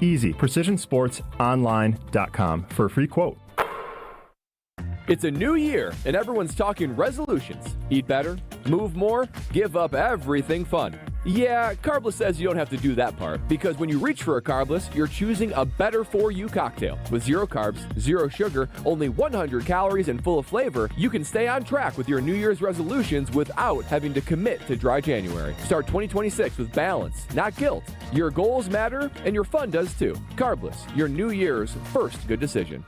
Easy. PrecisionSportsOnline.com for a free quote. It's a new year, and everyone's talking resolutions. Eat better, move more, give up everything fun. Yeah, Carbless says you don't have to do that part, because when you reach for a Carbless, you're choosing a better-for-you cocktail. With 0 carbs, 0 sugar, only 100 calories, and full of flavor, you can stay on track with your New Year's resolutions without having to commit to dry January. Start 2026 with balance, not guilt. Your goals matter, and your fun does too. Carbless, your New Year's first good decision.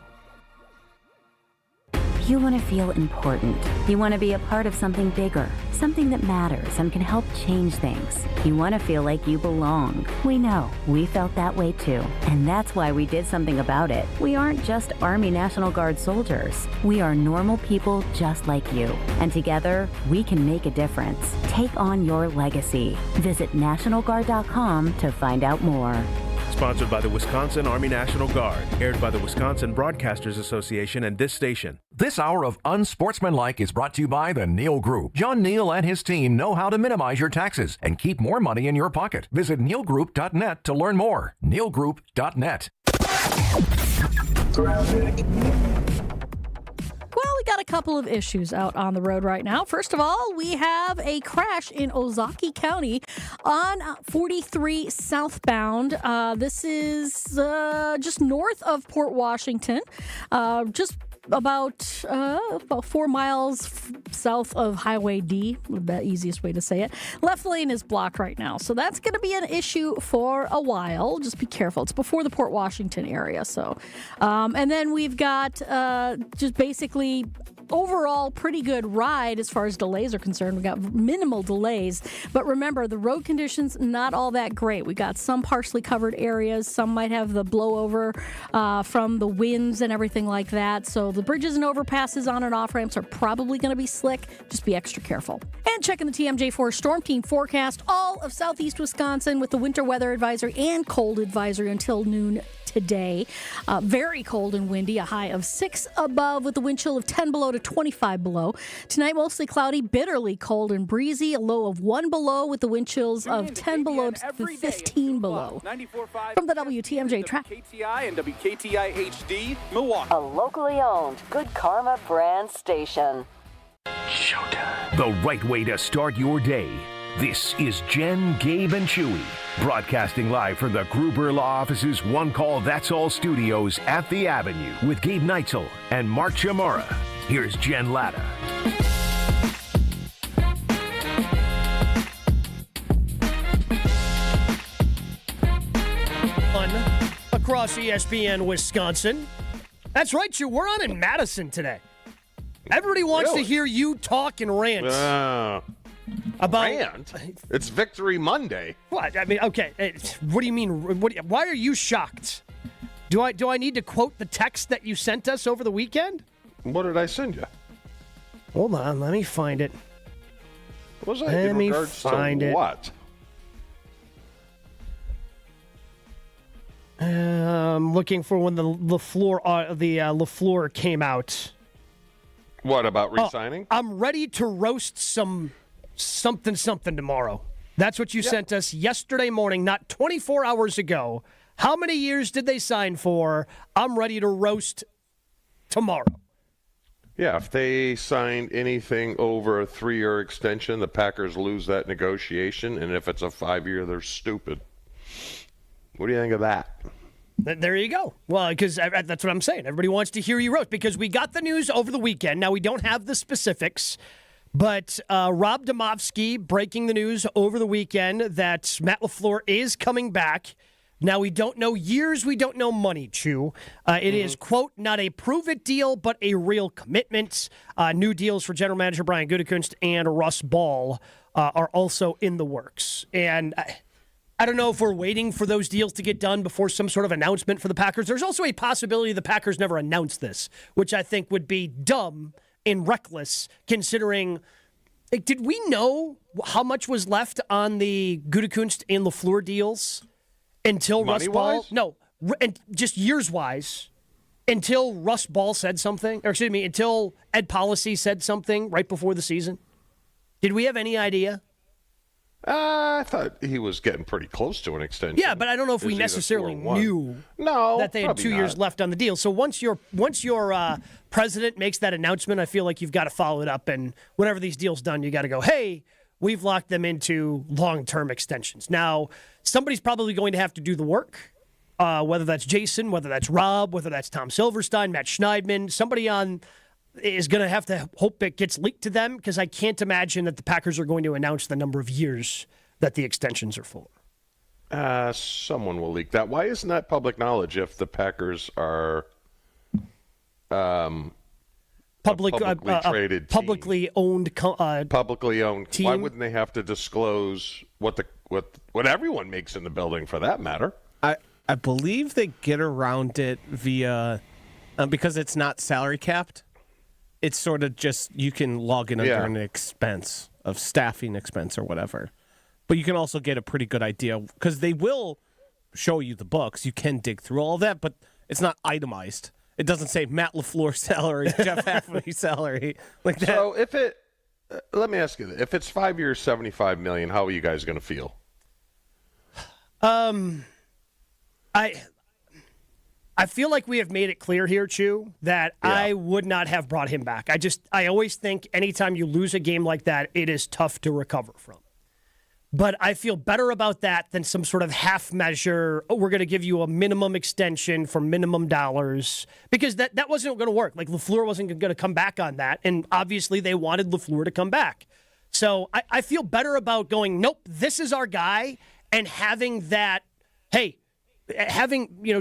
You want to feel important. You want to be a part of something bigger, something that matters and can help change things. You want to feel like you belong. We know. We felt that way too. And that's why we did something about it. We aren't just Army National Guard soldiers. We are normal people just like you. And together, we can make a difference. Take on your legacy. Visit NationalGuard.com to find out more. Sponsored by the Wisconsin Army National Guard. Aired by the Wisconsin Broadcasters Association and this station. This hour of Unsportsmanlike is brought to you by the Neal Group. John Neal and his team know how to minimize your taxes and keep more money in your pocket. Visit nealgroup.net to learn more. nealgroup.net. Well, we got a couple of issues out on the road right now. First of all, we have a crash in Ozaukee County on 43 southbound. This is just north of Port Washington, just about 4 miles south of Highway D, the easiest way to say it. Left lane is blocked right now, so that's going to be an issue for a while. Just be careful. It's before the Port Washington area. So, and then we've got just basically overall pretty good ride as far as delays are concerned. We got minimal delays, but remember the road conditions not all that great. We got some partially covered areas. Some might have the blowover from the winds and everything like that. So the bridges and overpasses on and off ramps are probably going to be slick. Just be extra careful. And checking the TMJ4 Storm Team forecast, all of southeast Wisconsin with the winter weather advisory and cold advisory until noon today. Very cold and windy, a high of 6 above with the wind chill of 10 below to 25 below. Tonight, mostly cloudy, bitterly cold and breezy, a low of 1 below with the wind chills of 10 below to 15 below. From the WTMJ traffic. KTI and WKTI HD, Milwaukee. A locally owned Good Karma brand station. Showtime. The right way to start your day. This is Jen, Gabe, and Chewy, broadcasting live from the Gruber Law Office's One Call That's All studios at the Avenue with Gabe Neitzel and Mark Chmura. Here's Jen Lada. Across ESPN Wisconsin. That's right, you. We're on in Madison today. Everybody wants to hear you talk and rant. About rant? It's Victory Monday. What? I mean, okay. What do you mean? Why are you shocked? Do I need to quote the text that you sent us over the weekend? What did I send you? Hold on, let me find it. What was that? Let in me regards find to it. What? I'm looking for when the LaFleur came out. What about resigning? I'm ready to roast something tomorrow. That's what you sent us yesterday morning, not 24 hours ago. How many years did they sign for? I'm ready to roast tomorrow. Yeah, if they signed anything over a 3-year extension, the Packers lose that negotiation, and if it's a 5-year, they're stupid. What do you think of that? There you go. Well, because that's what I'm saying. Everybody wants to hear you roast because we got the news over the weekend. Now, we don't have the specifics, but Rob Domofsky breaking the news over the weekend that Matt LaFleur is coming back. Now, we don't know years, we don't know money, Chew. It is, quote, not a prove-it deal, but a real commitment. New deals for General Manager Brian Gutekunst and Russ Ball are also in the works. And I don't know if we're waiting for those deals to get done before some sort of announcement for the Packers. There's also a possibility the Packers never announced this, which I think would be dumb and reckless considering. Like, did we know how much was left on the Gutekunst and LaFleur deals until Russ Ball? No, and just years-wise, until Russ Ball said something, or excuse me, until Ed Policy said something right before the season. Did we have any idea? I thought he was getting pretty close to an extension. Yeah, but I don't know if we necessarily knew that they had 2 years left on the deal. So once your president makes that announcement, I feel like you've got to follow it up. And whenever these deals done, you got to go, hey, we've locked them into long-term extensions. Now, somebody's probably going to have to do the work, whether that's Jason, whether that's Rob, whether that's Tom Silverstein, Matt Schneidman. Somebody is going to have to hope it gets leaked to them, because I can't imagine that the Packers are going to announce the number of years that the extensions are for. Someone will leak that. Why isn't that public knowledge if the Packers are publicly traded, publicly owned, publicly owned team? Why wouldn't they have to disclose what everyone makes in the building, for that matter? I believe they get around it via because it's not salary capped. It's sort of just you can log in under an expense of staffing expense or whatever. But you can also get a pretty good idea, because they will show you the books. You can dig through all that, but it's not itemized. It doesn't say Matt LaFleur salary, Jeff Hafley salary, like that. So let me ask you this. If it's 5 years, $75 million, how are you guys going to feel? I feel like we have made it clear here, Chew, that I would not have brought him back. I always think anytime you lose a game like that, it is tough to recover from. But I feel better about that than some sort of half measure, we're going to give you a minimum extension for minimum dollars, because that wasn't going to work. Like, LaFleur wasn't going to come back on that, and obviously they wanted LaFleur to come back. So I feel better about going, nope, this is our guy, and having that, hey,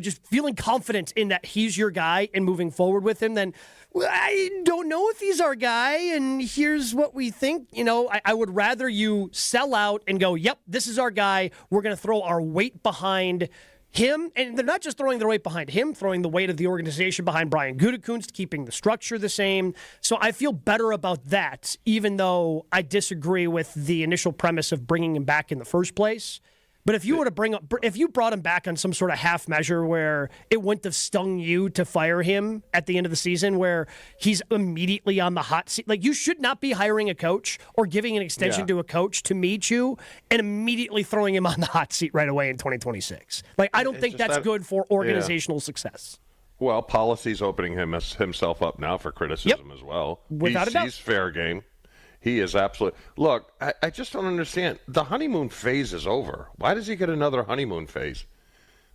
just feeling confident in that he's your guy and moving forward with him, then I don't know if he's our guy, and here's what we think. I would rather you sell out and go, yep, this is our guy. We're going to throw our weight behind him. And they're not just throwing their weight behind him, throwing the weight of the organization behind Brian Gutekunst, keeping the structure the same. So I feel better about that, even though I disagree with the initial premise of bringing him back in the first place. But if you were to if you brought him back on some sort of half measure where it wouldn't have stung you to fire him at the end of the season, where he's immediately on the hot seat, like, you should not be hiring a coach or giving an extension to a coach to meet you and immediately throwing him on the hot seat right away in 2026. Like, I don't think that's good for organizational success. Well, policy's opening himself up now for criticism as well. Without a doubt. He's fair game. He is absolutely. Look, I just don't understand. The honeymoon phase is over. Why does he get another honeymoon phase?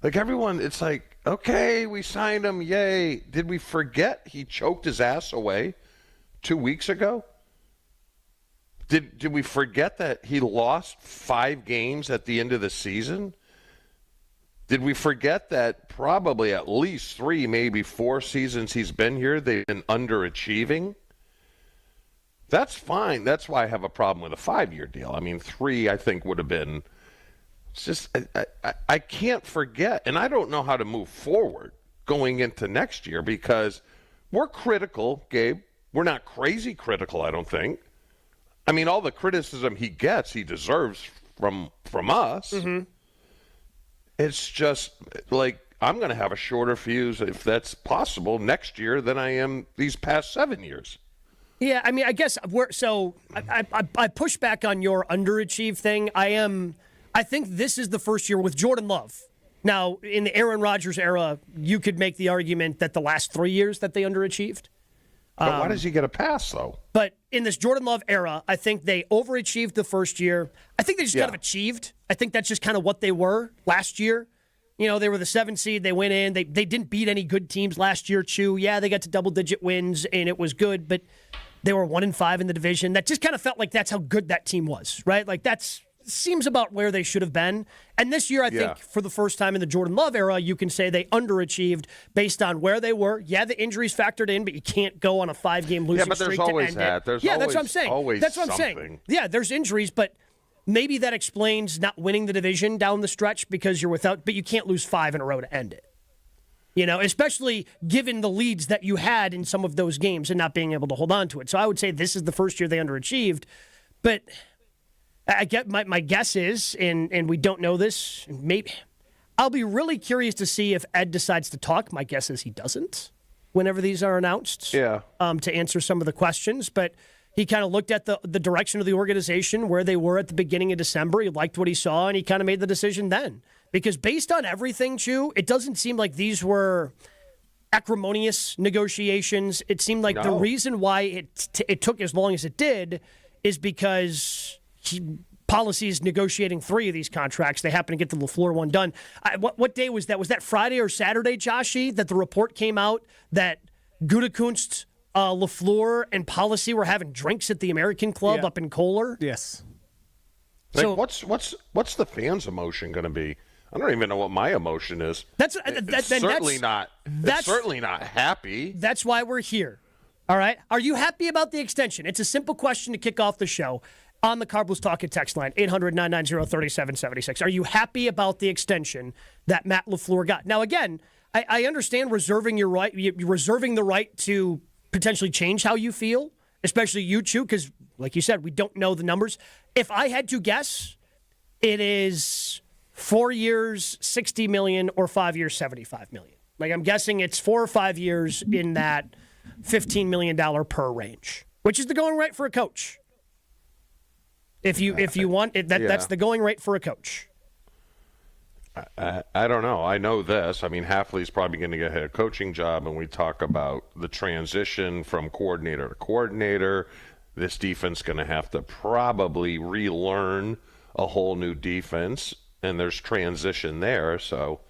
Like, everyone, it's like, okay, we signed him, yay. Did we forget he choked his ass away 2 weeks ago? Did we forget that he lost 5 games at the end of the season? Did we forget that probably at least 3, maybe 4 seasons he's been here, they've been underachieving? That's fine. That's why I have a problem with a 5-year deal. I mean, 3, I think, would have been. It's just, I can't forget, and I don't know how to move forward going into next year, because we're critical, Gabe. We're not crazy critical, I don't think. I mean, all the criticism he gets, he deserves from us. Mm-hmm. It's just like, I'm going to have a shorter fuse, if that's possible, next year than I am these past 7 years. Yeah, I mean, I guess I push back on your underachieve thing. I think this is the first year with Jordan Love. Now, in the Aaron Rodgers era, you could make the argument that the last 3 years that they underachieved. But why does he get a pass, though? But in this Jordan Love era, I think they overachieved the first year. I think they just kind of achieved. I think that's just kind of what they were last year. They were the 7th seed. They went in. They didn't beat any good teams last year, Chew. Yeah, they got to double-digit wins, and it was good, but they were 1-5 in the division. That just kind of felt like that's how good that team was, right? Like, that's seems about where they should have been. And this year, I think, for the first time in the Jordan Love era, you can say they underachieved based on where they were. Yeah, the injuries factored in, but you can't go on a 5-game losing streak to end it. That's what I'm saying. That's what I'm saying. Yeah, there's injuries, but maybe that explains not winning the division down the stretch because you're without, but you can't lose 5 in a row to end it. Especially given the leads that you had in some of those games and not being able to hold on to it. So I would say this is the first year they underachieved. But I get my guess is, and we don't know this, maybe I'll be really curious to see if Ed decides to talk. My guess is he doesn't whenever these are announced. Yeah. To answer some of the questions. But He kind of looked at the direction of the organization, where they were at the beginning of December. He liked what he saw, and he kind of made the decision then. Because based on everything, Chew, it doesn't seem like these were acrimonious negotiations. It seemed like the reason why it took as long as it did is because Policy is negotiating 3 of these contracts. They happen to get the LaFleur one done. What day was that? Was that Friday or Saturday, Joshy, that the report came out that Gutekunst, LaFleur, and Policy were having drinks at the American Club up in Kohler? Yes. Like, So what's the fans' emotion going to be? I don't even know what my emotion is. It's certainly not happy. That's why we're here. All right. Are you happy about the extension? It's a simple question to kick off the show on the Carbos Talking text line, 800-990-3776. Are you happy about the extension that Matt LaFleur got? Now, again, I understand reserving the right to potentially change how you feel, especially you, Chew, because, like you said, we don't know the numbers. If I had to guess, it is 4 years, $60 million, or 5 years, $75 million. Like, I'm guessing it's 4 or 5 years in that $15 million per range, which is the going rate for a coach. If you want it, that's the going rate for a coach. I don't know. I know this. I mean, Hafley's probably going to get a coaching job, and we talk about the transition from coordinator to coordinator. This defense going to have to probably relearn a whole new defense, and there's transition there. So,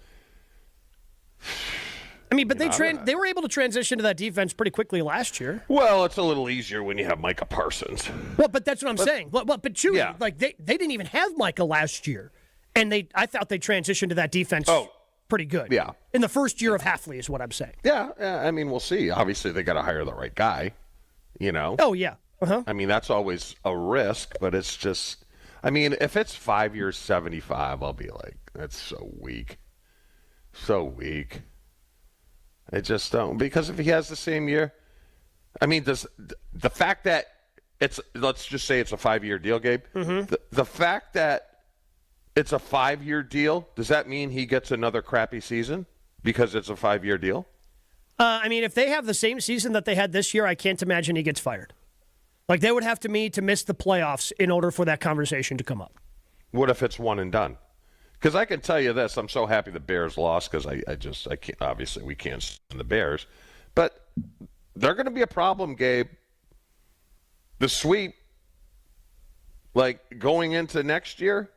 I mean, but they were able to transition to that defense pretty quickly last year. Well, it's a little easier when you have Micah Parsons. Well, but that's what I'm saying. But Chewy, like they didn't even have Micah last year, and I thought they transitioned to that defense pretty good. Yeah. In the first year of Hafley is what I'm saying. Yeah, I mean, we'll see. Obviously, they got to hire the right guy. You know. Oh yeah. Uh-huh. I mean, that's always a risk, but it's just. I mean, if it's 5 years, 75, I'll be like, that's so weak. So weak. I just don't. Because if he has the same year, I mean, does the fact that let's just say it's a 5-year deal, Gabe, the fact that it's a 5-year deal, does that mean he gets another crappy season because it's a 5-year deal? I mean, if they have the same season that they had this year, I can't imagine he gets fired. Like, they would have to miss the playoffs in order for that conversation to come up. What if it's one and done? Because I can tell you this, I'm so happy the Bears lost because I can't, obviously we can't stand the Bears. But they're going to be a problem, Gabe. The sweep, like going into next year,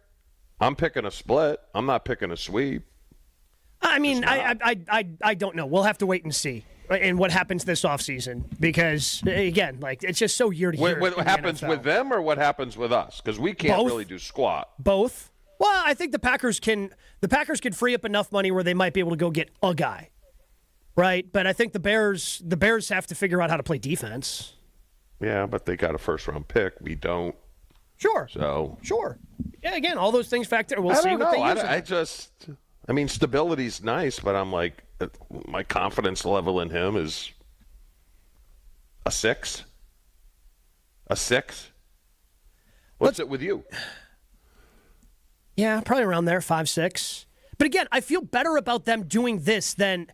I'm picking a split. I'm not picking a sweep. I mean, I don't know. We'll have to wait and see and what happens this offseason because, again, like it's just so year to year. What happens with them or what happens with us? Because we can't really do squat. Both. Well, I think the Packers can free up enough money where they might be able to go get a guy, right? But I think the Bears have to figure out how to play defense. Yeah, but they got a first-round pick. We don't. Sure. So. Sure. Yeah, again, all those things factor. We'll see what they use. I mean, stability's nice, but I'm like, my confidence level in him is a 6. A 6? What's it with you? Yeah, probably around there, 5, 6. But again, I feel better about them doing this than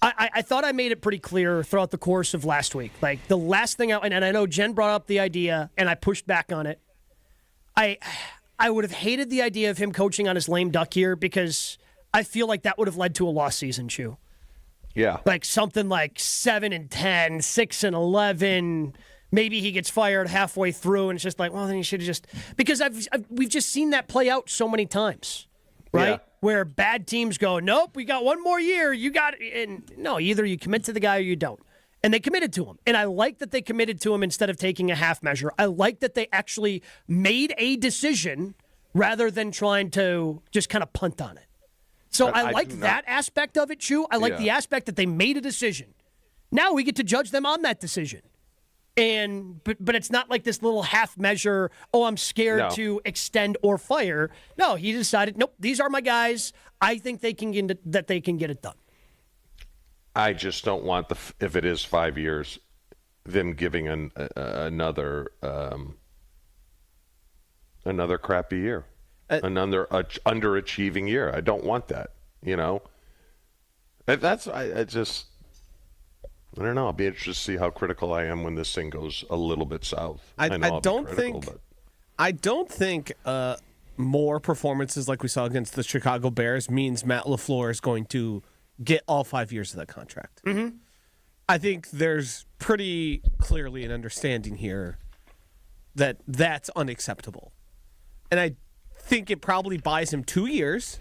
I thought I made it pretty clear throughout the course of last week. Like the last thing, and I know Jen brought up the idea, and I pushed back on it. I would have hated the idea of him coaching on his lame duck year because I feel like that would have led to a lost season, Chew. Yeah. Like something like 7-10, 6-11. Maybe he gets fired halfway through, and it's just like, well, then he should have just because we've just seen that play out so many times, right? Yeah. Where bad teams go, nope, we got one more year. You got it. And no, either you commit to the guy or you don't. And they committed to him. And I like that they committed to him instead of taking a half measure. I like that they actually made a decision rather than trying to just kind of punt on it. So I like that aspect of it, Chew. I like the aspect that they made a decision. Now we get to judge them on that decision. But it's not like this little half measure, I'm scared to extend or fire. No, he decided, nope, these are my guys. I think they can get it done. I just don't want if it is 5 years, them giving another crappy year, another underachieving year. I don't want that. You know, I don't know. I'll be interested to see how critical I am when this thing goes a little bit south. I don't think more performances like we saw against the Chicago Bears means Matt LaFleur is going to get all 5 years of that contract. Mm-hmm. I think there's pretty clearly an understanding here that that's unacceptable. And I think it probably buys him 2 years.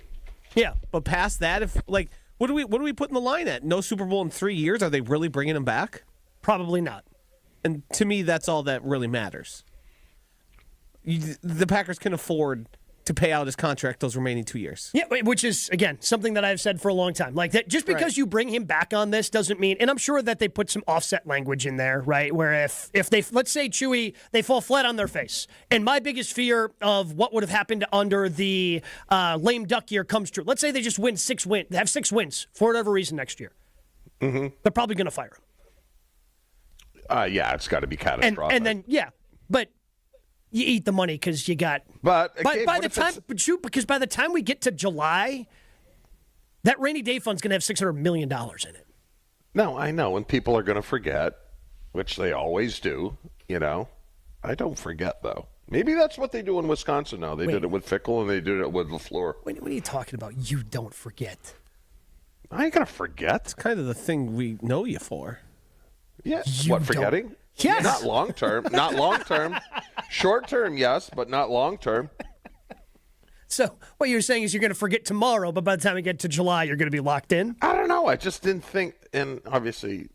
Yeah. But past that, what do we put in the line at? No Super Bowl in 3 years? Are they really bringing him back? Probably not. And to me, that's all that really matters. The Packers can afford to pay out his contract those remaining 2 years. Yeah, which is, again, something that I've said for a long time. Like, that just because you bring him back on this doesn't mean, and I'm sure that they put some offset language in there, right? Where if they, let's say, Chewy, they fall flat on their face. And my biggest fear of what would have happened under the lame duck year comes true. Let's say they just have 6 wins for whatever reason next year. Mm-hmm. They're probably going to fire him. Yeah, it's got to be catastrophic. And then, but you eat the money because you got. But by the time we get to July, that rainy day fund's going to have $600 million in it. No, I know, and people are going to forget, which they always do. I don't forget though. Maybe that's what they do in Wisconsin now. They did it with Fickle and they did it with LaFleur. What are you talking about? You don't forget. I ain't gonna forget. It's kind of the thing we know you for. Yeah. Forgetting? Don't. Yes. Not long term. Not long term. Short term, yes, but not long term. So what you're saying is you're going to forget tomorrow, but by the time we get to July, you're going to be locked in? I don't know. I just didn't think, and obviously,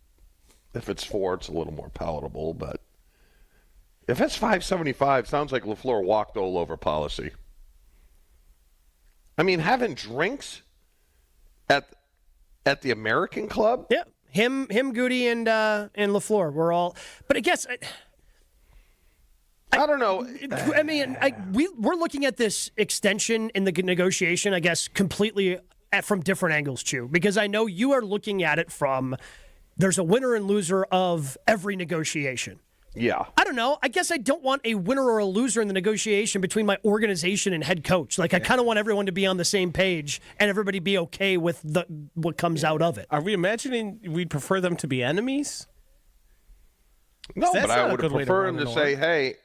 if it's 4, it's a little more palatable, but if it's $575, sounds like LaFleur walked all over policy. I mean, having drinks at the American Club? Yeah. Him, Goody, and LaFleur were all. But I guess I don't know. I mean, we're looking at this extension in the negotiation, I guess, completely from different angles, Chew. Because I know you are looking at it from there's a winner and loser of every negotiation. Yeah. I don't know. I guess I don't want a winner or a loser in the negotiation between my organization and head coach. Like, I kind of want everyone to be on the same page and everybody be okay with what comes out of it. Are we imagining we'd prefer them to be enemies? No, but I would prefer him to say, hey,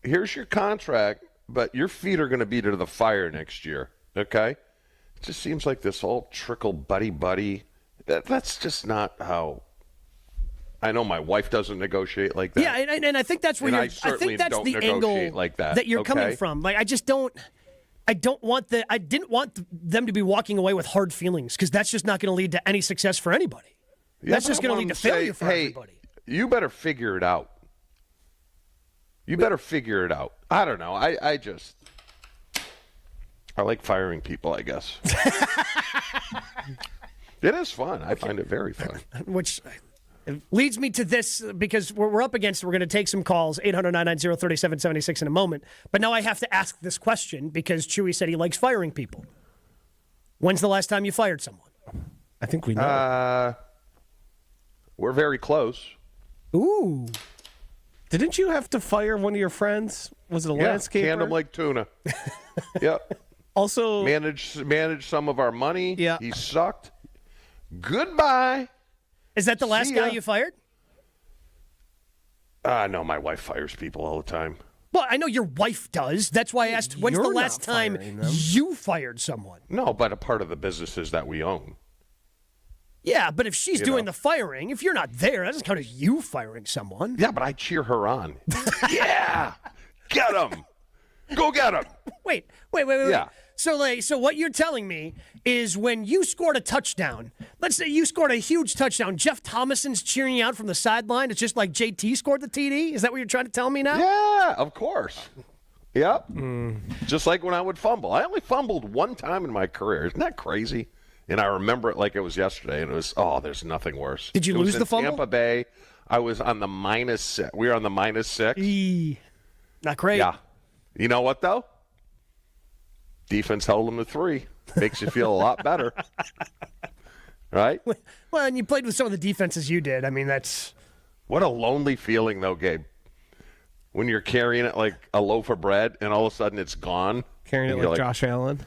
here's your contract, but your feet are going to be to the fire next year, okay? It just seems like this whole trickle buddy. That's just not how... I know my wife doesn't negotiate like that. Yeah, and I think that's where I think that's the angle like that you're coming from. Like, I didn't want them to be walking away with hard feelings because that's just not going to lead to any success for anybody. Yeah, that's just going to lead to failure for everybody. You better figure it out. I don't know. I like firing people, I guess. It is fun. I find it very fun. Which leads me to this, because we're up against it. We're going to take some calls, 800-990-3776 in a moment. But now I have to ask this question because Chewy said he likes firing people. When's the last time you fired someone? I think we know. We're very close. Ooh. Didn't you have to fire one of your friends? Was it a landscaper? Canned him like tuna. Yep. Also, managed some of our money. Yeah. He sucked. Goodbye. Is that the last guy you fired? No, my wife fires people all the time. Well, I know your wife does. That's why I asked, when's the last time you fired someone? No, but a part of the businesses that we own. Yeah, but if she's doing the firing, if you're not there, that doesn't count as you firing someone. Yeah, but I cheer her on. Yeah, get him. Go get him. Wait. Yeah. So what you're telling me is when you scored a touchdown, let's say you scored a huge touchdown, Jeff Thomason's cheering you out from the sideline. It's just like JT scored the TD? Is that what you're trying to tell me now? Yeah, of course. Yep. Just like when I would fumble. I only fumbled one time in my career. Isn't that crazy? And I remember it like it was yesterday, and it was, there's nothing worse. Did you lose the fumble? Tampa Bay. I was on the -6. We were on the -6. Not great. Yeah. You know what, though? Defense held them to 3. Makes you feel a lot better. Right? Well, and you played with some of the defenses you did. I mean, that's... What a lonely feeling, though, Gabe. When you're carrying it like a loaf of bread, and all of a sudden it's gone. Carrying it like Josh Allen.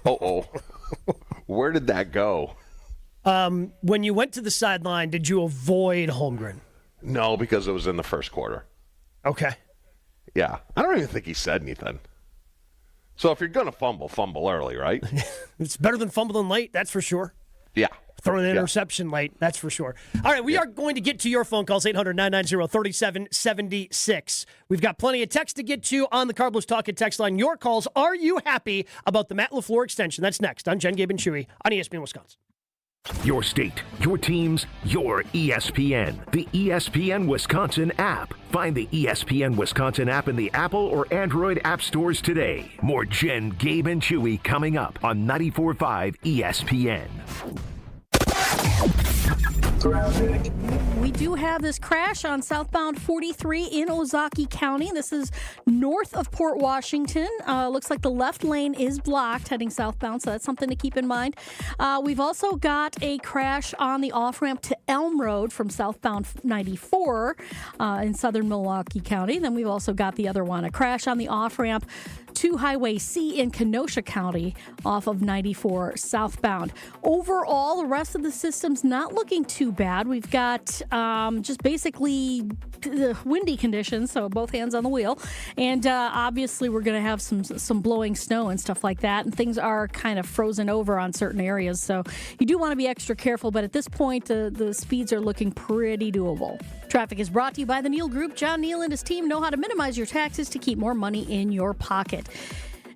Uh-oh. Where did that go? When you went to the sideline, did you avoid Holmgren? No, because it was in the first quarter. Okay. Yeah. I don't even think he said anything. So if you're going to fumble early, right? It's better than fumbling late, that's for sure. Yeah. Throwing an interception late, that's for sure. All right, we are going to get to your phone calls, 800-990-3776. We've got plenty of text to get to on the Carbos Talking text line. Your calls, are you happy about the Matt LaFleur extension? That's next on Jen, Gabe, and Chewy on ESPN Wisconsin. Your state, your teams, your ESPN. The ESPN Wisconsin app. Find the ESPN Wisconsin app in the Apple or Android app stores today. More Jen, Gabe, and Chewy coming up on 94.5 ESPN. We do have this crash on southbound 43 in Ozaukee County. This is north of Port Washington. Looks like the left lane is blocked heading southbound, so that's something to keep in mind. We've also got a crash on the off-ramp to Elm Road from southbound 94 in southern Milwaukee County. Then we've also got the other one, a crash on the off-ramp to Highway C in Kenosha County off of 94 southbound. Overall, the rest of the system's not looking too bad. We've got just basically windy conditions, so both hands on the wheel. And obviously, we're going to have some blowing snow and stuff like that. And things are kind of frozen over on certain areas. So you do want to be extra careful. But at this point, the speeds are looking pretty doable. Traffic is brought to you by the Neal Group. John Neal and his team know how to minimize your taxes to keep more money in your pocket.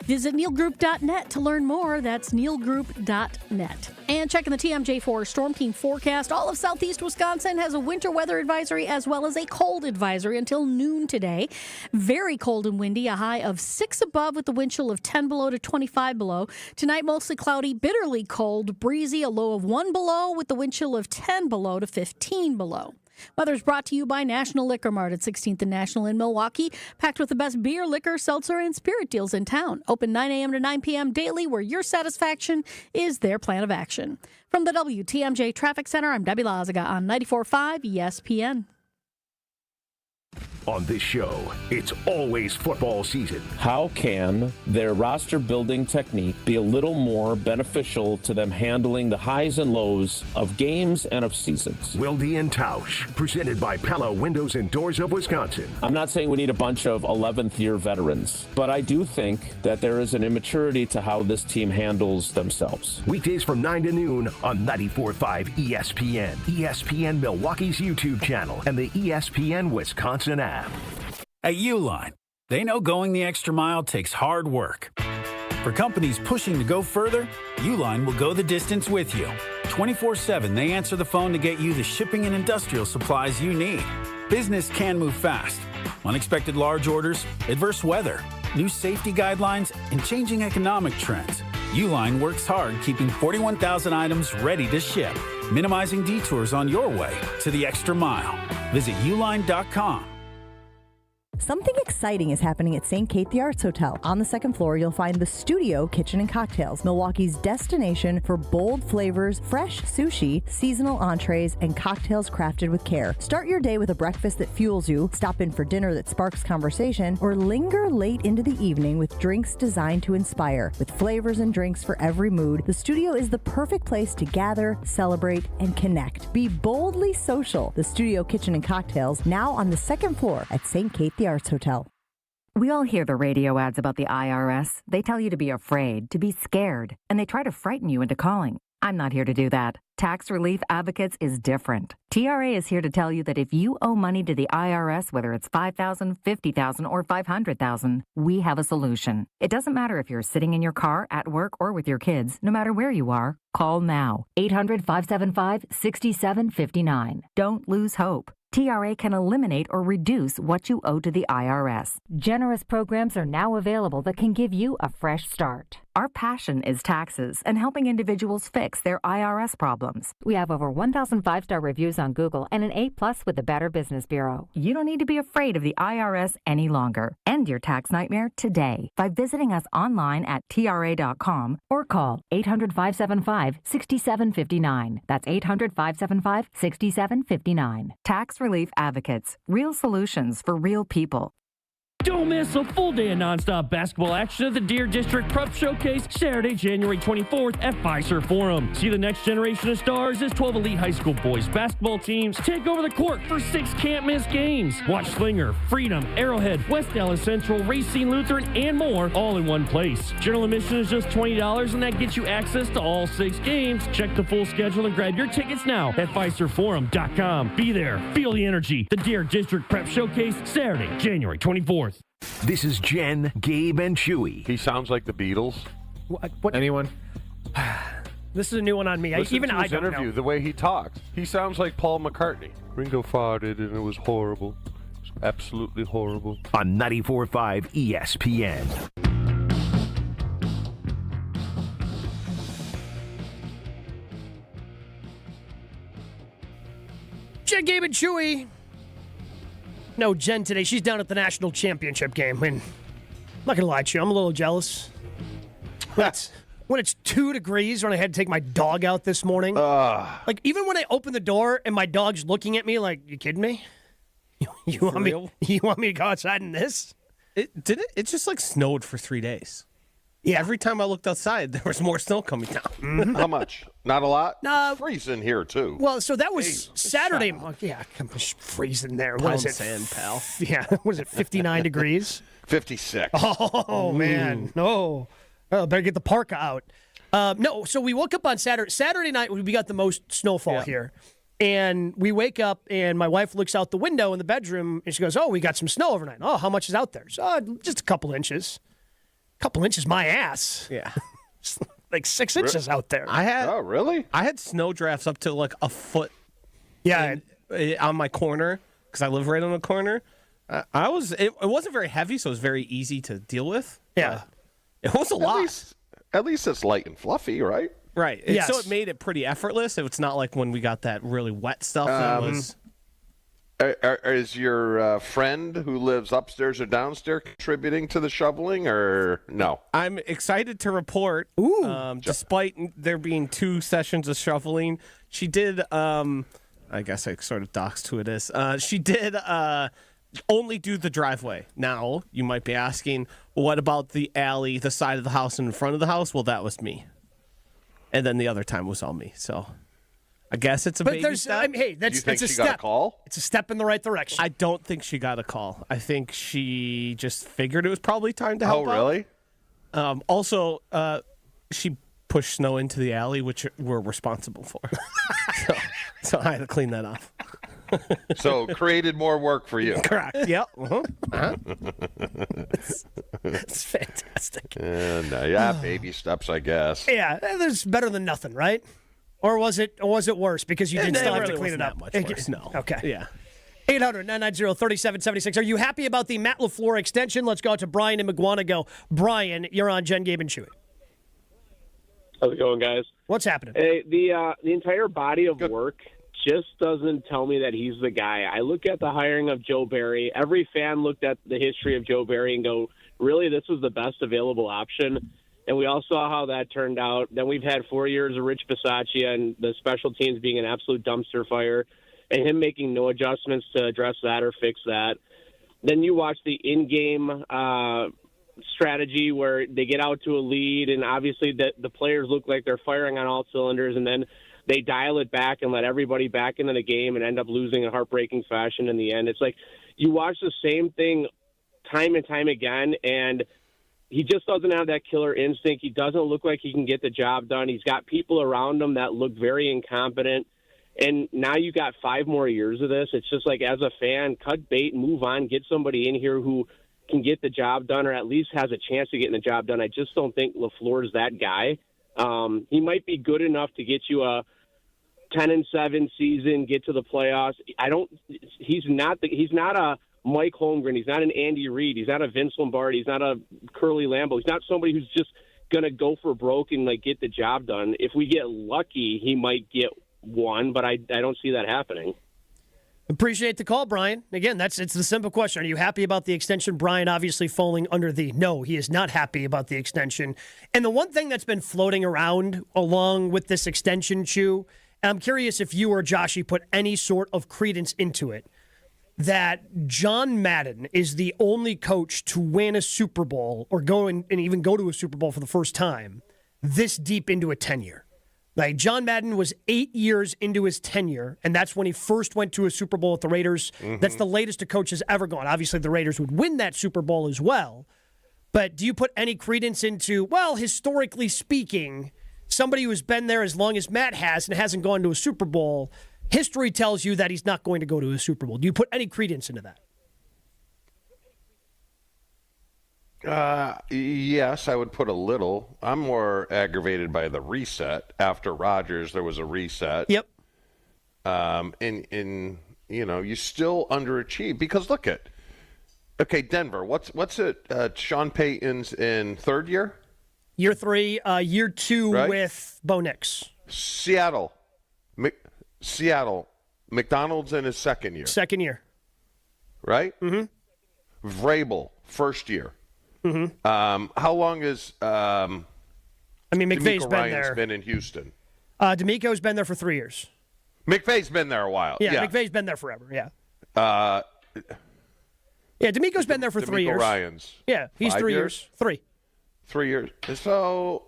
Visit nealgroup.net to learn more. That's nealgroup.net. And checking the TMJ4 Storm Team forecast, all of southeast Wisconsin has a winter weather advisory as well as a cold advisory until noon today. Very cold and windy, a high of 6 above with the wind chill of 10 below to 25 below. Tonight, mostly cloudy, bitterly cold, breezy, a low of 1 below with the wind chill of 10 below to 15 below. Weather's brought to you by National Liquor Mart at 16th and National in Milwaukee, packed with the best beer, liquor, seltzer, and spirit deals in town. Open 9 a.m. to 9 p.m. daily, where your satisfaction is their plan of action. From the WTMJ Traffic Center, I'm Debbie Lazaga on 94.5 ESPN. On this show, it's always football season. How can their roster building technique be a little more beneficial to them handling the highs and lows of games and of seasons? Wilde and Tausch, presented by Pella Windows and Doors of Wisconsin. I'm not saying we need a bunch of 11th year veterans, but I do think that there is an immaturity to how this team handles themselves. Weekdays from 9 to noon on 94.5 ESPN, ESPN Milwaukee's YouTube channel, and the ESPN Wisconsin app. At Uline, they know going the extra mile takes hard work. For companies pushing to go further, Uline will go the distance with you. 24/7, they answer the phone to get you the shipping and industrial supplies you need. Business can move fast. Unexpected large orders, adverse weather, new safety guidelines, and changing economic trends. Uline works hard keeping 41,000 items ready to ship, minimizing detours on your way to the extra mile. Visit uline.com. Something exciting is happening at St. Kate the Arts Hotel. On the second floor, you'll find the Studio Kitchen and Cocktails, Milwaukee's destination for bold flavors, fresh sushi, seasonal entrees, and cocktails crafted with care. Start your day with a breakfast that fuels you, stop in for dinner that sparks conversation, or linger late into the evening with drinks designed to inspire. With flavors and drinks for every mood, the Studio is the perfect place to gather, celebrate, and connect. Be boldly social. The Studio Kitchen and Cocktails, now on the second floor at St. Kate the Arts Hotel. We all hear the radio ads about the IRS. They tell you to be afraid, to be scared, and they try to frighten you into calling. I'm not here to do that. Tax Relief Advocates is different. TRA is here to tell you that if you owe money to the IRS, whether it's $5,000, $50,000, or $500,000, we have a solution. It doesn't matter if you're sitting in your car, at work, or with your kids. No matter where you are, call now. 800-575-6759. Don't lose hope. TRA can eliminate or reduce what you owe to the IRS. Generous programs are now available that can give you a fresh start. Our passion is taxes and helping individuals fix their IRS problems. We have over 1,000 5-star reviews on Google and an A+ with the Better Business Bureau. You don't need to be afraid of the IRS any longer. End your tax nightmare today by visiting us online at TRA.com or call 800-575-6759. That's 800-575-6759. Tax Relief Advocates. Real solutions for real people. Don't miss a full day of nonstop basketball action at the Deer District Prep Showcase Saturday, January 24th at Fiserv Forum. See the next generation of stars as 12 elite high school boys basketball teams take over the court for 6 can't-miss games. Watch Slinger, Freedom, Arrowhead, West Dallas Central, Racine Lutheran, and more all in one place. General admission is just $20, and that gets you access to all 6 games. Check the full schedule and grab your tickets now at FiservForum.com. Be there. Feel the energy. The Deer District Prep Showcase Saturday, January 24th. This is Jen, Gabe, and Chewy. He sounds like the Beatles. What? Anyone? This is a new one on me. Listen Even to I his don't interview, know. the way he talks. He sounds like Paul McCartney. Ringo farted and it was horrible. It was absolutely horrible. On 94.5 ESPN. Jen, Gabe, and Chewy. No, Jen today. She's down at the national championship game. And I'm not going to lie to you. I'm a little jealous. When it's 2 degrees, when I had to take my dog out this morning. Like, even when I open the door and my dog's looking at me like, you kidding me? You want me to go outside in this? It just like snowed for 3 days. Yeah. Every time I looked outside, there was more snow coming down. Mm-hmm. How much? Not a lot? It's freezing here, too. Well, so that was Saturday. Yeah, I'm just freezing there. What is it? Sand, pal. Yeah, what is it, 59 degrees? 56. Oh, man. No. Oh, better get the parka out. No, so we woke up on Saturday night. We got the most snowfall here. And we wake up, and my wife looks out the window in the bedroom, and she goes, oh, we got some snow overnight. Oh, how much is out there? So, just a couple inches. Couple inches, my ass. Yeah. Like 6 inches out there. Oh, really? I had snow drafts up to like a foot. Yeah. On my corner, because I live right on the corner. It wasn't very heavy, so it was very easy to deal with. Yeah. It was a lot. At least it's light and fluffy, right? Right. Yes. So it made it pretty effortless. It's not like when we got that really wet stuff. That was. Is your friend who lives upstairs or downstairs contributing to the shoveling, or no? I'm excited to report, despite there being 2 sessions of shoveling, she did, I guess I sort of doxed who it is. She did only do the driveway. Now, you might be asking, what about the alley, the side of the house and in front of the house? Well, that was me. And then the other time was all me, so... I guess it's a baby step. I mean, hey, that's Do you think a she step. got a call? It's a step in the right direction. I don't think she got a call. I think she just figured it was probably time to help out. Oh, really? Also, she pushed snow into the alley, which we're responsible for. so I had to clean that off. So created more work for you. Correct. Yep. It's fantastic. And baby steps, I guess. Yeah, that's better than nothing, right? Or was it worse because you did still have to clean it up? Much worse, no. Okay. Yeah. 800-990-3776. Are you happy about the Matt LaFleur extension? Let's go out to Brian in McGuanago. Brian, you're on Jen, Gabe, and Chewy. How's it going, guys? What's happening? Hey, the entire body of work just doesn't tell me that he's the guy. I look at the hiring of Joe Barry. Every fan looked at the history of Joe Barry and go, really, this was the best available option? And we all saw how that turned out. Then we've had 4 years of Rich Bisaccia and the special teams being an absolute dumpster fire and him making no adjustments to address that or fix that. Then you watch the in-game strategy where they get out to a lead and obviously the players look like they're firing on all cylinders, and then they dial it back and let everybody back into the game and end up losing in heartbreaking fashion in the end. It's like you watch the same thing time and time again, and he just doesn't have that killer instinct. He doesn't look like he can get the job done. He's got people around him that look very incompetent. And now you got 5 more years of this. It's just like, as a fan, cut bait, move on, get somebody in here who can get the job done or at least has a chance of getting the job done. I just don't think LaFleur's that guy. He might be good enough to get you a 10-7 season, get to the playoffs. He's not a Mike Holmgren. He's not an Andy Reid. He's not a Vince Lombardi. He's not a Curly Lambeau. He's not somebody who's just going to go for broke and get the job done. If we get lucky, he might get one, but I don't see that happening. Appreciate the call, Brian. Again, it's the simple question. Are you happy about the extension? Brian obviously falling under the no, he is not happy about the extension. And the one thing that's been floating around along with this extension, Chew, and I'm curious if you or Joshy put any sort of credence into it. that John Madden is the only coach to win a Super Bowl or go and even go to a Super Bowl for the first time this deep into a tenure. Like, John Madden was 8 years into his tenure, and that's when he first went to a Super Bowl with the Raiders. Mm-hmm. That's the latest a coach has ever gone. Obviously, the Raiders would win that Super Bowl as well. But do you put any credence into, well, historically speaking, somebody who's been there as long as Matt has and hasn't gone to a Super Bowl, history tells you that he's not going to go to a Super Bowl. Do you put any credence into that? Yes, I would put a little. I'm more aggravated by the reset. After Rodgers, there was a reset. Yep. And you still underachieve because look at, okay, Denver. What's it? Sean Payton's in third year. Year 3, year 2 right? with Bo Nix. Seattle. McDonald's in his second year. Second year. Right? Mm-hmm. Vrabel, first year. Mm-hmm. How long is McVay's been there. Been in Houston? DeMeco's been there for 3 years. McVay's been there a while. Yeah, McVay's been there forever, yeah. DeMeco's been there for 3 years. Ryans. Yeah, he's 3 years. 3. 3 years. So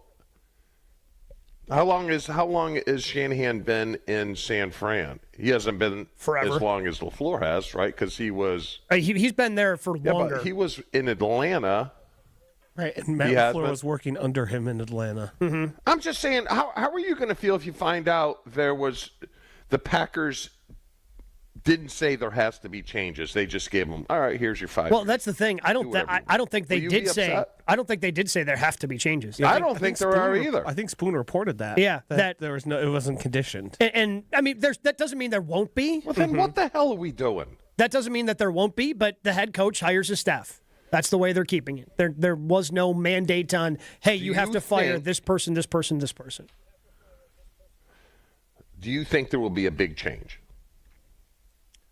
how long has Shanahan been in San Fran? He hasn't been forever. As long as LaFleur has, right? Because he was he's been there for longer. But he was in Atlanta. Right, and Matt LaFleur was working under him in Atlanta. Mm-hmm. I'm just saying, how are you going to feel if you find out the Packers didn't say there has to be changes? They just gave them, all right, here's your 5 Well, years. that's the thing. I don't think they did say. I don't think they did say there have to be changes. I don't think there are either. I think Spoon reported that. Yeah, that there was no. It wasn't conditioned. And that doesn't mean there won't be. Well, then what the hell are we doing? That doesn't mean that there won't be. But the head coach hires his staff. That's the way they're keeping it. There was no mandate on, hey, you have to fire this person, this person, this person. Do you think there will be a big change?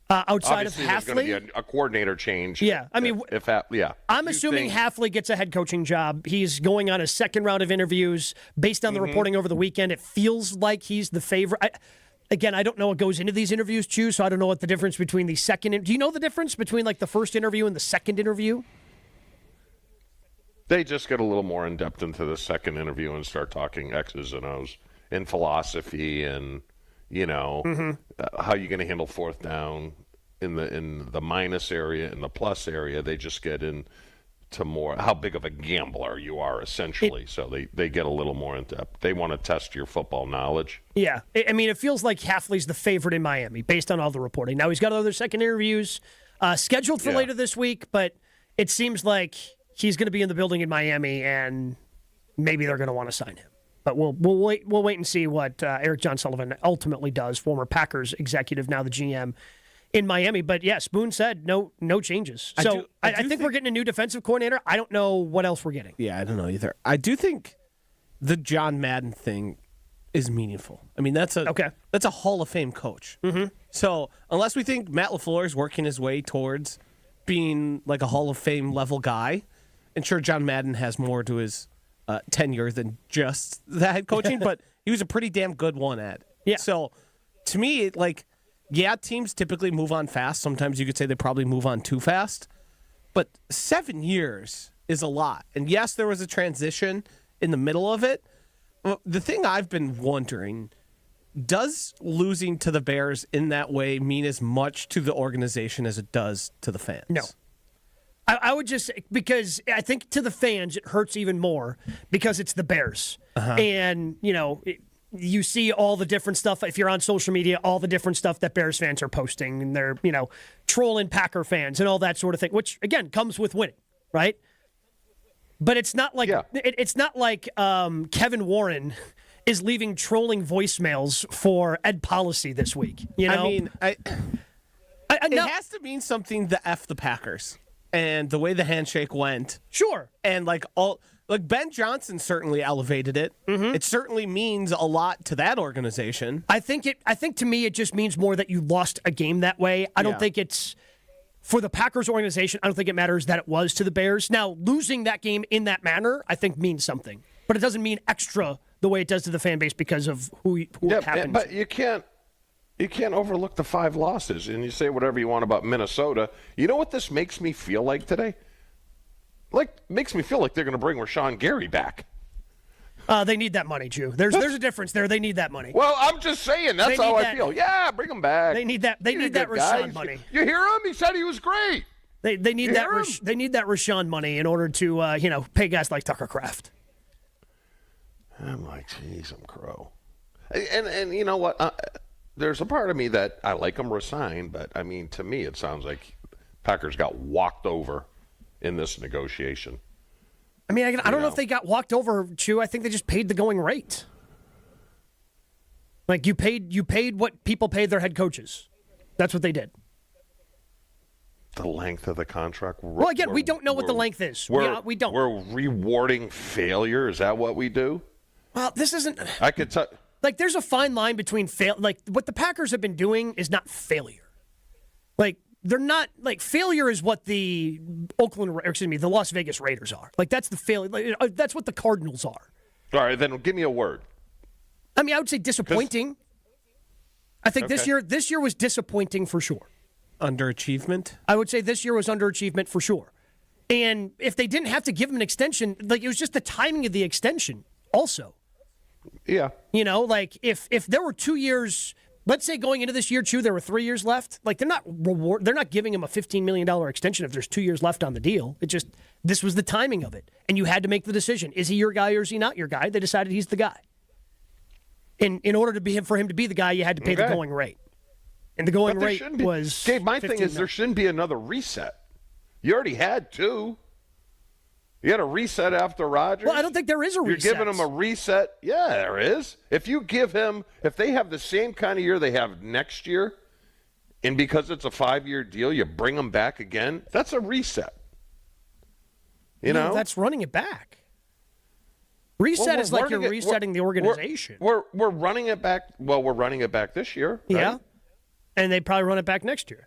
Outside Obviously, of there's going Hafley? to be a coordinator change. Yeah. I'm assuming Hafley gets a head coaching job. He's going on a second round of interviews. Based on the reporting over the weekend, it feels like he's the favorite. Again, I don't know what goes into these interviews, Chew, so I don't know what the difference between the second. Do you know the difference between like the first interview and the second interview? They just get a little more in depth into the second interview and start talking X's and O's in philosophy and how you're going to handle fourth down in the minus area and the plus area. They just get into more how big of a gambler you are essentially. So they get a little more in depth. They want to test your football knowledge. Yeah, it feels like Hafley's the favorite in Miami based on all the reporting. Now he's got other second interviews scheduled for later this week, but it seems like he's going to be in the building in Miami, and maybe they're going to want to sign him. But we'll wait and see what Eric John Sullivan ultimately does. Former Packers executive, now the GM in Miami. But yeah, Spoon said no changes. So I think we're getting a new defensive coordinator. I don't know what else we're getting. Yeah, I don't know either. I do think the John Madden thing is meaningful. I mean, that's a Hall of Fame coach. Mm-hmm. So unless we think Matt LaFleur is working his way towards being like a Hall of Fame level guy, and sure, John Madden has more to his tenure than just the head coaching, but he was a pretty damn good one at. Yeah. So to me, teams typically move on fast. Sometimes you could say they probably move on too fast, but 7 years is a lot. And yes, there was a transition in the middle of it. The thing I've been wondering, does losing to the Bears in that way mean as much to the organization as it does to the fans? No. I would just, because I think to the fans it hurts even more because it's the Bears. Uh-huh. And, you see all the different stuff, if you're on social media, all the different stuff that Bears fans are posting, and they're, trolling Packer fans and all that sort of thing, which, again, comes with winning, right? But it's not like Kevin Warren is leaving trolling voicemails for Ed Policy this week. I mean, it has to mean something to F the Packers. And the way the handshake went. Sure. And Ben Johnson certainly elevated it. Mm-hmm. It certainly means a lot to that organization. I think to me it just means more that you lost a game that way. I don't think it's for the Packers organization. I don't think it matters that it was to the Bears. Now, losing that game in that manner, I think means something. But it doesn't mean extra the way it does to the fan base because of who it happened. But you can't You can't overlook the 5 losses, and you say whatever you want about Minnesota. You know what this makes me feel like today? Makes me feel like they're going to bring Rashawn Gary back. They need that money, Jew. There's a difference there. They need that money. Well, I'm just saying that's how I feel. Yeah, bring him back. They need that. They need that Rashawn money. You hear him? He said he was great. They need that. They need that Rashawn money in order to pay guys like Tucker Kraft. I'm like, geez, I'm crow. And you know what? There's a part of me that I like him resigned, but I mean, to me, it sounds like Packers got walked over in this negotiation. I mean, I don't know if they got walked over, Chew. I think they just paid the going rate. Like you paid what people paid their head coaches. That's what they did. The length of the contract. Well, again, we don't know what the length is. We don't. We're rewarding failure. Is that what we do? Well, this isn't. I could tell. Like, there's a fine line between like what the Packers have been doing is not failure. Like, they're not like failure is what the the Las Vegas Raiders are. Like, that's the failure. Like, that's what the Cardinals are. All right, then give me a word. I mean, I would say disappointing. I think this year was disappointing for sure. Underachievement? I would say this year was underachievement for sure. And if they didn't have to give him an extension, like it was just the timing of the extension also. Yeah. You know, like if there were 2 years, let's say going into this year, Chew, there were 3 years left. Like they're not giving him a $15 million extension if there's 2 years left on the deal. It just, this was the timing of it. And you had to make the decision. Is he your guy or is he not your guy? They decided he's the guy. And in order for him to be the guy, you had to pay the going rate. And the going rate was Gabe, my thing is $15 there shouldn't be another reset. You already had 2. You had a reset after Rodgers. Well, I don't think there is a reset. You're giving him a reset. Yeah, there is. If they have the same kind of year they have next year, and because it's a 5-year deal, you bring them back again, that's a reset. You know? That's running it back. Reset is like you're resetting the organization. We're running it back. Well, we're running it back this year. Right? Yeah. And they probably run it back next year.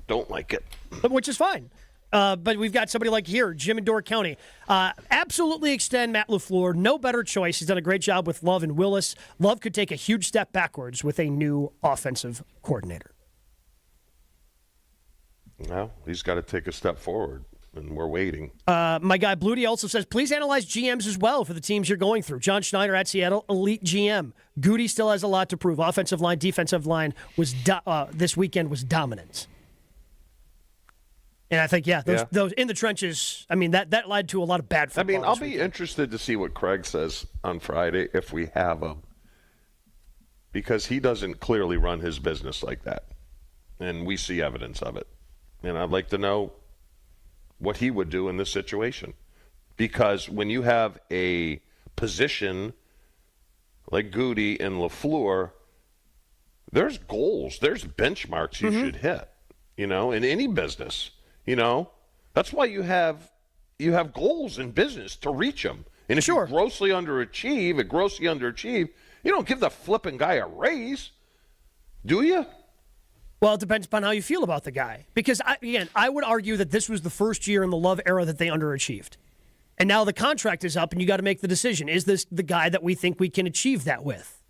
Don't like it. Which is fine. But we've got somebody like here, Jim in Door County. Absolutely extend Matt LaFleur. No better choice. He's done a great job with Love and Willis. Love could take a huge step backwards with a new offensive coordinator. Well, he's got to take a step forward, and we're waiting. My guy Bluty also says, please analyze GMs as well for the teams you're going through. John Schneider at Seattle, elite GM. Goody still has a lot to prove. Offensive line, defensive line was this weekend was dominant. And I think, those in the trenches, I mean, that led to a lot of bad football. I mean, I'll be interested to see what Craig says on Friday if we have him. Because he doesn't clearly run his business like that. And we see evidence of it. And I'd like to know what he would do in this situation. Because when you have a position like Goody and LaFleur, there's goals, there's benchmarks you should hit, in any business. That's why you have goals in business to reach them. And if you grossly underachieve, you don't give the flipping guy a raise, do you? Well, it depends upon how you feel about the guy. Because, I would argue that this was the first year in the Love era that they underachieved. And now the contract is up, and you got to make the decision. Is this the guy that we think we can achieve that with?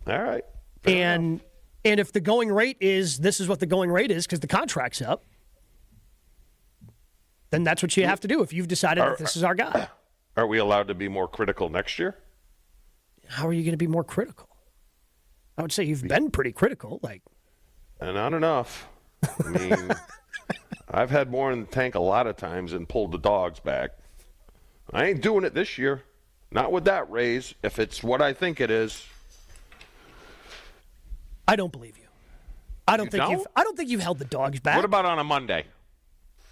All right. And if the going rate is, this is what the going rate is because the contract's up, then that's what you have to do if you've decided that this is our guy. Are we allowed to be more critical next year? How are you going to be more critical? I would say you've been pretty critical. And not enough. I mean, I've had more in the tank a lot of times and pulled the dogs back. I ain't doing it this year. Not with that raise, if it's what I think it is. I don't believe you. I don't think you've held the dogs back. What about on a Monday?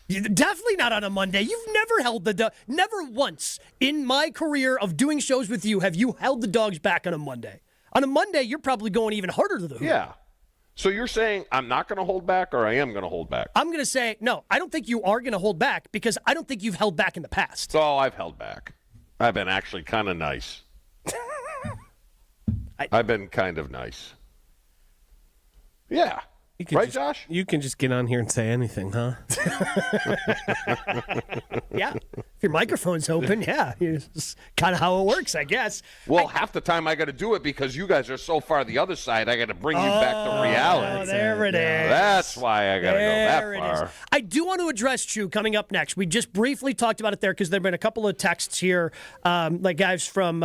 Definitely not on a Monday. You've never held never once in my career of doing shows with you have you held the dogs back on a Monday. On a Monday, you're probably going even harder to the hoop. Yeah. So you're saying I'm not going to hold back or I am going to hold back? I'm going to say, no, I don't think you are going to hold back because I don't think you've held back in the past. Oh, I've held back. I've been actually kind of nice. I've been kind of nice. Yeah. Right, Josh? You can just get on here and say anything, huh? Yeah. If your microphone's open, yeah. It's kind of how it works, I guess. Well, half the time I got to do it because you guys are so far the other side, I got to bring you back to reality. Oh, there it is. That's why I got to go that far. I do want to address Chew coming up next. We just briefly talked about it there because there have been a couple of texts here, like guys from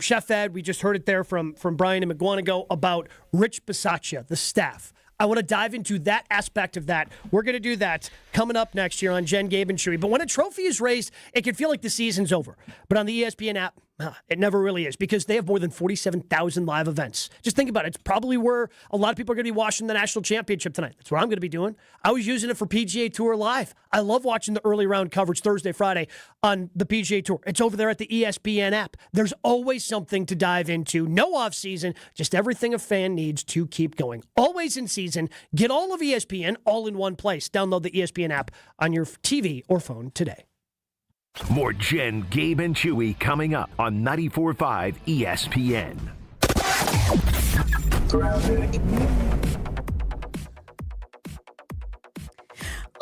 Chef Ed. We just heard it there from Brian and McGuanago about Rich Bisaccia, the staff. I want to dive into that aspect of that. We're going to do that coming up next year on Jen, Gabe, and Chewy. But when a trophy is raised, it can feel like the season's over. But on the ESPN app, it never really is because they have more than 47,000 live events. Just think about it. It's probably where a lot of people are going to be watching the national championship tonight. That's what I'm going to be doing. I was using it for PGA Tour Live. I love watching the early round coverage Thursday, Friday on the PGA Tour. It's over there at the ESPN app. There's always something to dive into. No off season, just everything a fan needs to keep going. Always in season. Get all of ESPN all in one place. Download the ESPN app on your TV or phone today. More Jen, Gabe, and Chewy coming up on 94.5 ESPN.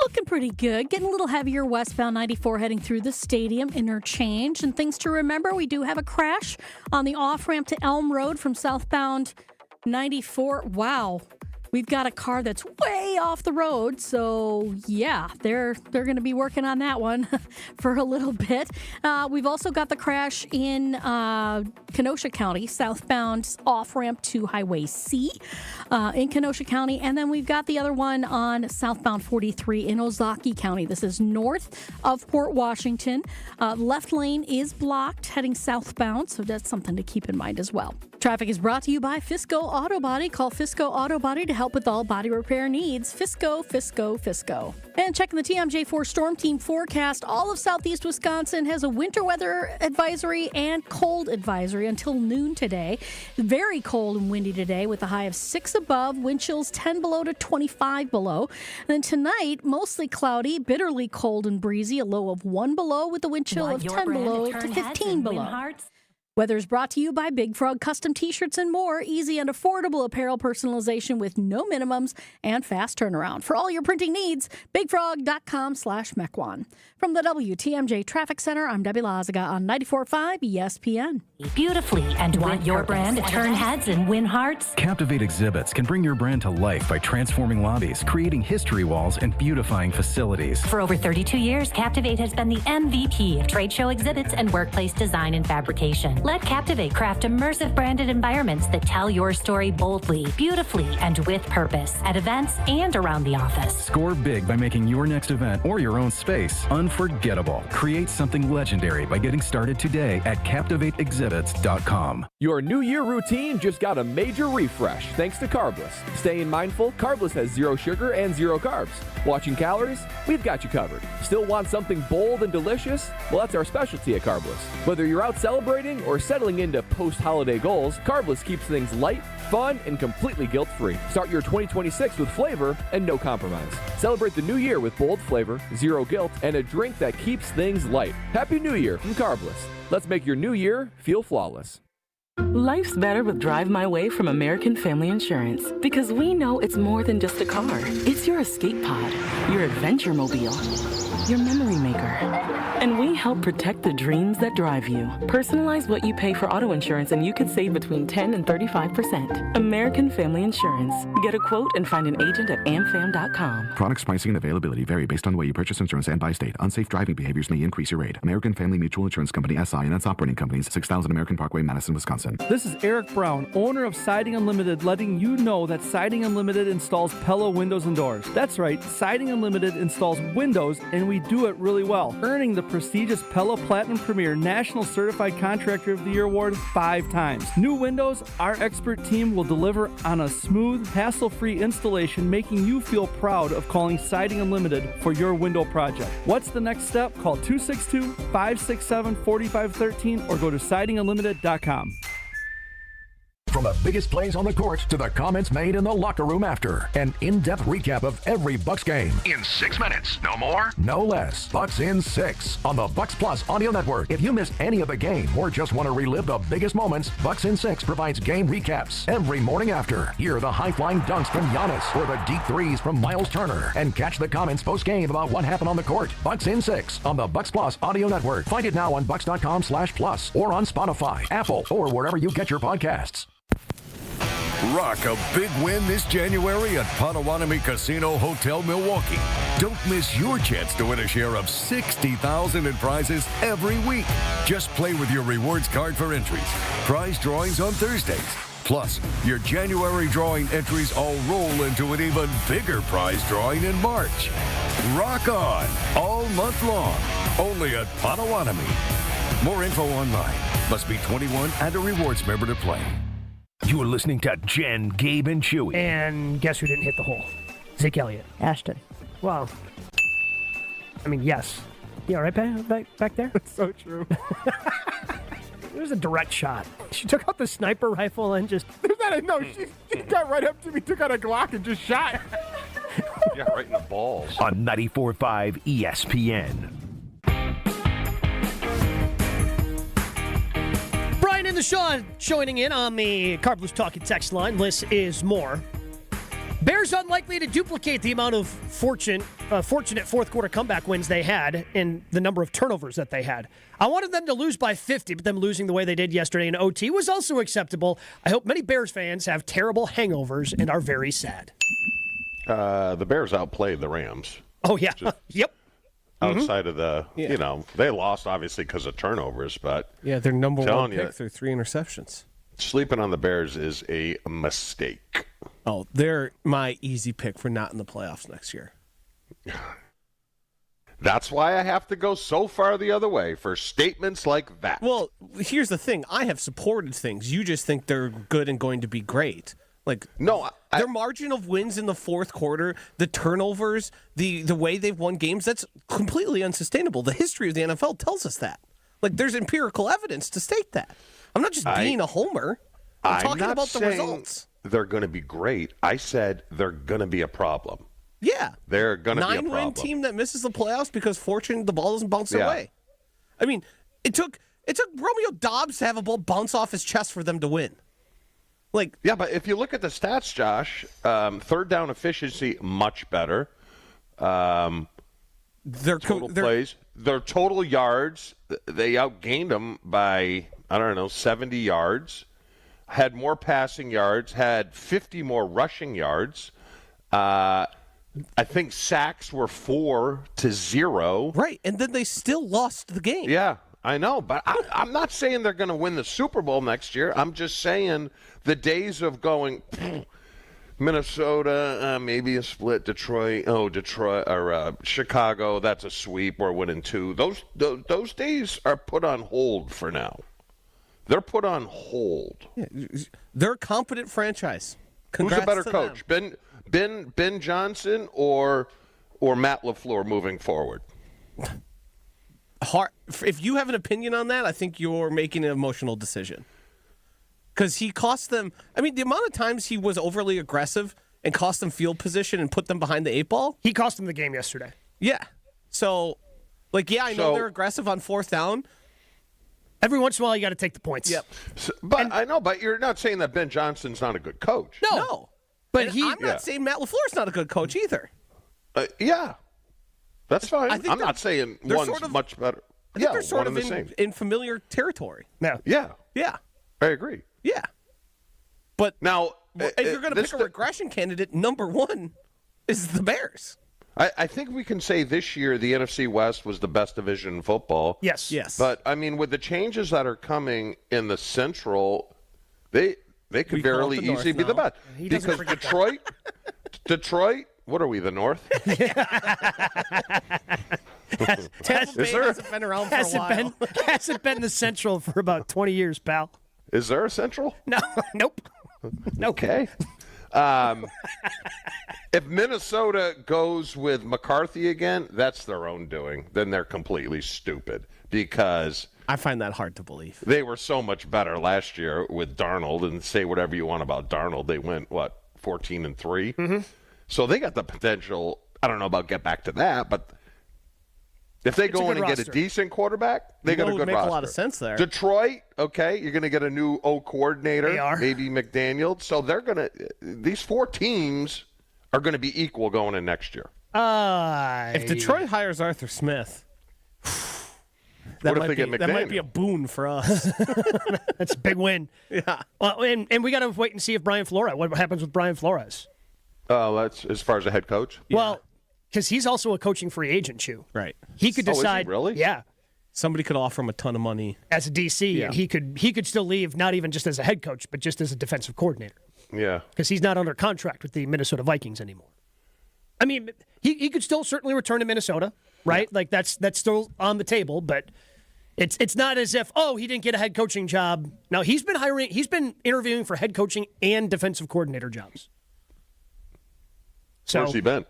Looking pretty good. Getting a little heavier westbound 94 heading through the stadium interchange. And things to remember, we do have a crash on the off-ramp to Elm Road from southbound 94. Wow. We've got a car that's way off the road, so yeah, they're going to be working on that one for a little bit. We've also got the crash in Kenosha County, southbound off-ramp to Highway C in Kenosha County, and then we've got the other one on southbound 43 in Ozaukee County. This is north of Port Washington. Left lane is blocked heading southbound, so that's something to keep in mind as well. Traffic is brought to you by Fisco Auto Body. Call Fisco Auto Body to help with all body repair needs. Fisco, Fisco, Fisco. And checking the TMJ4 Storm Team forecast, all of southeast Wisconsin has a winter weather advisory and cold advisory until noon today. Very cold and windy today with a high of 6 above, wind chills 10 below to 25 below. And then tonight, mostly cloudy, bitterly cold and breezy, a low of 1 below with a wind chill of 10 below to 15 below. Weather is brought to you by Big Frog Custom T-shirts and more. Easy and affordable apparel personalization with no minimums and fast turnaround. For all your printing needs, bigfrog.com/Mequon. From the WTMJ Traffic Center, I'm Debbie Lazaga on 94.5 ESPN. Beautifully, and want your brand to turn heads and win hearts? Captivate Exhibits can bring your brand to life by transforming lobbies, creating history walls, and beautifying facilities. For over 32 years, Captivate has been the MVP of trade show exhibits and workplace design and fabrication. Let Captivate craft immersive branded environments that tell your story boldly, beautifully, and with purpose at events and around the office. Score big by making your next event or your own space unforgettable. Create something legendary by getting started today at CaptivateExhibits.com. Your New Year routine just got a major refresh thanks to Carbless. Staying mindful, Carbless has 0 sugar and 0 carbs. Watching calories? We've got you covered. Still want something bold and delicious? Well, that's our specialty at Carbless. Whether you're out celebrating or settling into post-holiday goals, Carbless keeps things light, fun, and completely guilt-free. Start your 2026 with flavor and no compromise. Celebrate the new year with bold flavor, 0 guilt, and a drink that keeps things light. Happy New Year from Carbless. Let's make your new year feel flawless. Life's better with Drive My Way from American Family Insurance because we know it's more than just a car. It's your escape pod, your adventure mobile, your memory maker. And we help protect the dreams that drive you. Personalize what you pay for auto insurance and you could save between 10 and 35%. American Family Insurance. Get a quote and find an agent at amfam.com. Products pricing and availability vary based on the way you purchase insurance and by state. Unsafe driving behaviors may increase your rate. American Family Mutual Insurance Company, SI, and its operating companies, 6000 American Parkway, Madison, Wisconsin. This is Eric Brown, owner of Siding Unlimited, letting you know that Siding Unlimited installs Pella windows and doors. That's right, Siding Unlimited installs windows, and we do it really well, earning the prestigious Pella Platinum Premier National Certified Contractor of the Year award 5 times. New windows, our expert team will deliver on a smooth, hassle-free installation, making you feel proud of calling Siding Unlimited for your window project. What's the next step? Call 262-567-4513 or go to sidingunlimited.com. From the biggest plays on the court to the comments made in the locker room after. An in-depth recap of every Bucks game. In 6 minutes. No more? No less. Bucks in 6 on the Bucks Plus audio network. If you missed any of the game or just want to relive the biggest moments, Bucks in 6 provides game recaps every morning after. Hear the high-flying dunks from Giannis or the deep threes from Miles Turner. And catch the comments post-game about what happened on the court. Bucks in 6 on the Bucks Plus audio network. Find it now on Bucks.com/plus or on Spotify, Apple, or wherever you get your podcasts. Rock a big win this January at Potawatomi Casino Hotel, Milwaukee. Don't miss your chance to win a share of $60,000 in prizes every week. Just play with your rewards card for entries. Prize drawings on Thursdays. Plus, your January drawing entries all roll into an even bigger prize drawing in March. Rock on all month long, only at Potawatomi. More info online. Must be 21 and a rewards member to play. You're listening to Jen, Gabe, and Chewy. And guess who didn't hit the hole? Zeke Elliott. Ashton. Well, I mean, yes. Yeah, right back there? That's so true. It was a direct shot. She took out the sniper rifle and just... She got right up to me, took out a Glock, and just shot. Yeah, right in the balls. On 94.5 ESPN. Brian and the Sean joining in on the Carb Blues Talking text line. This is more. Bears unlikely to duplicate the amount of fortunate fourth quarter comeback wins they had and the number of turnovers that they had. I wanted them to lose by 50, but them losing the way they did yesterday in OT was also acceptable. I hope many Bears fans have terrible hangovers and are very sad. The Bears outplayed the Rams. Oh, yeah. Yep. Outside of the, they lost obviously because of turnovers, but yeah, their number one pick through 3 interceptions. Sleeping on the Bears is a mistake. Oh, they're my easy pick for not in the playoffs next year. That's why I have to go so far the other way for statements like that. Well, here's the thing. I have supported things. You just think they're good and going to be great. Like, no, their margin of wins in the fourth quarter, the turnovers, the way they've won games, that's completely unsustainable. The history of the NFL tells us that. Like, there's empirical evidence to state that. I'm not just being a homer. I'm talking about the results. They're going to be great. I said they're going to be a problem. Yeah. They're going to be a problem. 9-win team that misses the playoffs because fortune, the ball doesn't bounce their way. I mean, it took Romeo Doubs to have a ball bounce off his chest for them to win. Like, yeah, but if you look at the stats, Josh, third down efficiency much better. Their plays, their total yards, they outgained them by 70 yards. Had more passing yards, had 50 more rushing yards. I think sacks were 4-0. Right, and then they still lost the game. Yeah, I know, but I'm not saying they're going to win the Super Bowl next year. I'm just saying the days of going Minnesota, maybe a split. Detroit or Chicago, that's a sweep. We're winning 2. Those days are put on hold for now. They're put on hold. Yeah, they're a competent franchise. Congrats. Who's a better coach, Ben Johnson or Matt LaFleur moving forward? If you have an opinion on that, I think you're making an emotional decision. Because he cost them, the amount of times he was overly aggressive and cost them field position and put them behind the 8 ball. He cost them the game yesterday. Yeah. So, I know they're aggressive on fourth down. Every once in a while, you got to take the points. Yep. I know, but you're not saying that Ben Johnson's not a good coach. No. But I'm not saying Matt LaFleur's not a good coach either. Yeah. That's fine. I'm not saying one's much better. I think they're sort of in familiar territory. No. Yeah. Yeah. I agree. Yeah. But now, if you're going to pick a regression candidate, number 1 is the Bears. I think we can say this year the NFC West was the best division in football. Yes. But, with the changes that are coming in the Central, they could fairly easily be the best. Because Detroit, what are we, the North? Tampa Bay hasn't been around for a while. Hasn't been in the Central for about 20 years, pal. Is there a Central? No. Nope. Okay. If Minnesota goes with McCarthy again, that's their own doing. Then they're completely stupid. because I find that hard to believe. They were so much better last year with Darnold, and say whatever you want about Darnold. They went, 14-3? Mm-hmm. So they got the potential. I don't know about get back to that, but if they go in and get a decent quarterback, they got a good roster. Make a lot of sense there. Detroit, okay, you're going to get a new coordinator, They are. maybe McDaniel. So they're going to – these 4 teams are going to be equal going in next year. If Detroit hires Arthur Smith, that might be a boon for us. That's a big win. Yeah. Well, and we got to wait and see if Brian Flores, what happens with Brian Flores. That's as far as a head coach? Yeah. Well, because he's also a coaching free agent, Chew. Right. He could decide. Is he really? Yeah. Somebody could offer him a ton of money As a DC, and he could still leave, not even just as a head coach, but just as a defensive coordinator. Yeah. Because he's not under contract with the Minnesota Vikings anymore. I mean, he could still certainly return to Minnesota, right? Yeah. Like that's still on the table, but it's not as if he didn't get a head coaching job. No, he's been interviewing for head coaching and defensive coordinator jobs. So, where's he been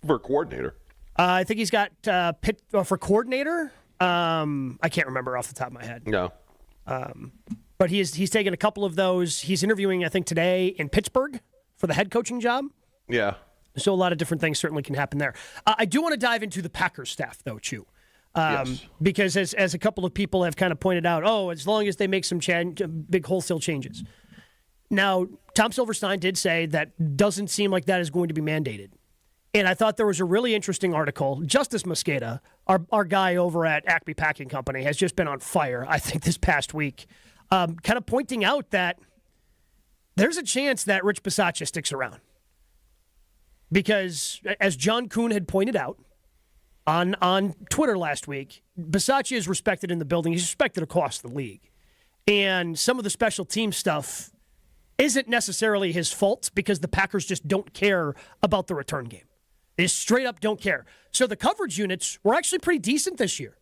for coordinator? I think he's got for coordinator. I can't remember off the top of my head. No. But he's taken a couple of those. He's interviewing, I think, today in Pittsburgh for the head coaching job. Yeah. So a lot of different things certainly can happen there. I do want to dive into the Packers staff, though, Chew. Yes. Because as a couple of people have kind of pointed out, as long as they make some big wholesale changes. Now, Tom Silverstein did say that doesn't seem like that is going to be mandated. And I thought there was a really interesting article. Justice Mosqueda, our guy over at Acme Packing Company, has just been on fire, I think, this past week, kind of pointing out that there's a chance that Rich Bisaccia sticks around. Because, as John Kuhn had pointed out on Twitter last week, Bisaccia is respected in the building. He's respected across the league. And some of the special team stuff isn't necessarily his fault because the Packers just don't care about the return game. They just straight up don't care. So the coverage units were actually pretty decent this year.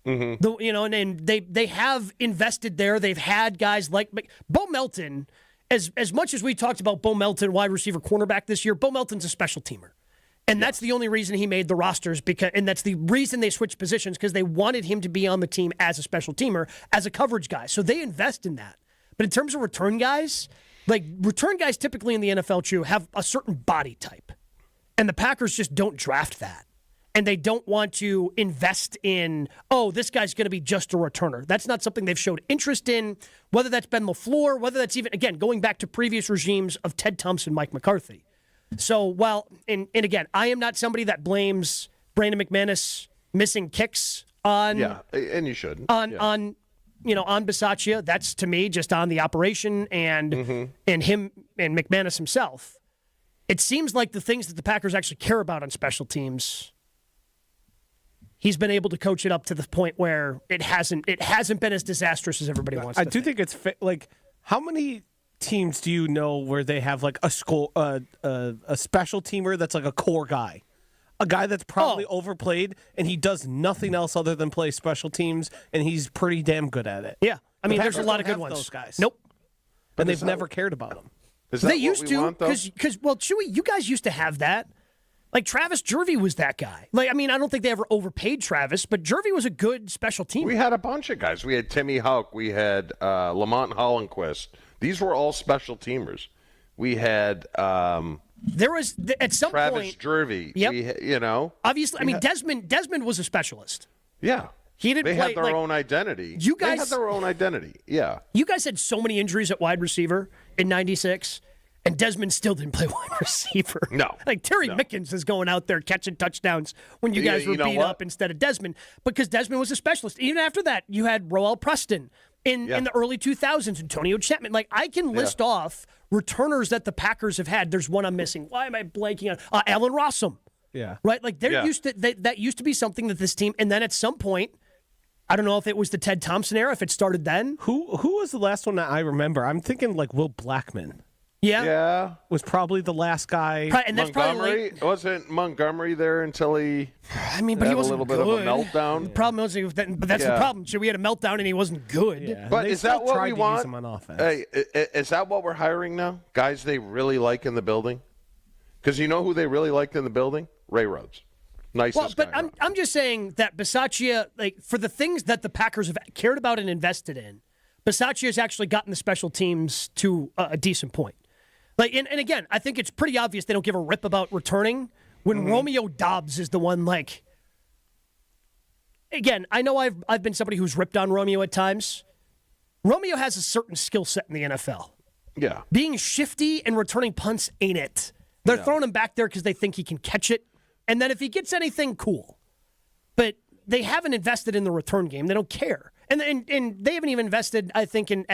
Mm-hmm. And they have invested there. They've had guys like Bo Melton. As much as we talked about Bo Melton, wide receiver, cornerback this year, Bo Melton's a special teamer. And that's the only reason he made the rosters, and that's the reason they switched positions, because they wanted him to be on the team as a special teamer, as a coverage guy. So they invest in that. But in terms of return guys, return guys typically in the NFL, Chew, have a certain body type. And the Packers just don't draft that. And they don't want to invest in, this guy's going to be just a returner. That's not something they've showed interest in, whether that's been LaFleur, whether that's even, again, going back to previous regimes of Ted Thompson, Mike McCarthy. So and again, I am not somebody that blames Brandon McManus missing kicks on. Yeah, and you shouldn't. On Bisaccia. That's, to me, just on the operation and him and McManus himself. It seems like the things that the Packers actually care about on special teams, he's been able to coach it up to the point where it hasn't been as disastrous as everybody wants. I do think it's how many teams do you know where they have like a special teamer that's like a core guy, a guy that's probably overplayed and he does nothing else other than play special teams and he's pretty damn good at it. Yeah, I mean, there's a lot of good ones. Those guys. Nope, and they've never cared about them. They used to, because Chewy, you guys used to have that. Like, Travis Jervey was that guy. I don't think they ever overpaid Travis, but Jervey was a good special teamer. We had a bunch of guys. We had Timmy Houck. We had Lamont Hollenquist. These were all special teamers. We had there was at some Travis point Jervey. Yep. Obviously, Desmond was a specialist. Yeah. He didn't They play, had their own identity. They had their own identity. Yeah. You guys had so many injuries at wide receiver in '96. And Desmond still didn't play wide receiver. No. Terry Mickens is going out there catching touchdowns when you guys were beat up instead of Desmond, because Desmond was a specialist. Even after that, you had Roel Preston in the early 2000s, Antonio Chapman. I can list off returners that the Packers have had. There's one I'm missing. Why am I blanking on? Alan Rossum. Yeah. Right? Used to that used to be something that this team, and then at some point, I don't know if it was the Ted Thompson era, if it started then. Who was the last one that I remember? I'm thinking Will Blackman. Yeah. Was probably the last guy. And that's Montgomery wasn't Montgomery there until he. But he wasn't a little bit of a meltdown. The problem was, but that's the problem. We had a meltdown and he wasn't good. Yeah. But is that what we want? Use him on offense. Hey, is that what we're hiring now? Guys they really like in the building? Because you know who they really liked in the building? Ray Rhodes. Nicest but guy. I'm just saying that Bisaccia, like for the things that the Packers have cared about and invested in, Bisaccia has actually gotten the special teams to a decent point. Like, and again, I think it's pretty obvious they don't give a rip about returning when Romeo Doubs is the one. Like, again, I know I've been somebody who's ripped on Romeo at times. Romeo has a certain skill set in the NFL. Yeah, being shifty and returning punts ain't it. They're throwing him back there because they think he can catch it. And then if he gets anything, cool. But they haven't invested in the return game. They don't care. And they haven't even invested, I think, in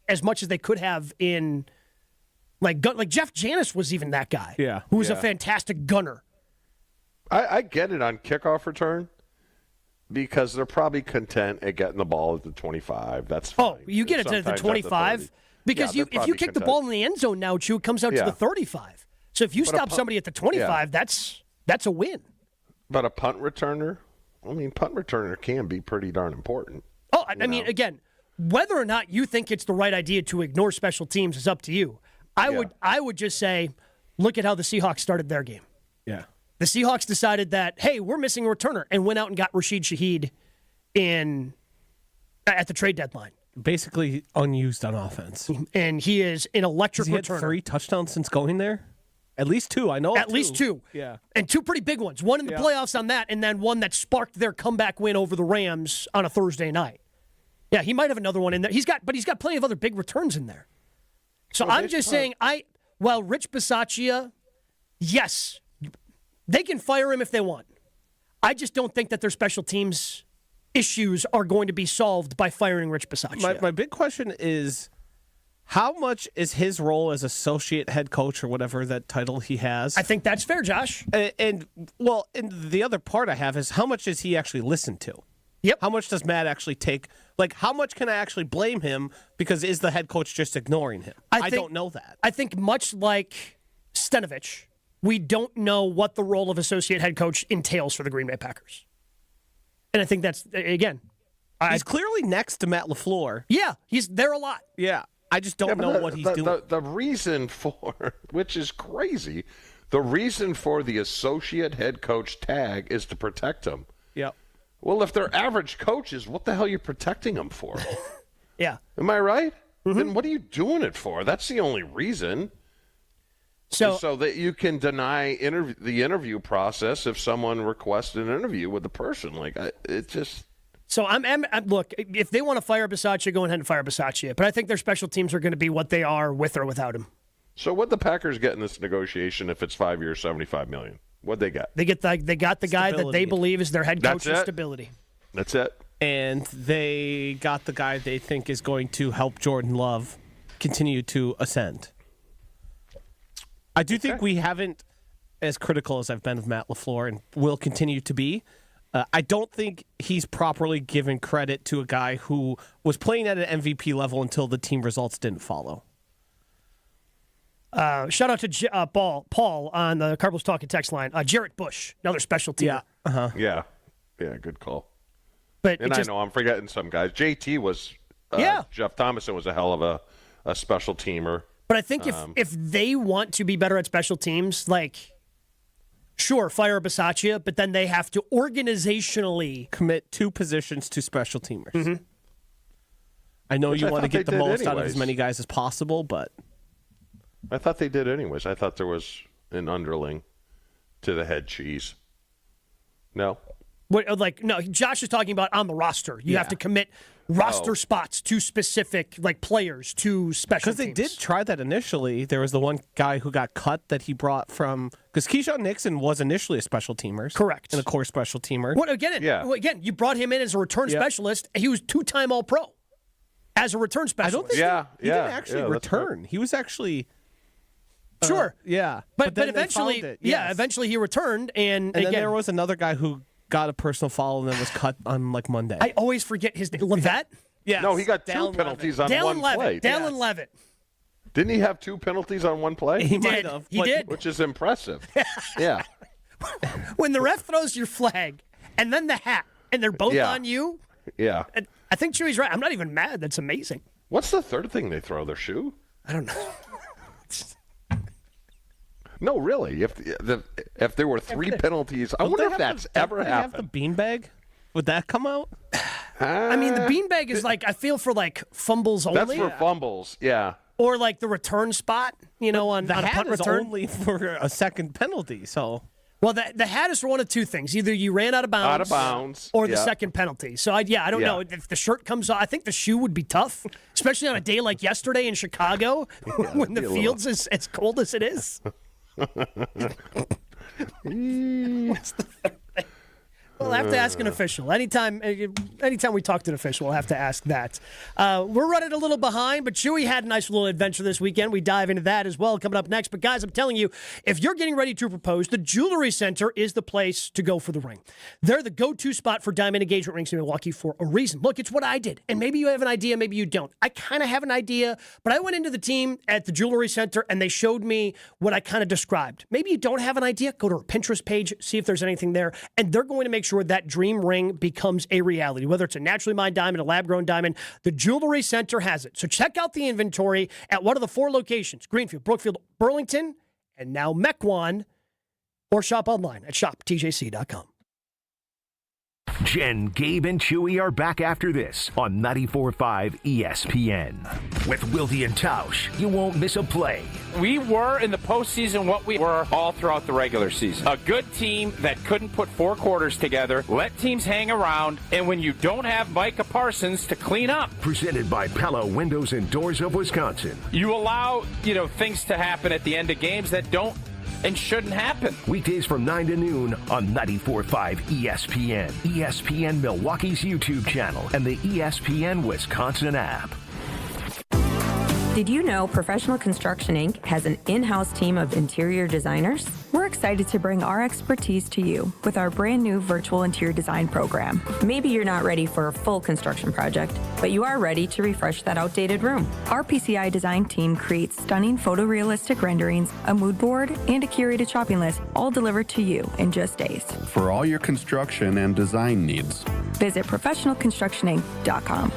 as much as they could have in, like Jeff Janis was even that guy. Yeah. Who was a fantastic gunner. I get it on kickoff return because they're probably content at getting the ball at the 25. That's fine. Oh, you get it to the 25? Because if you kick the ball in the end zone now, Chew, it comes out to the 35. So if you stop somebody at the 25, that's a win. But a punt returner, punt returner can be pretty darn important. Oh, I mean, again, whether or not you think it's the right idea to ignore special teams is up to you. I would just say, look at how the Seahawks started their game. Yeah. The Seahawks decided that, hey, we're missing a returner, and went out and got Rashid Shaheed at the trade deadline. Basically unused on offense. And he is an electric returner. He had 3 touchdowns since going there? At least 2. I know At least 2. Yeah. And 2 pretty big ones. One in the playoffs on that, and then one that sparked their comeback win over the Rams on a Thursday night. Yeah, he might have another one in there. He's got plenty of other big returns in there. So I'm just saying, while Rich Bisaccia, yes, they can fire him if they want. I just don't think that their special teams issues are going to be solved by firing Rich Bisaccia. My big question is, how much is his role as associate head coach or whatever that title he has? I think that's fair, Josh. And the other part I have is, how much does he actually listen to? Yep. How much does Matt actually take? Like, how much can I actually blame him? Because is the head coach just ignoring him? I don't know that. I think much like Stenovich, we don't know what the role of associate head coach entails for the Green Bay Packers. And I think that's, again, he's clearly next to Matt LaFleur. Yeah, he's there a lot. Yeah. I just don't know what he's doing. The reason for, which is crazy, the reason for the associate head coach tag is to protect him. Yep. Well, if they're average coaches, what the hell are you protecting them for? Yeah. Am I right? Mm-hmm. Then what are you doing it for? That's the only reason. So that you can deny the interview process if someone requests an interview with the person. Like, it just... So look, if they want to fire Bisaccia, go ahead and fire Bisaccia. But I think their special teams are going to be what they are with or without him. So what the Packers get in this negotiation if it's 5 years, $75 million? What'd they get? They got the guy that they believe is their head coach and stability. That's it. And they got the guy they think is going to help Jordan Love continue to ascend. I do think we haven't, as critical as I've been of Matt LaFleur and will continue to be, I don't think he's properly given credit to a guy who was playing at an MVP level until the team results didn't follow. Shout out to Paul on the Cardinals Talking text line. Jarrett Bush, another special team. Yeah. Uh-huh. Yeah, good call. But I know I'm forgetting some guys. JT was, Jeff Thomason was a hell of a special teamer. But I think if they want to be better at special teams, like, sure, fire Bisaccia, but then they have to organizationally commit 2 positions to special teamers. Mm-hmm. I know you want to get the most out of as many guys as possible, but I thought they did anyways. I thought there was an underling to the head cheese. No? No, Josh is talking about on the roster. You have to commit roster spots to specific players to special teams. Because they did try that initially. There was the one guy who got cut that he brought from, because Keyshawn Nixon was initially a special teamer. Correct. And a core special teamer. Well, again, you brought him in as a return specialist. He was 2-time All-Pro as a return specialist. I don't think he didn't actually return. He was actually... Sure. Yeah. But eventually, eventually he returned. And again, then there was another guy who got a personal foul and then was cut on Monday. I always forget his name. Levitt? Yeah. No, he got 2 penalties on one play. Dallin Levitt. Didn't he have 2 penalties on one play? He did. He did. Which is impressive. Yeah. When the ref throws your flag and then the hat and they're both on you. Yeah. And I think Chewy's right. I'm not even mad. That's amazing. What's the third thing they throw? Their shoe? I don't know. No, really. If there were 3 penalties, I wonder if that's ever happened. Have the beanbag? Would that come out? I mean, the beanbag is like, I feel for like fumbles only. That's for fumbles, yeah. Or like the return spot, on the a hat punt is return. only for a second penalty, so. Well, the hat is for one of two things. Either you ran out of bounds. Or the second penalty. So, I don't know. If the shirt comes off, I think the shoe would be tough, especially on a day like yesterday in Chicago when the field's as cold as it is. What's the third thing? We'll have to ask an official. Anytime we talk to an official, we'll have to ask that. We're running a little behind, but Chewy had a nice little adventure this weekend. We dive into that as well coming up next. But, guys, I'm telling you, if you're getting ready to propose, the Jewelry Center is the place to go for the ring. They're the go-to spot for diamond engagement rings in Milwaukee for a reason. Look, it's what I did. And maybe you have an idea, maybe you don't. I kind of have an idea, but I went into the team at the Jewelry Center, and they showed me what I kind of described. Maybe you don't have an idea. Go to our Pinterest page, see if there's anything there, and they're going to make sure that dream ring becomes a reality. Whether it's a naturally mined diamond, a lab-grown diamond, the Jewelry Center has it. So check out the inventory at one of the 4 locations, Greenfield, Brookfield, Burlington, and now Mequon, or shop online at shoptjc.com. Jen, Gabe, and Chewy are back after this on 94.5 ESPN. With Wildy and Tausch, you won't miss a play. We were in the postseason what we were all throughout the regular season. A good team that couldn't put 4 quarters together, let teams hang around, and when you don't have Micah Parsons to clean up. Presented by Pella Windows and Doors of Wisconsin. You allow, things to happen at the end of games that don't and shouldn't happen. Weekdays from 9 to noon on 94.5 ESPN, ESPN Milwaukee's YouTube channel, and the ESPN Wisconsin app. Did you know Professional Construction Inc. has an in-house team of interior designers? We're excited to bring our expertise to you with our brand new virtual interior design program. Maybe you're not ready for a full construction project, but you are ready to refresh that outdated room. Our PCI design team creates stunning photorealistic renderings, a mood board, and a curated shopping list, all delivered to you in just days. For all your construction and design needs, visit professionalconstructioninc.com.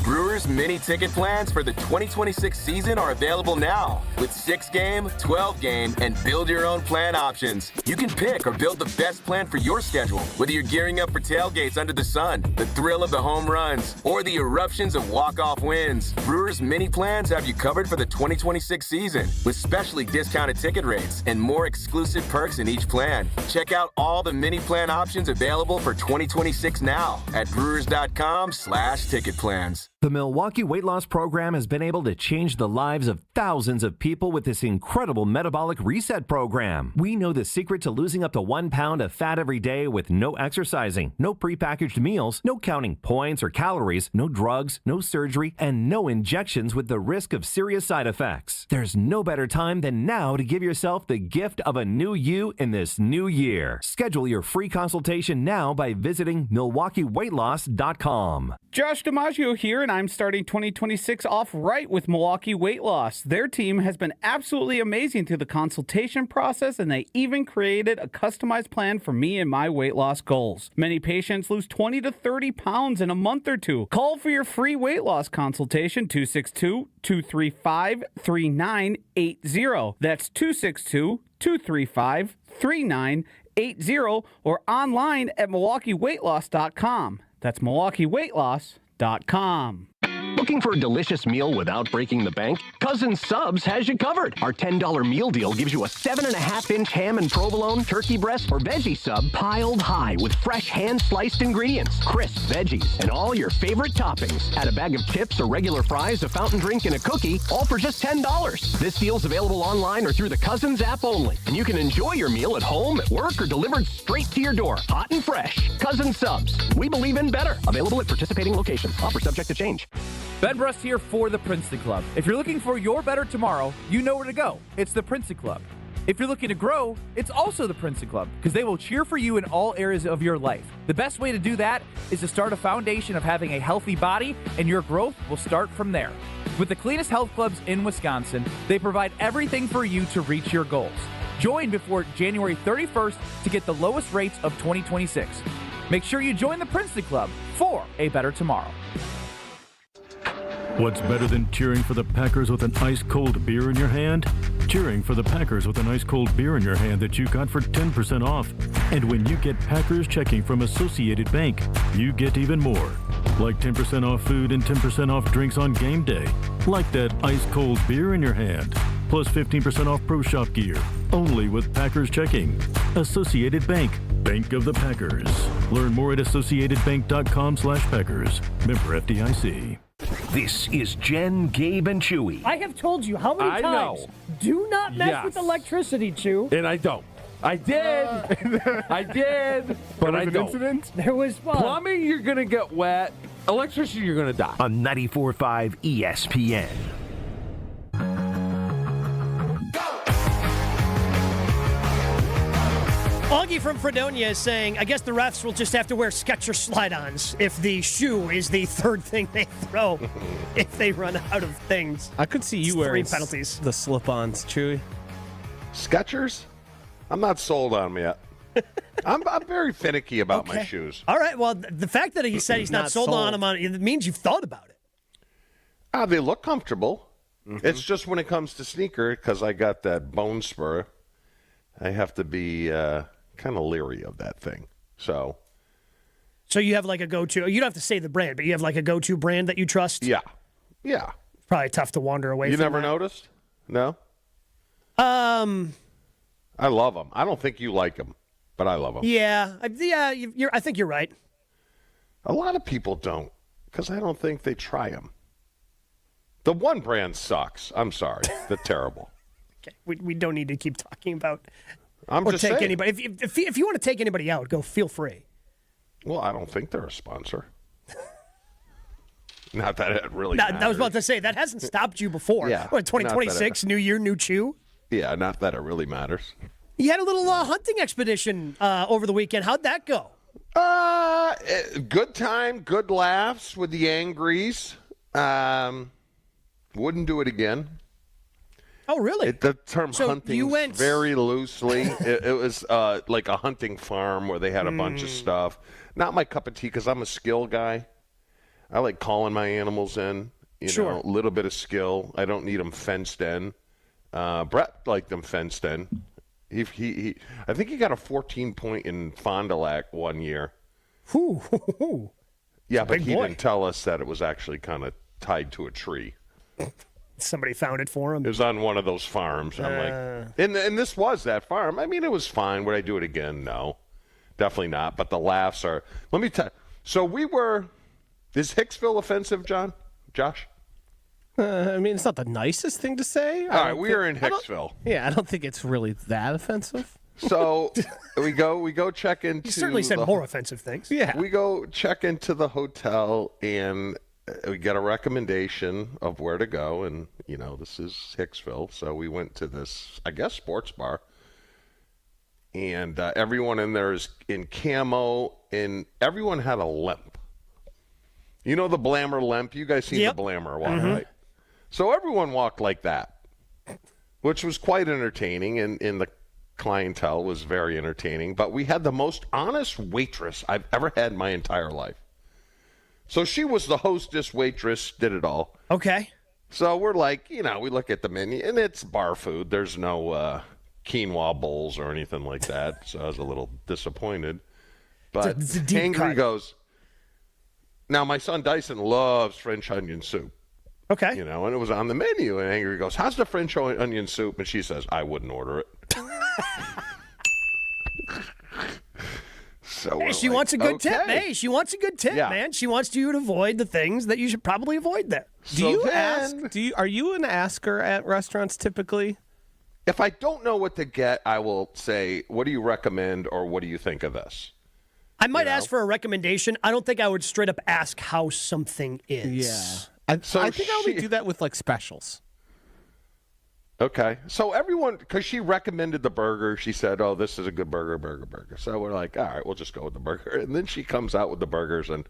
Brewers mini ticket plans for the 2026 season are available now with 6-game, 12-game, and build your own plan options. You can pick or build the best plan for your schedule, whether you're gearing up for tailgates under the sun, the thrill of the home runs, or the eruptions of walk-off wins. Brewers mini plans have you covered for the 2026 season with specially discounted ticket rates and more exclusive perks in each plan. Check out all the mini plan options available for 2026 now at brewers.com/ticket plans. The Milwaukee Weight Loss Program has been able to change the lives of thousands of people with this incredible metabolic reset program. We know the secret to losing up to 1 pound of fat every day with no exercising, no prepackaged meals, no counting points or calories, no drugs, no surgery, and no injections with the risk of serious side effects. There's no better time than now to give yourself the gift of a new you in this new year. Schedule your free consultation now by visiting MilwaukeeWeightLoss.com. Josh DiMaggio here, and I'm starting 2026 off right with Milwaukee Weight Loss. Their team has been absolutely amazing through the consultation process, and they even created a customized plan for me and my weight loss goals. Many patients lose 20 to 30 pounds in a month or two. Call for your free weight loss consultation, 262-235-3980. That's 262-235-3980, or online at MilwaukeeWeightLoss.com. That's MilwaukeeWeightLoss.com. Looking for a delicious meal without breaking the bank? Cousin Subs has you covered. Our $10 meal deal gives you a 7.5-inch ham and provolone, turkey breast, or veggie sub piled high with fresh hand-sliced ingredients, crisp veggies, and all your favorite toppings. Add a bag of chips or regular fries, a fountain drink, and a cookie, all for just $10. This deal's available online or through the Cousins app only. And you can enjoy your meal at home, at work, or delivered straight to your door, hot and fresh. Cousin Subs. We believe in better. Available at participating locations. Offer subject to change. Ben Brust here for the Princeton Club. If you're looking for your better tomorrow, you know where to go. It's the Princeton Club. If you're looking to grow, it's also the Princeton Club, because they will cheer for you in all areas of your life. The best way to do that is to start a foundation of having a healthy body, and your growth will start from there. With the cleanest health clubs in Wisconsin, they provide everything for you to reach your goals. Join before January 31st to get the lowest rates of 2026. Make sure you join the Princeton Club for a better tomorrow. What's better than cheering for the Packers with an ice-cold beer in your hand? cheering for the Packers with an ice cold beer in your hand that you got for 10% off. And when you get Packers checking from Associated Bank, you get even more. Like 10% off food and 10% off drinks on game day. Like that ice cold beer in your hand. Plus 15% off Pro Shop gear. Only with Packers checking. Associated Bank. Bank of the Packers. Learn more at associatedbank.com/Packers. Member FDIC. This is Jen, Gabe, and Chewy. I have told you how many times. Do not mess with electricity, Chew. And I don't. I did. I did. But I don't. Incident? There was one. Plumbing, you're going to get wet. Electricity, you're going to die. On 94.5 ESPN. Augie from Fredonia is saying, I guess the refs will just have to wear Skechers slide-ons if the shoe is the third thing they throw if they run out of things. I could see you wearing 3 penalties. The slip-ons, Chewy. Skechers? I'm not sold on them yet. I'm very finicky about my shoes. All right, well, the fact that he said he's not sold on them, it means you've thought about it. They look comfortable. Mm-hmm. It's just when it comes to sneaker, because I got that bone spur, I have to be kind of leery of that thing. So you have like a go-to. You don't have to say the brand, but you have like a go-to brand that you trust? Yeah. Probably tough to wander away from. You never noticed? No? I love them. I don't think you like them, but I love them. Yeah. I think you're right. A lot of people don't, because I don't think they try them. The one brand sucks. I'm sorry. They're terrible. Okay. We don't need to keep talking about I'm just take saying. anybody. If you want to take anybody out, go feel free. Well, I don't think they're a sponsor. Not that it really matters. I was about to say, that hasn't stopped you before. Yeah. What, 2026, new year, new chew? Yeah, not that it really matters. You had a little hunting expedition over the weekend. How'd that go? Good time, good laughs with the Angries. Wouldn't do it again. Oh, really? The term hunting very loosely. it was like a hunting farm where they had a bunch of stuff. Not my cup of tea because I'm a skill guy. I like calling my animals in. You know, a little bit of skill. I don't need them fenced in. Brett liked them fenced in. He I think he got a 14-point in Fond du Lac one year. Yeah, but he didn't tell us that it was actually kind of tied to a tree. Somebody found it for him. It was on one of those farms. I'm like, and this was that farm. I mean, it was fine. Would I do it again? No, definitely not. But the laughs are. Let me tell you. So we were. Is Hicksville offensive, Josh? I mean, it's not the nicest thing to say. All right, we are in Hicksville. I don't think it's really that offensive. So we go check into. You certainly said more offensive things. Yeah. We go check into the hotel and we get a recommendation of where to go, and this is Hicksville, so we went to this, I guess, sports bar, and everyone in there is in camo, and everyone had a limp. You know the Blammer limp? You guys seen the Blammer walk, right? So everyone walked like that, which was quite entertaining, and the clientele was very entertaining. But we had the most honest waitress I've ever had in my entire life. So she was the hostess, waitress, did it all. Okay. So we're like, we look at the menu, and it's bar food. There's no quinoa bowls or anything like that. So I was a little disappointed. But it's a deep Angry cut. goes, now my son Dyson loves French onion soup. Okay. And it was on the menu, and Angry goes, how's the French onion soup? And she says, I wouldn't order it. So hey, she wants a good tip. Hey, she wants a good tip, man. She wants you to avoid the things that you should probably avoid there. Are you an asker at restaurants typically? If I don't know what to get, I will say, what do you recommend, or what do you think of this? I might ask for a recommendation. I don't think I would straight up ask how something is. Yeah. I think I only do that with like specials. Okay. So everyone, because she recommended the burger, she said, oh, this is a good burger. So we're like, all right, we'll just go with the burger. And then she comes out with the burgers, and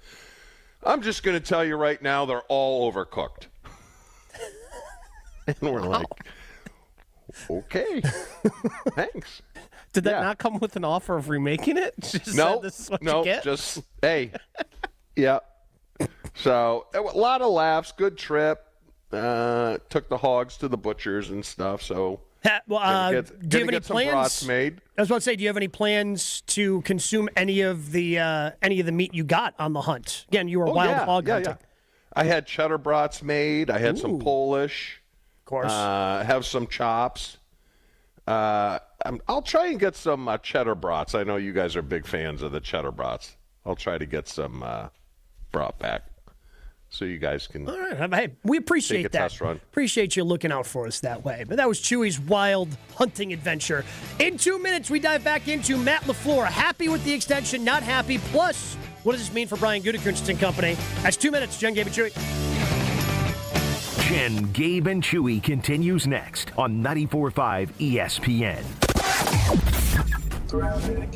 I'm just going to tell you right now, they're all overcooked. And we're like, okay, thanks. Did that not come with an offer of remaking it? Just no, said this is what you get? Just, hey, yeah. So a lot of laughs, good trip. Took the hogs to the butchers and stuff. So Do you have any some plans? brats made. I was about to say, do you have any plans to consume any of the meat you got on the hunt? Again, you were wild hog hunting. Yeah. I had cheddar brats made. I had some Polish. Of course. Have some chops. I'll try and get some cheddar brats. I know you guys are big fans of the cheddar brats. I'll try to get some brat back so you guys can. All right. Hey, we appreciate take a that. test run. Appreciate you looking out for us that way. But that was Chewy's wild hunting adventure. In 2 minutes, we dive back into Matt LaFleur. Happy with the extension, not happy. Plus, what does this mean for Brian Gutekunst and company? That's 2 minutes. Jen, Gabe, and Chewy. Jen, Gabe, and Chewy continues next on 94.5 ESPN.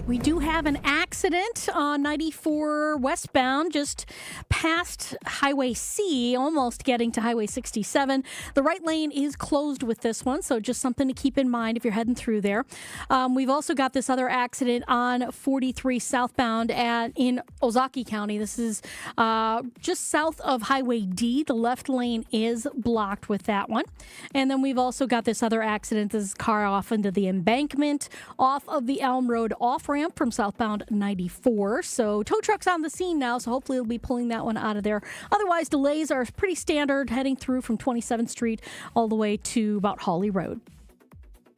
We do have an accident on 94 westbound, just past Highway C, almost getting to Highway 67. The right lane is closed with this one, so just something to keep in mind if you're heading through there. We've also got this other accident on 43 southbound in Ozaki County. This is just south of Highway D. The left lane is blocked with that one. And then we've also got this other accident. This is car off into the embankment off of the Elm Road off-ramp from southbound 94. So tow truck's on the scene now, so hopefully we'll be pulling that one out of there. Otherwise, delays are pretty standard heading through from 27th Street all the way to about Hawley Road.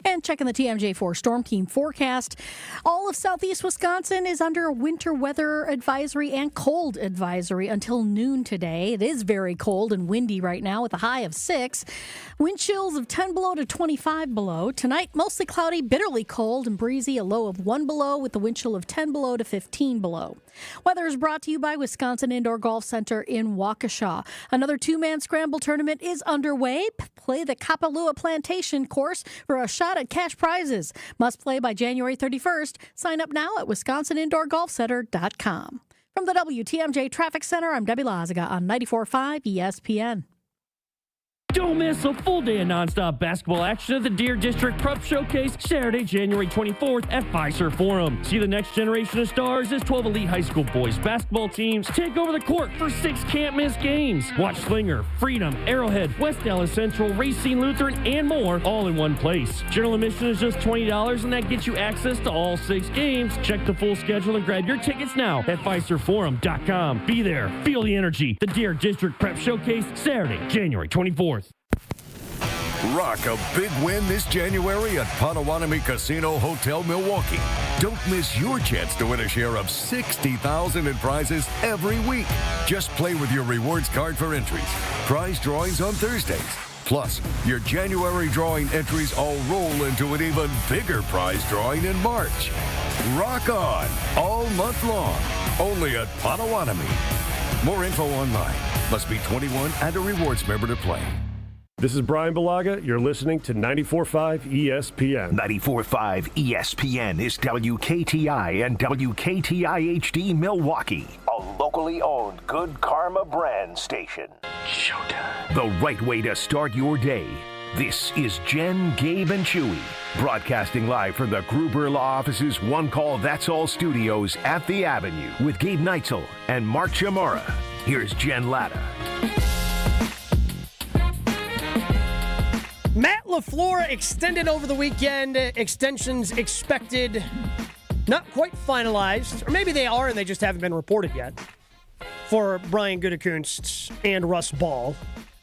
And checking the TMJ4 Storm Team forecast, all of southeast Wisconsin is under a winter weather advisory and cold advisory until noon today. It is very cold and windy right now with a high of 6. Wind chills of 10 below to 25 below. Tonight, mostly cloudy, bitterly cold and breezy, a low of 1 below with a wind chill of 10 below to 15 below. Weather is brought to you by Wisconsin Indoor Golf Center in Waukesha. Another 2-man scramble tournament is underway. Play the Kapalua Plantation course for a shot at cash prizes. Must play by January 31st. Sign up now at WisconsinIndoorGolfCenter.com. From the WTMJ Traffic Center, I'm Debbie Lazaga on 94.5 ESPN. Don't miss a full day of nonstop basketball action at the Deer District Prep Showcase Saturday, January 24th at Fiserv Forum. See the next generation of stars as 12 elite high school boys basketball teams take over the court for 6 can't-miss games. Watch Slinger, Freedom, Arrowhead, West Dallas Central, Racine Lutheran, and more all in one place. General admission is just $20, and that gets you access to all 6 games. Check the full schedule and grab your tickets now at FiservForum.com. Be there. Feel the energy. The Deer District Prep Showcase Saturday, January 24th. Rock a big win this January at Potawatomi Casino Hotel, Milwaukee. Don't miss your chance to win a share of $60,000 in prizes every week. Just play with your rewards card for entries. Prize drawings on Thursdays. Plus, your January drawing entries all roll into an even bigger prize drawing in March. Rock on all month long, only at Potawatomi. More info online. Must be 21 and a rewards member to play. This is Brian Balaga. You're listening to 94.5 ESPN. 94.5 ESPN is WKTI and WKTI-HD Milwaukee, a locally owned Good Karma brand station. Showtime. The right way to start your day. This is Jen, Gabe, and Chewy, broadcasting live from the Gruber Law Office's One Call That's All studios at the Avenue with Gabe Neitzel and Mark Chmura. Here's Jen Lada. Matt LaFleur extended over the weekend. Extensions expected, not quite finalized, or maybe they are and they just haven't been reported yet, for Brian Gutekunst and Russ Ball.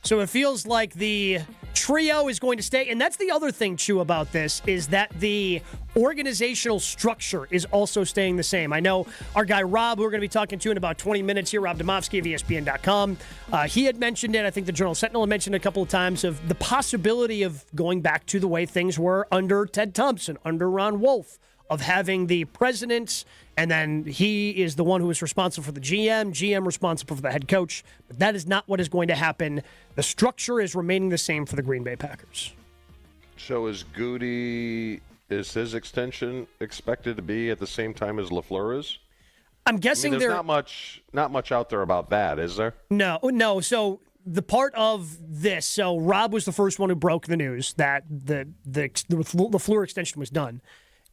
So it feels like the trio is going to stay. And that's the other thing, Chew, about this, is that the organizational structure is also staying the same. I know our guy Rob, who we're going to be talking to in about 20 minutes here, Rob Domofsky of ESPN.com, he had mentioned it. I think the Journal Sentinel had mentioned it a couple of times, of the possibility of going back to the way things were under Ted Thompson, under Ron Wolf, of having the president, and then he is the one who is responsible for the GM responsible for the head coach. But that is not what is going to happen. The structure is remaining the same for the Green Bay Packers. So is his extension expected to be at the same time as LaFleur is? I'm guessing there's not much out there about that, is there? No. So the part of this, so Rob was the first one who broke the news that the LaFleur extension was done.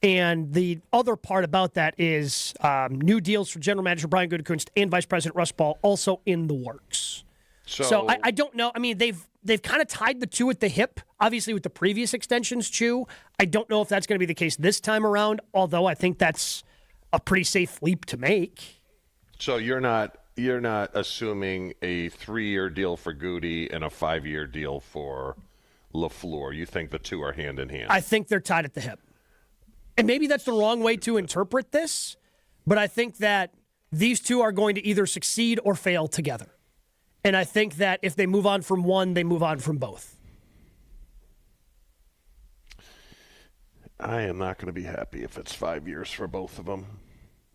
And the other part about that is new deals for General Manager Brian Gutekunst and Vice President Russ Ball also in the works. So I don't know. I mean, they've kind of tied the two at the hip, obviously with the previous extensions, Chew. I don't know if that's going to be the case this time around, although I think that's a pretty safe leap to make. So you're not assuming a 3-year deal for Goody and a 5-year deal for LaFleur. You think the two are hand in hand? I think they're tied at the hip. And maybe that's the wrong way to interpret this, but I think that these two are going to either succeed or fail together. And I think that if they move on from one, they move on from both. I am not going to be happy if it's 5 years for both of them.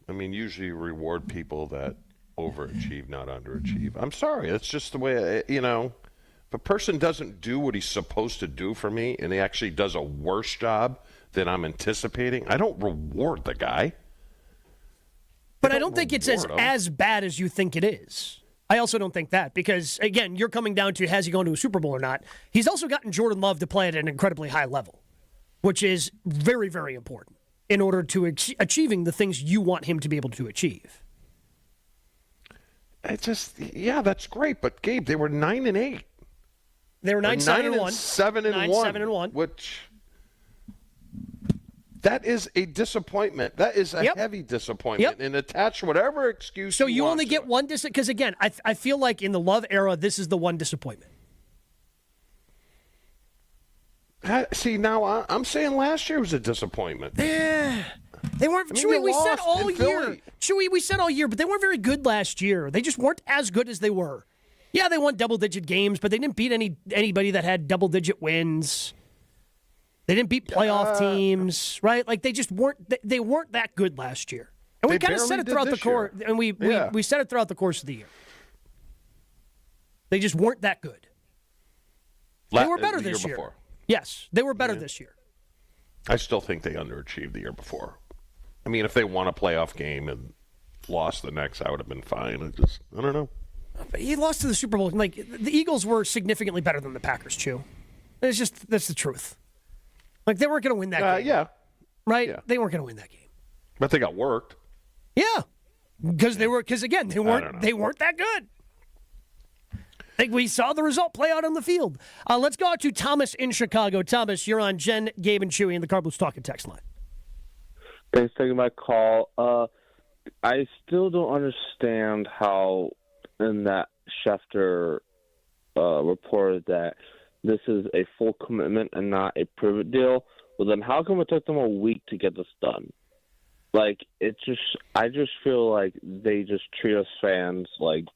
I mean, usually you reward people that overachieve, not underachieve. I'm sorry. It's just the way, if a person doesn't do what he's supposed to do for me and he actually does a worse job than I'm anticipating, I don't reward the guy. But I don't think it's as bad as you think it is. I also don't think that because, again, you're coming down to has he gone to a Super Bowl or not. He's also gotten Jordan Love to play at an incredibly high level, which is very, very important in order to achieving the things you want him to be able to achieve. That's great. But, Gabe, they were 9-8. They were 9-7-1. 7-1. 9-7-1. Which... That is a disappointment. That is a heavy disappointment. And attach whatever excuse so you only get one disappointment. Because, again, I feel like in the Love era, this is the one disappointment. See, now I'm saying last year was a disappointment. Yeah. They weren't. Chewy, we said all year. Chewy, we said all year, but they weren't very good last year. They just weren't as good as they were. Yeah, they won double-digit games, but they didn't beat anybody that had double-digit wins. They didn't beat playoff teams, right? Like they just weren't. They weren't that good last year, and we kind of said it throughout the course. And we said it throughout the course of the year. They just weren't that good. They were better this year. Before. Yes, they were better this year. I still think they underachieved the year before. I mean, if they won a playoff game and lost the next, I would have been fine. I don't know. But he lost to the Super Bowl. Like the Eagles were significantly better than the Packers. Chew. That's the truth. Like, they weren't going to win that game. Yeah. Right? Yeah. They weren't going to win that game. But they got worked. Yeah. Because again, they weren't that good. Like, we saw the result play out on the field. Let's go out to Thomas in Chicago. Thomas, you're on Jen, Gabe, and Chewy in the Car Blues Talking text line. Thanks for taking my call. I still don't understand how in that Schefter reported that this is a full commitment and not a private deal. Well, then how come it took them a week to get this done? Like, I just feel like they just treat us fans like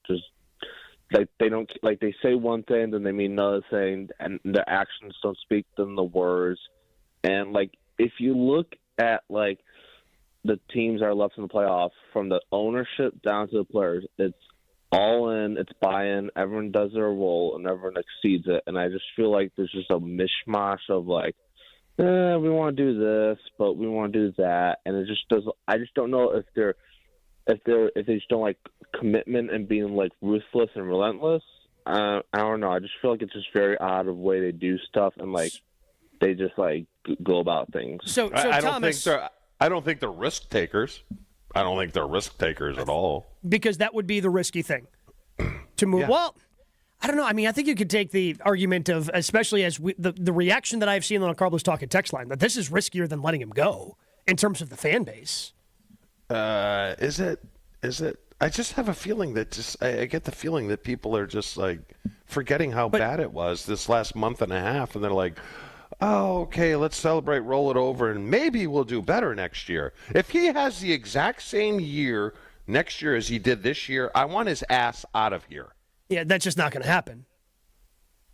they don't, like they say one thing, then they mean another thing, and their actions don't speak than the words. And like, if you look at like the teams that are left in the playoffs, from the ownership down to the players, it's all in, it's buy-in, everyone does their role, and everyone exceeds it. And I just feel like there's just a mishmash of like, we want to do this, but we want to do that, and it just does. I just don't know if they just don't like commitment and being like ruthless and relentless. I don't know. I just feel like it's just very odd of the way they do stuff, and like they just like go about things. So Thomas, I don't think they're risk takers. I don't think they're risk takers at all. Because that would be the risky thing to move. Yeah. Well, I don't know. I mean, I think you could take the argument of, especially as the reaction that I've seen on Carlos Talking text line, that this is riskier than letting him go in terms of the fan base. Is it? I just have a feeling that I get the feeling that people are just like forgetting how bad it was this last month and a half, and they're like, oh, okay, let's celebrate, roll it over, and maybe we'll do better next year. If he has the exact same year next year as he did this year, I want his ass out of here. Yeah, that's just not going to happen.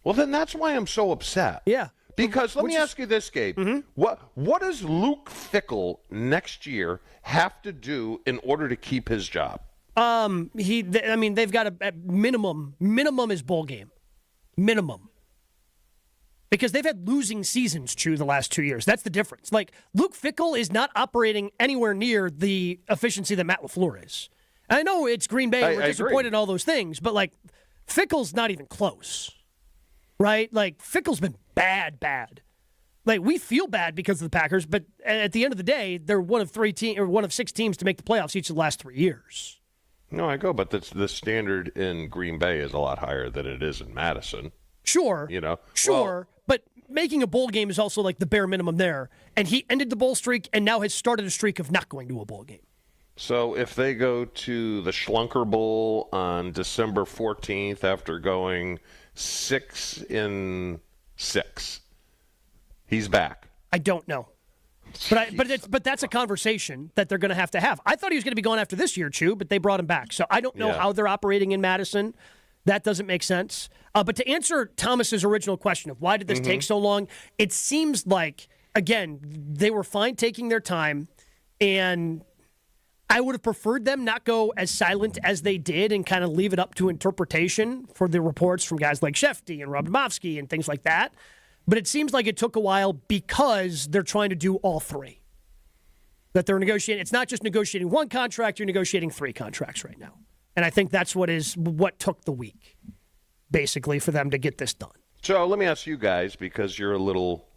Well, then that's why I'm so upset. Yeah. Because let me ask you this, Gabe. Mm-hmm. What does Luke Fickell next year have to do in order to keep his job? They've got a minimum is bowl game. Minimum. Because they've had losing seasons, the last 2 years. That's the difference. Like, Luke Fickell is not operating anywhere near the efficiency that Matt LaFleur is. And I know it's Green Bay, we're disappointed in all those things, but, like, Fickell's not even close, right? Like, Fickell's been bad. Like, we feel bad because of the Packers, but at the end of the day, they're one of 6 teams to make the playoffs each of the last 3 years. No, I go, but the standard in Green Bay is a lot higher than it is in Madison. Sure. Sure. But making a bowl game is also like the bare minimum there. And he ended the bowl streak and now has started a streak of not going to a bowl game. So if they go to the Schlunker Bowl on December 14th after going 6-6, he's back. I don't know. But that's a conversation that they're going to have. I thought he was going to be gone after this year, Chew, but they brought him back. So I don't know how they're operating in Madison. That doesn't make sense. But to answer Thomas's original question of why did this take so long, it seems like, again, they were fine taking their time, and I would have preferred them not go as silent as they did and kind of leave it up to interpretation for the reports from guys like Shefty and Rob Domofsky and things like that. But it seems like it took a while because they're trying to do all three. That they're negotiating. It's not just negotiating one contract, you're negotiating 3 contracts right now. And I think that's what took the week, basically, for them to get this done. So let me ask you guys, because you're a little,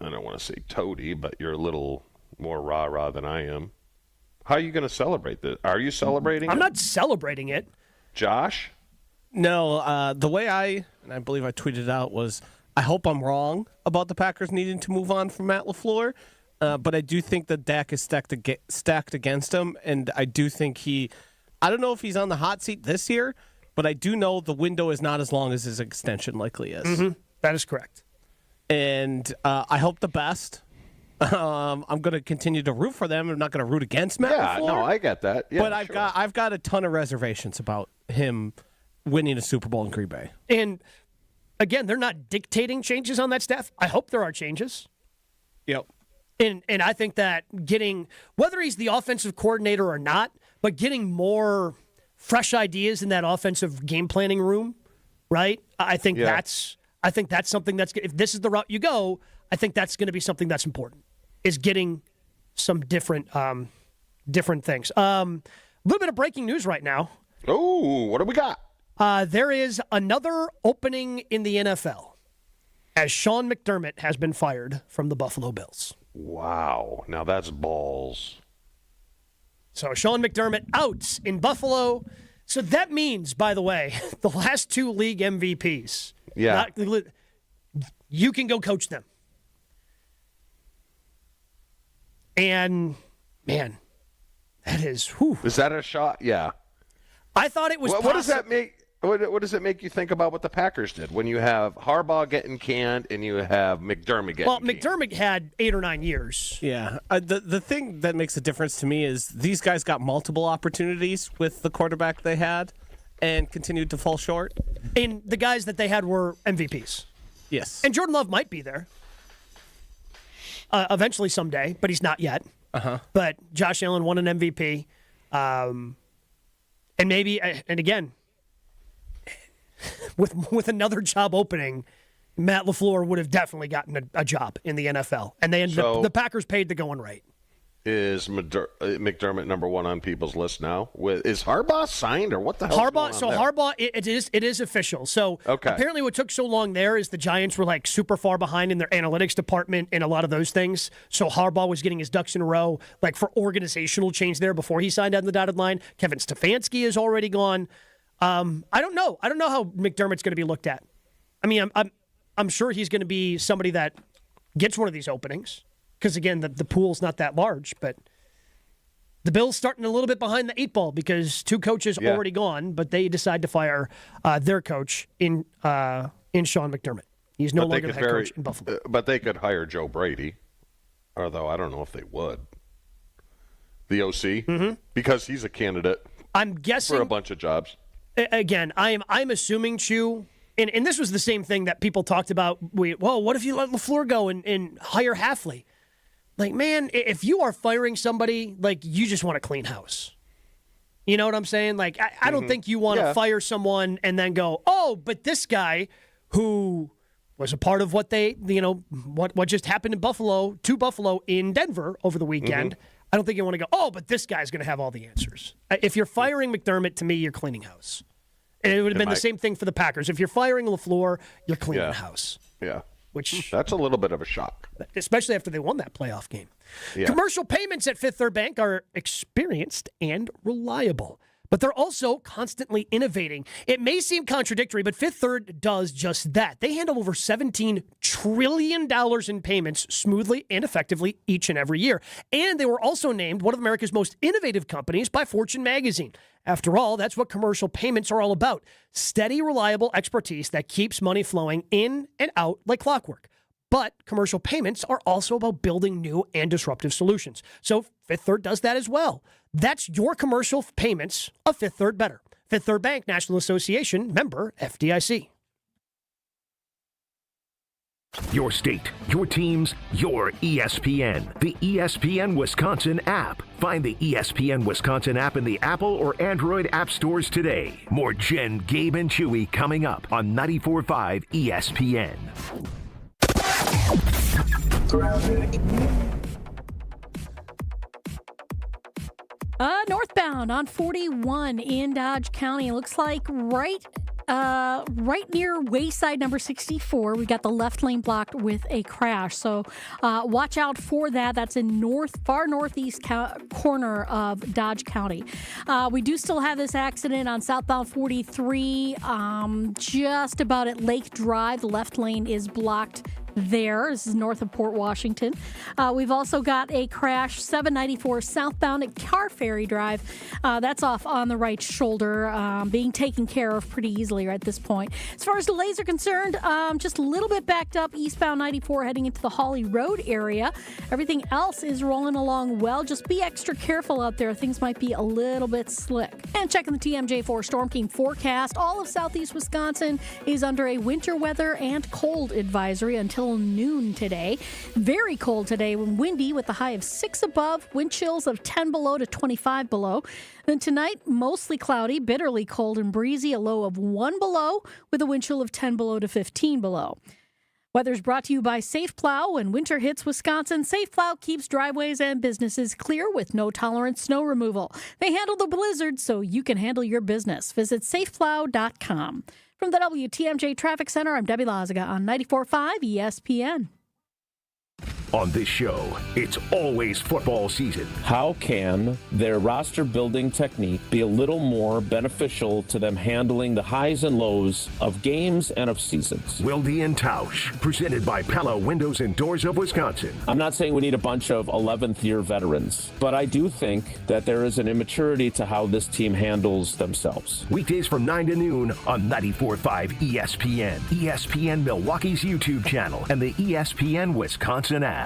I don't want to say toady, but you're a little more rah-rah than I am. How are you going to celebrate this? Are you celebrating I'm not celebrating it. Josh? No, the way I believe I tweeted out was, I hope I'm wrong about the Packers needing to move on from Matt LaFleur. But I do think that Dak is stacked against him, and I do think I don't know if he's on the hot seat this year, but I do know the window is not as long as his extension likely is. Mm-hmm. That is correct. And I hope the best. I'm going to continue to root for them. I'm not going to root against Matt LaFleur. No, I get that. Yeah, but I've got a ton of reservations about him winning a Super Bowl in Green Bay. And again, they're not dictating changes on that staff. I hope there are changes. Yep. And I think that getting, whether he's the offensive coordinator or not, but getting more fresh ideas in that offensive game planning room, right? I think that's something that's, if this is the route you go, I think that's going to be something that's important, is getting some different things. A little bit of breaking news right now. Oh, what do we got? There is another opening in the NFL, as Sean McDermott has been fired from the Buffalo Bills. Wow. Now that's balls. So Sean McDermott out in Buffalo. So that means, by the way, the last 2 league MVPs. Yeah. You can go coach them. And, man, that is, whew. Is that a shot? Yeah. I thought it was What does that make? What does it make you think about what the Packers did when you have Harbaugh getting canned and you have McDermott getting canned? McDermott had 8 or 9 years. Yeah. The thing that makes a difference to me is these guys got multiple opportunities with the quarterback they had and continued to fall short. And the guys that they had were MVPs. Yes. And Jordan Love might be there eventually someday, but he's not yet. Uh-huh. But Josh Allen won an MVP. And maybe, and again, with another job opening, Matt LaFleur would have definitely gotten a job in the NFL. And they ended up, the Packers paid the going rate. Is McDermott number 1 on people's list now? Is Harbaugh signed, or what the hell? Harbaugh, it is official. So apparently what took so long there is the Giants were like super far behind in their analytics department and a lot of those things. So Harbaugh was getting his ducks in a row, like for organizational change there before he signed on the dotted line. Kevin Stefanski is already gone. I don't know. I don't know how McDermott's going to be looked at. I mean, I'm sure he's going to be somebody that gets one of these openings. Because, again, the pool's not that large. But the Bills starting a little bit behind the 8 ball because 2 coaches already gone, but they decide to fire their coach in Sean McDermott. He's no longer the head coach in Buffalo. But they could hire Joe Brady, although I don't know if they would. The OC, because he's a candidate I'm guessing for a bunch of jobs. Again, I'm assuming, Chew, and this was the same thing that people talked about. What if you let LaFleur go and hire Hafley? Like, man, if you are firing somebody, like, you just want to clean house. You know what I'm saying? Like, I don't think you want to fire someone and then go, oh, but this guy who was a part of what what just happened in Buffalo, to Buffalo in Denver over the weekend. I don't think you want to go, oh, but this guy's going to have all the answers. If you're firing McDermott, to me, you're cleaning house. And it would have been the same thing for the Packers. If you're firing LaFleur, you're cleaning house. Yeah. Which that's a little bit of a shock. Especially after they won that playoff game. Yeah. Commercial payments at Fifth Third Bank are experienced and reliable. But but they're also constantly innovating. It may seem contradictory, but Fifth Third does just that. They handle over $17 trillion in payments smoothly and effectively each and every year. And they were also named one of America's most innovative companies by Fortune magazine. After all, that's what commercial payments are all about. Steady, reliable expertise that keeps money flowing in and out like clockwork. But commercial payments are also about building new and disruptive solutions. So Fifth Third does that as well. That's your commercial payments of Fifth Third better. Fifth Third Bank, National Association, member FDIC. Your state, your teams, your ESPN. The ESPN Wisconsin app. Find the ESPN Wisconsin app in the Apple or Android app stores today. More Jen, Gabe, and Chewy coming up on 94.5 ESPN. Northbound on 41 in Dodge County. It looks like right near Wayside number 64. We got the left lane blocked with a crash. So watch out for that. That's in far northeast corner of Dodge County. We do still have this accident on southbound 43, just about at Lake Drive. The left lane is blocked there. This is north of Port Washington. We've also got a crash 794 southbound at Car Ferry Drive. That's off on the right shoulder, being taken care of pretty easily at this point. As far as delays are concerned, just a little bit backed up eastbound 94 heading into the Hawley Road area. Everything else is rolling along well. Just be extra careful out there. Things might be a little bit slick. And checking the TMJ4 Storm King forecast, all of southeast Wisconsin is under a winter weather and cold advisory until noon today. Very cold today, windy with a high of 6 above, wind chills of 10 below to 25 below. Then tonight, mostly cloudy, bitterly cold and breezy, a low of 1 below with a wind chill of 10 below to 15 below. Weather's brought to you by Safe Plow. When winter hits Wisconsin, Safe Plow keeps driveways and businesses clear with no-tolerance snow removal. They handle the blizzard so you can handle your business. Visit safeplow.com. From the WTMJ Traffic Center, I'm Debbie Lazaga on 94.5 ESPN. On this show, it's always football season. How can their roster building technique be a little more beneficial to them handling the highs and lows of games and of seasons? Wilde and Tausch, presented by Pella Windows and Doors of Wisconsin. I'm not saying we need a bunch of 11th year veterans, but I do think that there is an immaturity to how this team handles themselves. Weekdays from 9 to noon on 94.5 ESPN, ESPN Milwaukee's YouTube channel, and the ESPN Wisconsin app.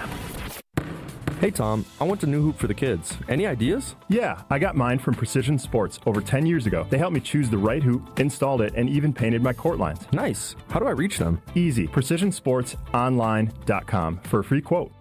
Hey Tom, I want a new hoop for the kids. Any ideas? Yeah, I got mine from Precision Sports over 10 years ago. They helped me choose the right hoop, installed it, and even painted my court lines. Nice. How do I reach them? Easy. PrecisionSportsOnline.com for a free quote.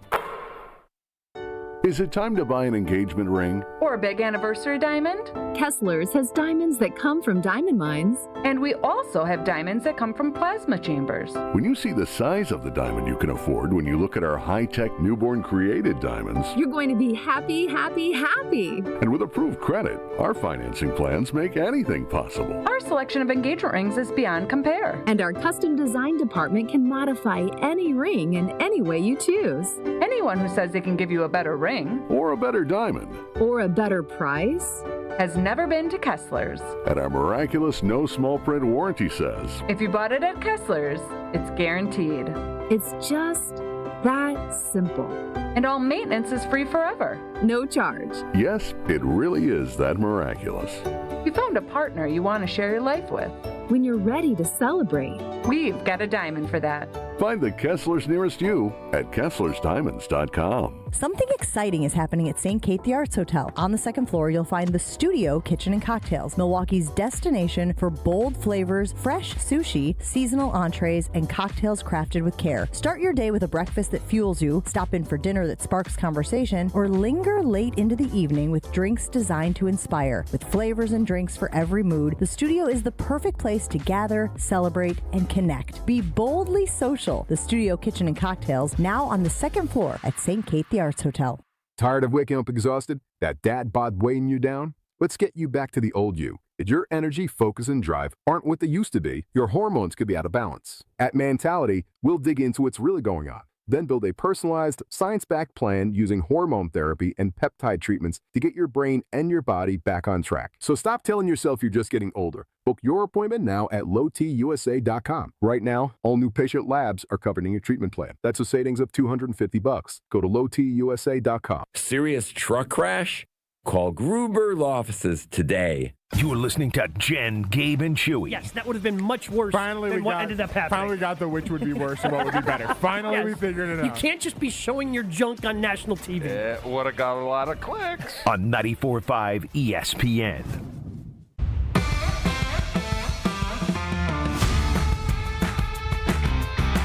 Is it time to buy an engagement ring? Or a big anniversary diamond? Kessler's has diamonds that come from diamond mines. And we also have diamonds that come from plasma chambers. When you see the size of the diamond you can afford when you look at our high-tech newborn created diamonds, you're going to be happy, happy, happy. And with approved credit, our financing plans make anything possible. Our selection of engagement rings is beyond compare. And our custom design department can modify any ring in any way you choose. Anyone who says they can give you a better ring or a better diamond or a better price has never been to Kessler's. And our miraculous no small print warranty says, if you bought it at Kessler's, it's guaranteed. It's just that simple. And all maintenance is free forever. No charge. Yes, it really is that miraculous. You found a partner you want to share your life with. When you're ready to celebrate, we've got a diamond for that. Find the Kesslers nearest you at KesslersDiamonds.com. Something exciting is happening at St. Kate the Arts Hotel. On the second floor, you'll find the Studio Kitchen and Cocktails, Milwaukee's destination for bold flavors, fresh sushi, seasonal entrees, and cocktails crafted with care. Start your day with a breakfast that fuels you, stop in for dinner that sparks conversation, or linger late into the evening with drinks designed to inspire. With flavors and drinks for every mood, the studio is the perfect place to gather, celebrate, and connect. Be boldly social. The Studio Kitchen and Cocktails, now on the second floor at St. Kate the Arts Hotel. Tired of waking up exhausted? That dad bod weighing you down? Let's get you back to the old you. If your energy, focus, and drive aren't what they used to be, your hormones could be out of balance. At Mentality, we'll dig into what's really going on. Then build a personalized, science-backed plan using hormone therapy and peptide treatments to get your brain and your body back on track. So stop telling yourself you're just getting older. Book your appointment now at lowtusa.com. Right now, all new patient labs are covered in your treatment plan. That's a savings of $250. Go to lowtusa.com. Serious truck crash? Call Gruber Law Offices today. You're listening to Jen, Gabe, and Chewy. Yes, that would have been much worse than what ended up happening. Finally got the which would be worse and what would be better. Finally, we figured it out. You can't just be showing your junk on national TV. It would have got a lot of clicks. On 94.5 ESPN.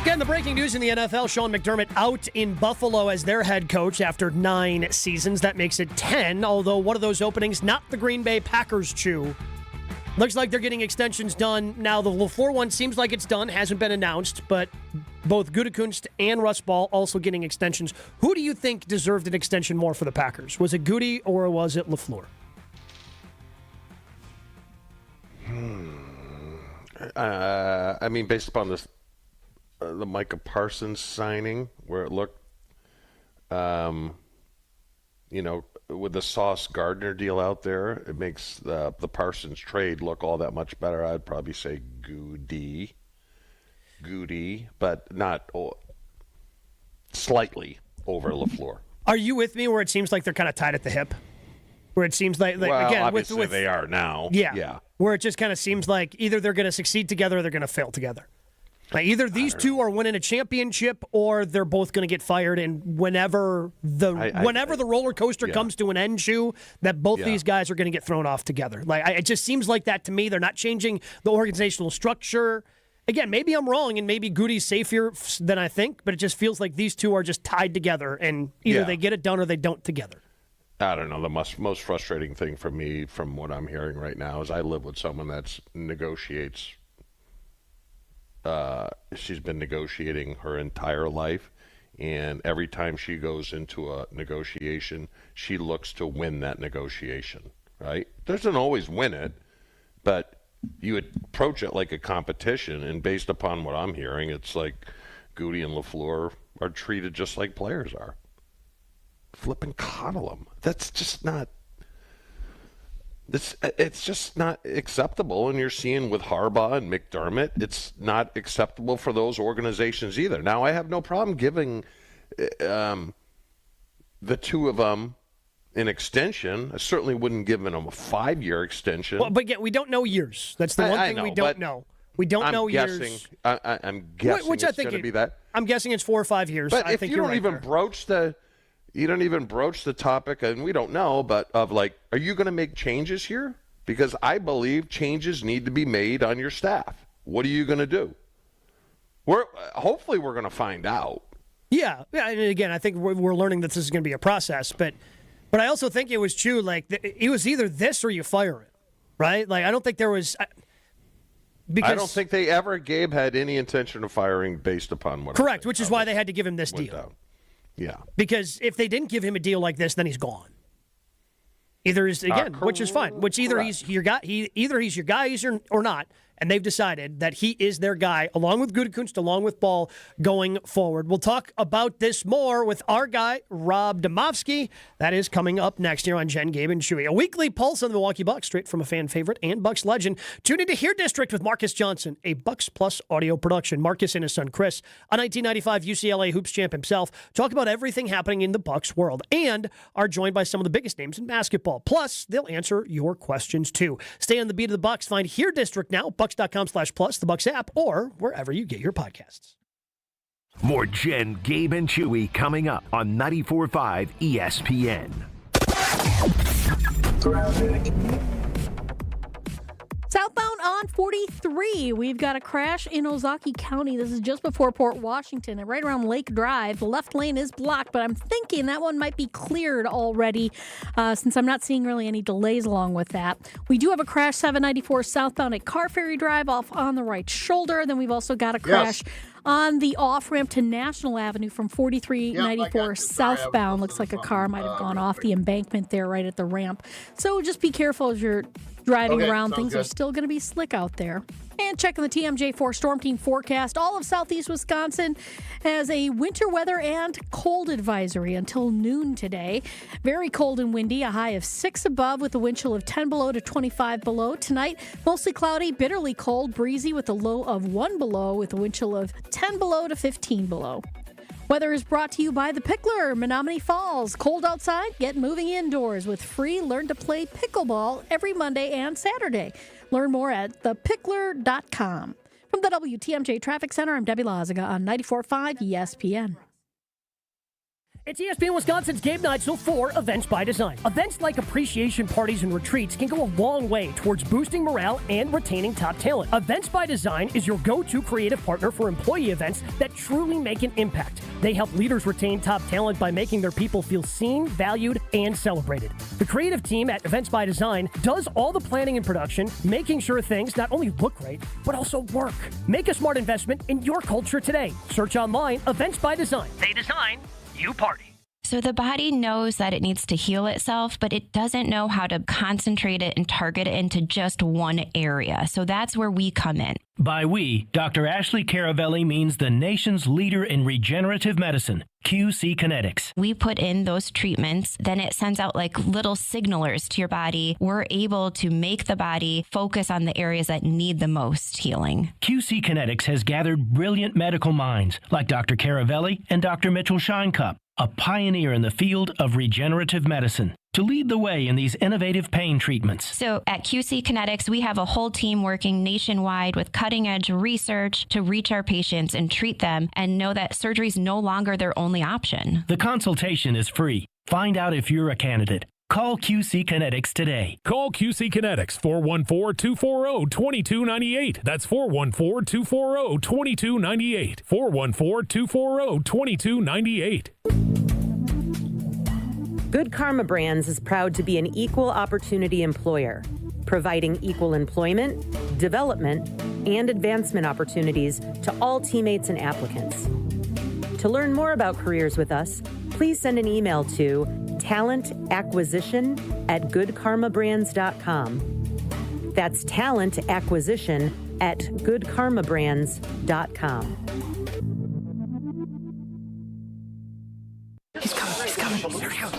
Again, the breaking news in the NFL, Sean McDermott out in Buffalo as their head coach after 9 seasons. That makes it 10, although one of those openings, not the Green Bay Packers, Chew. Looks like they're getting extensions done. Now, the LaFleur one seems like it's done, hasn't been announced, but both Gutekunst and Russ Ball also getting extensions. Who do you think deserved an extension more for the Packers? Was it Goody or was it LaFleur? I mean, based upon this, the Micah Parsons signing, where it looked, with the Sauce Gardner deal out there, it makes the Parsons trade look all that much better. I'd probably say Goody, but not slightly over LaFleur. Are you with me where it seems like they're kind of tied at the hip? Where it seems like well, again, obviously they are now. Yeah. Where it just kind of seems like either they're going to succeed together or they're going to fail together. Like either these two are winning a championship or they're both going to get fired. And whenever the roller coaster comes to an end, Chew, that both these guys are going to get thrown off together. Like it just seems like that to me. They're not changing the organizational structure. Again, maybe I'm wrong, and maybe Goody's safer than I think, but it just feels like these two are just tied together, and either they get it done or they don't together. I don't know. The most frustrating thing for me, from what I'm hearing right now, is I live with someone that negotiates. She's been negotiating her entire life, and every time she goes into a negotiation, she looks to win that negotiation, right? Doesn't always win it, but you approach it like a competition, and based upon what I'm hearing, it's like Goody and LaFleur are treated just like players are. Flip and coddle them. That's just not... It's just not acceptable, and you're seeing with Harbaugh and McDermott, it's not acceptable for those organizations either. Now, I have no problem giving the two of them an extension. I certainly wouldn't give them a 5-year extension. Well, but again, we don't know years. That's the one thing we don't know. We don't know years. I'm guessing which I think it's going to be that. I'm guessing it's 4 or 5 years. But I think you don't even broach the... You don't even broach the topic, and we don't know, but of like, are you going to make changes here? Because I believe changes need to be made on your staff. What are you going to do? Hopefully we're going to find out. Yeah, and again, I think we're learning that this is going to be a process, but I also think it was true, like, it was either this or you fire it, right? Like, I don't think there was... Because, I don't think they ever, Gabe, had any intention of firing based upon what... Correct, which is why they had to give him this deal. Down. Yeah. Because if they didn't give him a deal like this, then he's gone. Either is again, which is fine. Which either he's your guy, either he's your guy or not. And they've decided that he is their guy, along with Gutekunst, along with Ball, going forward. We'll talk about this more with our guy, Rob Demovsky. That is coming up next here on Jen, Gabe, and Chewy. A weekly pulse on the Milwaukee Bucks, straight from a fan favorite and Bucks legend. Tune into Here District with Marcus Johnson, a Bucks Plus audio production. Marcus and his son Chris, a 1995 UCLA hoops champ himself, talk about everything happening in the Bucks world and are joined by some of the biggest names in basketball. Plus, they'll answer your questions too. Stay on the beat of the Bucks. Find Here District now, Bucks.com/plus, the Bucks app, or wherever you get your podcasts. More Jen, Gabe, and Chewy coming up on 94.5 ESPN. Southbound on 43, we've got a crash in Ozaukee County. This is just before Port Washington and right around Lake Drive. The left lane is blocked, but I'm thinking that one might be cleared already since I'm not seeing really any delays along with that. We do have a crash 794 southbound at Car Ferry Drive off on the right shoulder. Then we've also got a crash on the off-ramp to National Avenue from 4394 southbound. Looks like a car might have gone off the embankment there right at the ramp. So just be careful as you're driving Okay, around. sounds Things good. are still going to be slick out there. And checking the TMJ4 Storm Team forecast, all of southeast Wisconsin has a winter weather and cold advisory until noon today. Very cold and windy, a high of 6 above with a wind chill of 10 below to 25 below. Tonight, mostly cloudy, bitterly cold, breezy with a low of 1 below with a wind chill of 10 below to 15 below. Weather is brought to you by The Pickler, Menominee Falls. Cold outside? Get moving indoors with free Learn to Play Pickleball every Monday and Saturday. Learn more at thepickler.com. From the WTMJ Traffic Center, I'm Debbie Lazaga on 94.5 ESPN. It's ESPN Wisconsin's Gabe Neitzel for Events by Design. Events like appreciation parties and retreats can go a long way towards boosting morale and retaining top talent. Events by Design is your go-to creative partner for employee events that truly make an impact. They help leaders retain top talent by making their people feel seen, valued, and celebrated. The creative team at Events by Design does all the planning and production, making sure things not only look great, but also work. Make a smart investment in your culture today. Search online, Events by Design. They design, you party. So the body knows that it needs to heal itself, but it doesn't know how to concentrate it and target it into just one area. So that's where we come in. By we, Dr. Ashley Caravelli means the nation's leader in regenerative medicine, QC Kinetics. We put in those treatments, then it sends out like little signalers to your body. We're able to make the body focus on the areas that need the most healing. QC Kinetics has gathered brilliant medical minds like Dr. Caravelli and Dr. Mitchell Scheinkup, a pioneer in the field of regenerative medicine, to lead the way in these innovative pain treatments. So at QC Kinetics, we have a whole team working nationwide with cutting-edge research to reach our patients and treat them and know that surgery is no longer their only option. The consultation is free. Find out if you're a candidate. Call QC Kinetics today. Call QC Kinetics, 414-240-2298. That's 414-240-2298. 414-240-2298. Good Karma Brands is proud to be an equal opportunity employer, providing equal employment, development, and advancement opportunities to all teammates and applicants. To learn more about careers with us, please send an email to talentacquisition@goodkarmabrands.com. That's talentacquisition@goodkarmabrands.com. He's coming. There he goes.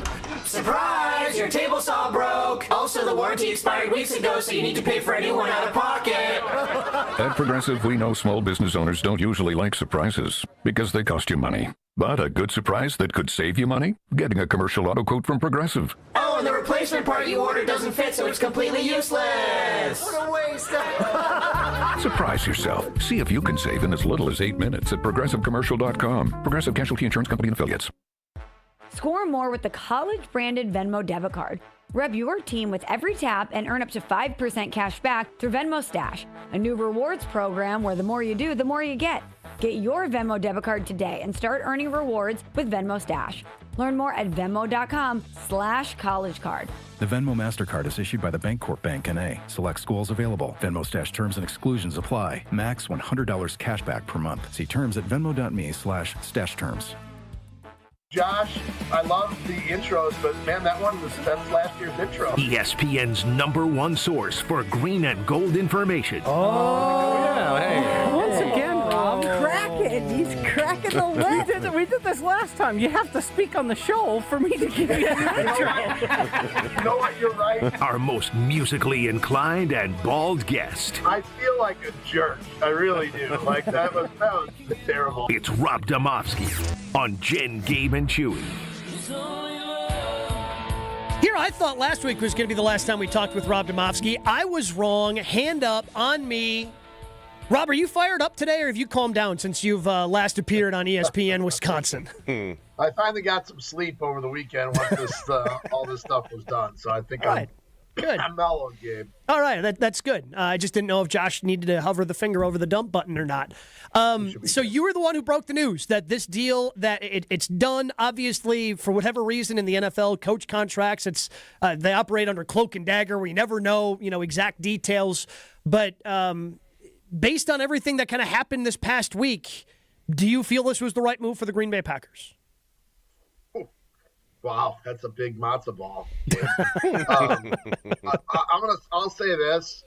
Surprise! Your table saw broke. Also, the warranty expired weeks ago, so you need to pay for a new one out of pocket. At Progressive, we know small business owners don't usually like surprises because they cost you money. But a good surprise that could save you money? Getting a commercial auto quote from Progressive. Oh, and the replacement part you ordered doesn't fit, so it's completely useless. What a waste. Surprise yourself. See if you can save in as little as 8 minutes at ProgressiveCommercial.com. Progressive Casualty Insurance Company and Affiliates. Score more with the college-branded Venmo debit card. Rep your team with every tap and earn up to 5% cash back through Venmo Stash, a new rewards program where the more you do, the more you get. Get your Venmo debit card today and start earning rewards with Venmo Stash. Learn more at venmo.com/collegecard. The Venmo MasterCard is issued by the Bancorp Bank N.A. Select schools available. Venmo Stash terms and exclusions apply. Max $100 cash back per month. See terms at venmo.me/stash terms. Josh, I love the intros, but man, that's last year's intro. ESPN's #1 source for green and gold information. Oh, yeah. Hey. Once again, Rob. Cracking. He's cracking the whip. We did this last time. You have to speak on the show for me to give you an intro. You know what? You're right. Our most musically inclined and bald guest. I feel like a jerk. I really do. Like, that was terrible. It's Rob Domofsky on Jen, Gabe, and Chewy. Here, I thought last week was going to be the last time we talked with Rob Domofsky. I was wrong. Hand up on me. Rob, are you fired up today, or have you calmed down since you've last appeared on ESPN Wisconsin? I finally got some sleep over the weekend once all this stuff was done, so I think I'm good. I'm mellow, Gabe. All right, that's good. I just didn't know if Josh needed to hover the finger over the dump button or not. So you were the one who broke the news that this deal, that it's done. Obviously, for whatever reason in the NFL, coach contracts, it's they operate under cloak and dagger. We never know, exact details. But based on everything that kind of happened this past week, do you feel this was the right move for the Green Bay Packers? Wow, that's a big matzo ball. I'll say this.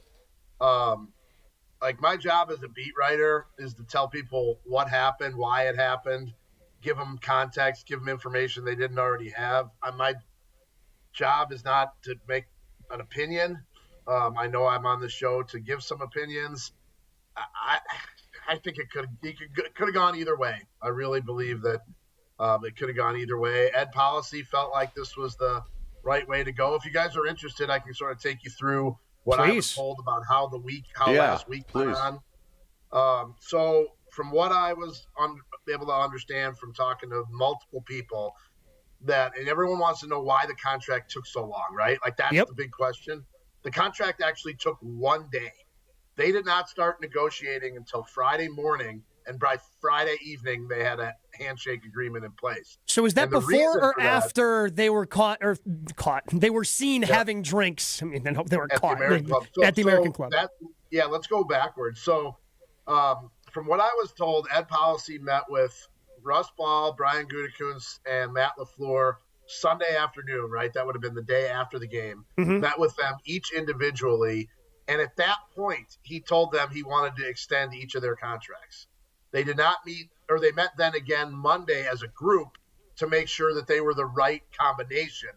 Like, my job as a beat writer is to tell people what happened, why it happened, give them context, give them information they didn't already have. My job is not to make an opinion. I know I'm on the show to give some opinions. I think it could have gone either way. I really believe that it could have gone either way. Ed Policy felt like this was the right way to go. If you guys are interested, I can sort of take you through what I was told about how last week went on. So from what I was able to understand from talking to multiple people, and everyone wants to know why the contract took so long, right? Like, that's the big question. The contract actually took 1 day. They did not start negotiating until Friday morning, and by Friday evening, they had a handshake agreement in place. So is that before or after they were caught? They were seen having drinks. I mean, they were caught at the American Club. Let's go backwards. So from what I was told, Ed Policy met with Russ Ball, Brian Gutekunst, and Matt LaFleur Sunday afternoon, right? That would have been the day after the game. Met with them each individually. And at that point, he told them he wanted to extend each of their contracts. They did not meet, or they met then again Monday as a group to make sure that they were the right combination,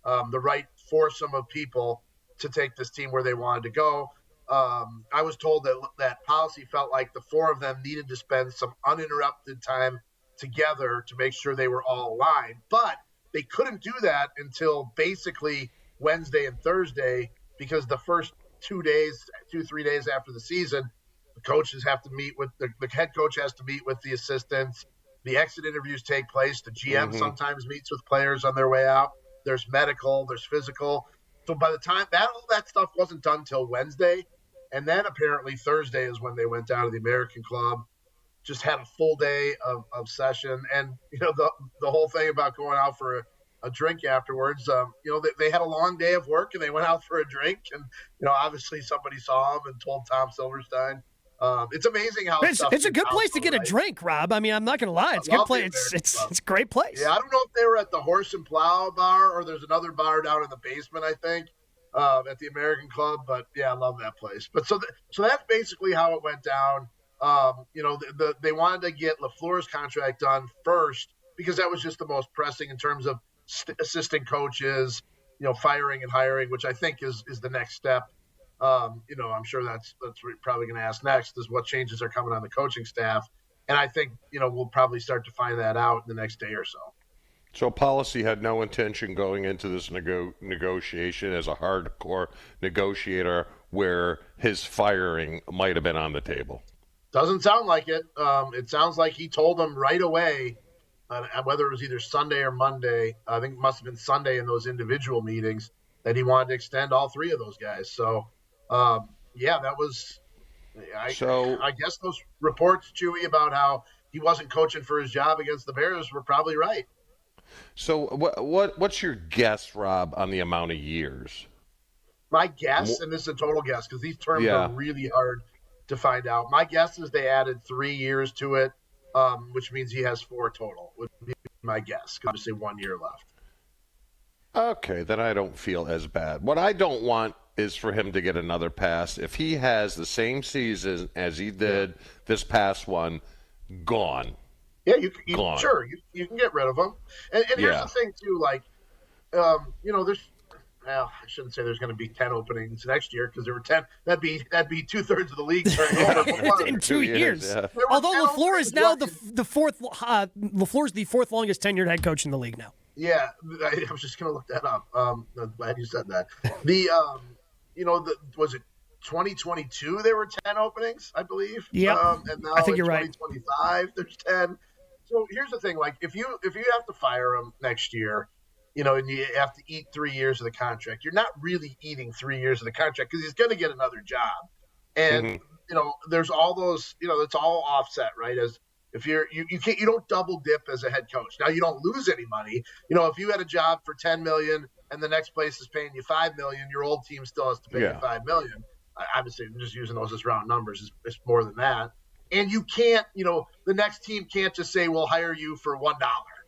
the right foursome of people to take this team where they wanted to go. I was told that Policy felt like the four of them needed to spend some uninterrupted time together to make sure they were all aligned. But they couldn't do that until basically Wednesday and Thursday, because the first 3 days after the season, the coaches have to meet with the head coach has to meet with the assistants. The exit interviews take place. The GM sometimes meets with players on their way out. There's medical, there's physical. So by the time all that stuff wasn't done till Wednesday, and then apparently Thursday is when they went down to the American Club, just had a full day of session. And, the whole thing about going out for a drink afterwards, they had a long day of work and they went out for a drink, and, obviously somebody saw them and told Tom Silverstein. It's amazing how it's a good place to get a drink, Rob. I mean, I'm not going to lie. It's a good place. It's a great place. Yeah, I don't know if they were at the Horse and Plow bar or there's another bar down in the basement, I think, at the American Club. But yeah, I love that place. But so that's basically how it went down. They wanted to get LaFleur's contract done first because that was just the most pressing in terms of assistant coaches, firing and hiring, which I think is the next step. I'm sure that's what you're probably going to ask next is what changes are coming on the coaching staff. And I think, we'll probably start to find that out in the next day or so. So Policy had no intention going into this negotiation as a hardcore negotiator where his firing might have been on the table. Doesn't sound like it. It sounds like he told them right away, whether it was either Sunday or Monday, I think it must have been Sunday in those individual meetings, that he wanted to extend all three of those guys. So, that was I guess those reports, Chewy, about how he wasn't coaching for his job against the Bears were probably right. So what's your guess, Rob, on the amount of years? My guess, and this is a total guess because these terms are really hard to find out. My guess is they added 3 years to it, which means he has 4 total, would be my guess. Obviously 1 year left. Okay, then I don't feel as bad. What I don't want is for him to get another pass. If he has the same season as he did this past one, gone. Yeah, you can get rid of him. And here's the thing too, like, there's. Well, I shouldn't say there's going to be 10 openings next year because there were 10. That'd be 2/3 of the league over in 2 years. Yeah. Although LaFleur is now the fourth. LaFleur's the fourth longest tenured head coach in the league now. Yeah, I was just going to look that up. I'm glad you said that. Was it 2022? There were 10 openings, I believe. Yeah, and now I think you're 2025, there's 10. So here's the thing: like, if you have to fire him next year, and you have to eat 3 years of the contract, you're not really eating 3 years of the contract because he's going to get another job. And there's all those, it's all offset, right? As if you don't double dip as a head coach. Now you don't lose any money. If you had a job for $10 million and the next place is paying you $5 million, your old team still has to pay you $5 million. Obviously, I'm just using those as round numbers. It's more than that. And you can't, the next team can't just say, we'll hire you for $1.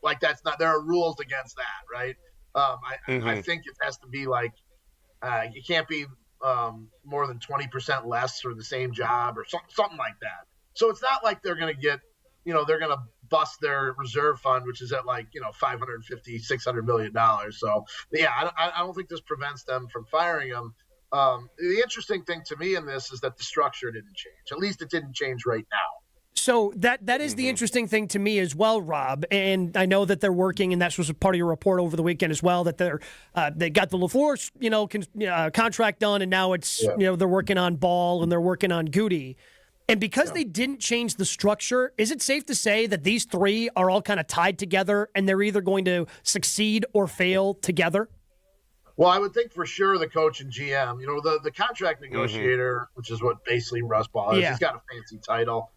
Like that's not. There are rules against that, right? I think it has to be like you can't be more than 20% less for the same job or something like that. So it's not like they're going to get, they're going to bust their reserve fund, which is at like, $550, $600 million. So yeah, I don't think this prevents them from firing him. The interesting thing to me in this is that the structure didn't change. At least it didn't change right now. So that is the interesting thing to me as well, Rob. And I know that they're working, and that was a part of your report over the weekend as well, that they got the LaFleur contract done, and now it's they're working on Ball and they're working on Goody. And because they didn't change the structure, is it safe to say that these three are all kind of tied together and they're either going to succeed or fail together? Well, I would think for sure the coach and GM, the contract negotiator, which is what basically Russ Ball is. He's got a fancy title.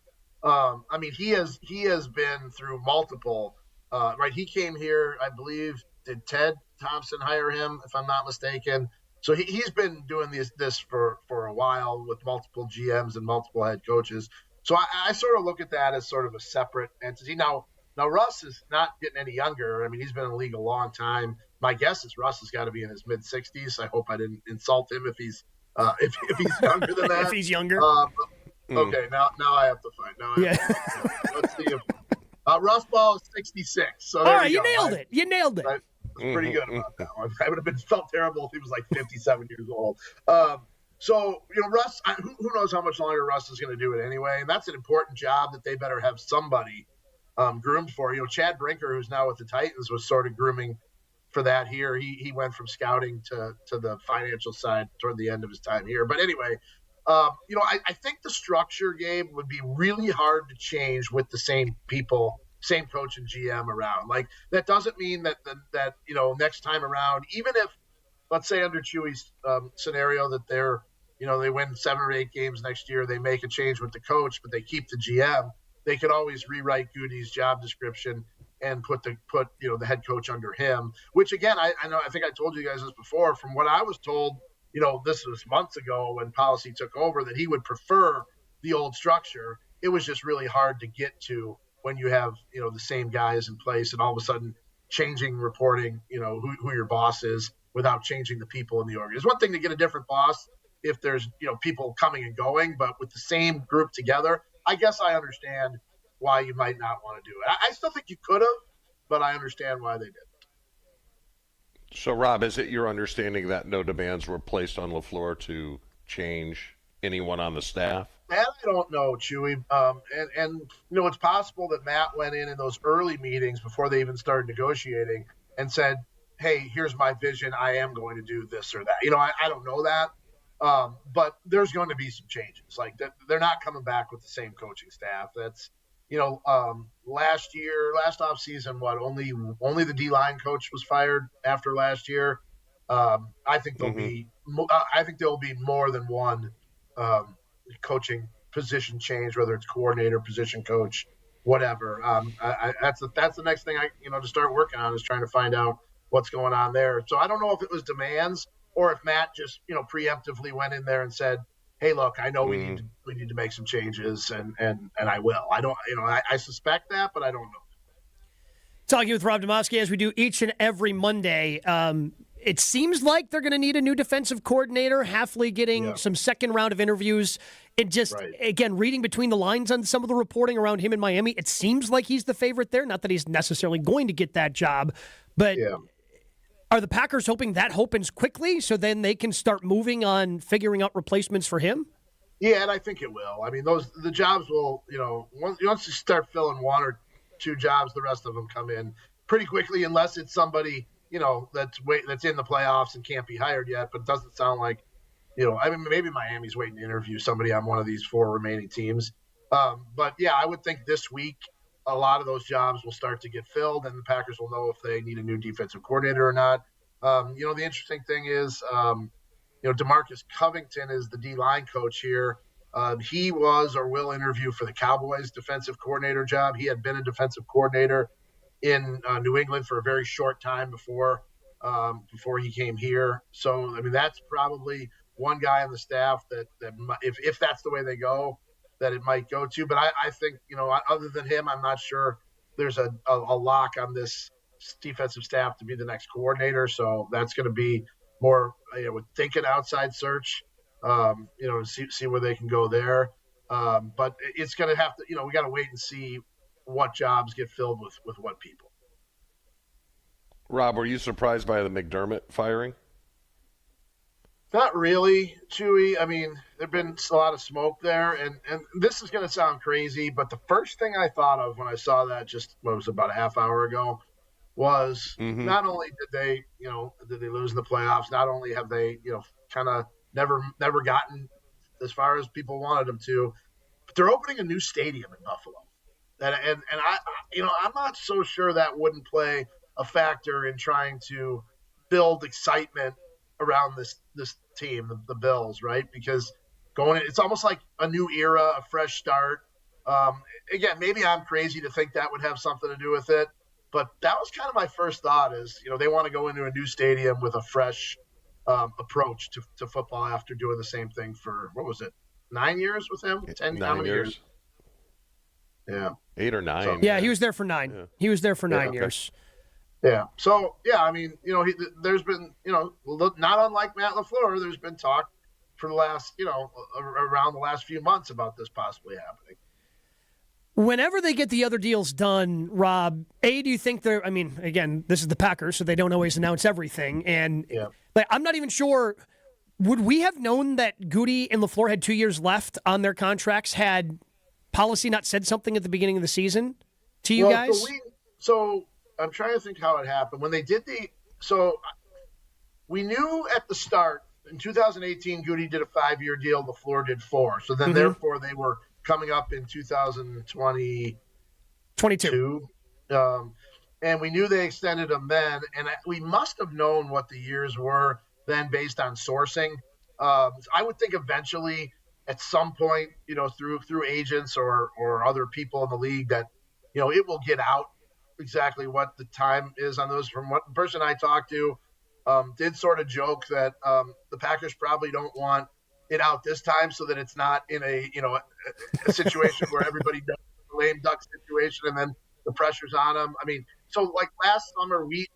He has been through multiple, right? He came here, I believe, did Ted Thompson hire him, if I'm not mistaken? So he's been doing this for a while with multiple GMs and multiple head coaches. So I sort of look at that as sort of a separate entity. Now Russ is not getting any younger. I mean, he's been in the league a long time. My guess is Russ has got to be in his mid 60s. I hope I didn't insult him if he's if he's younger than that. If he's younger. Okay, now I have to find. Let's see if Russ Ball is 66. So all right, you nailed it. You nailed it. Right? Pretty good about that one. I would have felt terrible if he was like 57 years old. So Russ, who knows how much longer Russ is going to do it anyway? And that's an important job that they better have somebody groomed for. Chad Brinker, who's now with the Titans, was sort of grooming for that here. He went from scouting to the financial side toward the end of his time here. But anyway. I think the structure, Gabe, would be really hard to change with the same people, same coach and GM around. Like that doesn't mean that next time around, even if, let's say under Chewy's scenario that they win 7 or 8 games next year, they make a change with the coach, but they keep the GM. They could always rewrite Goody's job description and put the head coach under him. Which again, I know I think I told you guys this before. From what I was told. This was months ago when policy took over, that he would prefer the old structure. It was just really hard to get to when you have, the same guys in place and all of a sudden changing reporting, who your boss is without changing the people in the org. It's one thing to get a different boss if there's, people coming and going, but with the same group together, I guess I understand why you might not want to do it. I still think you could have, but I understand why they did. So, Rob, is it your understanding that no demands were placed on LaFleur to change anyone on the staff? That I don't know, Chewy. And it's possible that Matt went in those early meetings before they even started negotiating and said, hey, here's my vision. I am going to do this or that. I don't know that. But there's going to be some changes. Like they're not coming back with the same coaching staff. That's, last offseason, only the D-line coach was fired after last year. I think there'll be more than one coaching position change, whether it's coordinator, position coach, whatever. That's the next thing to start working on is trying to find out what's going on there. So I don't know if it was demands or if Matt just preemptively went in there and said, hey, look, I know we need to make some changes, and I will. I don't, I suspect that, but I don't know. Talking with Rob Demovsky as we do each and every Monday. It seems like they're going to need a new defensive coordinator. Hafley getting some second round of interviews. It just, again, reading between the lines on some of the reporting around him in Miami, it seems like he's the favorite there. Not that he's necessarily going to get that job, but are the Packers hoping that opens quickly so then they can start moving on figuring out replacements for him? Yeah, and I think it will. I mean, the jobs will, once you start filling 1 or 2 jobs, the rest of them come in pretty quickly, unless it's somebody, that's in the playoffs and can't be hired yet. But it doesn't sound like, maybe Miami's waiting to interview somebody on one of these 4 remaining teams. But yeah, I would think this week a lot of those jobs will start to get filled, and the Packers will know if they need a new defensive coordinator or not. The interesting thing is, DeMarcus Covington is the D-line coach here. He was or will interview for the Cowboys defensive coordinator job. He had been a defensive coordinator in New England for a very short time before he came here. So, that's probably one guy on the staff that if that's the way they go, that it might go to. But I think, other than him, I'm not sure there's a lock on this defensive staff to be the next coordinator. So that's going to be more, with thinking outside search, see where they can go there. But it's going to have to, we got to wait and see what jobs get filled with what people. Rob, were you surprised by the McDermott firing? Not really, Chewy. I mean, there's been a lot of smoke there, and this is going to sound crazy, but the first thing I thought of when I saw that about a half hour ago was not only did they lose in the playoffs, not only have they, kind of never gotten as far as people wanted them to, but they're opening a new stadium in Buffalo. And I'm not so sure that wouldn't play a factor in trying to build excitement around this team, the Bills, right? Because it's almost like a new era, a fresh start. Again, maybe I'm crazy to think that would have something to do with it, but that was kind of my first thought is, they want to go into a new stadium with a fresh approach to football after doing the same thing for, 9 years with him? 10, 9 years? Yeah. 8 or 9. So, yeah, he was there for 9. Yeah. He was there for 9 years. Yeah. So, I mean, there's been, not unlike Matt LaFleur, there's been talk for the last, around the last few months about this possibly happening. Whenever they get the other deals done, Rob, do you think again, this is the Packers, so they don't always announce everything. And I'm not even sure, would we have known that Goody and LaFleur had 2 years left on their contracts had policy not said something at the beginning of the season to you guys? So I'm trying to think how it happened. When they did we knew at the start, in 2018, Goody did a 5-year deal, LaFleur did 4. So then therefore they were coming up in 2022. And we knew they extended them then. And we must have known what the years were then based on sourcing. I would think eventually at some point, through agents or other people in the league that, it will get out exactly what the time is on those. From what the person I talked to did sort of joke that the Packers probably don't want it out this time so that it's not in a situation where everybody does the lame duck situation and then the pressure's on them. I mean, so like last summer, we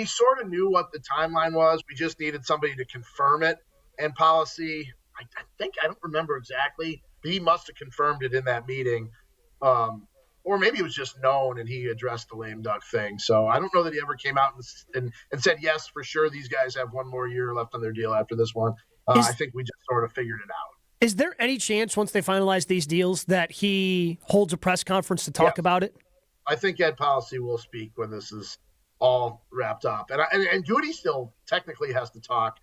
sort of knew what the timeline was. We just needed somebody to confirm it. And policy, I don't remember exactly, but he must have confirmed it in that meeting. Or maybe it was just known and he addressed the lame duck thing. So I don't know that he ever came out and said, yes, for sure, these guys have one more year left on their deal after this one. I think we just sort of figured it out. Is there any chance once they finalize these deals that he holds a press conference to talk about it? I think Ed Policy will speak when this is all wrapped up. And Goody still technically has to talk.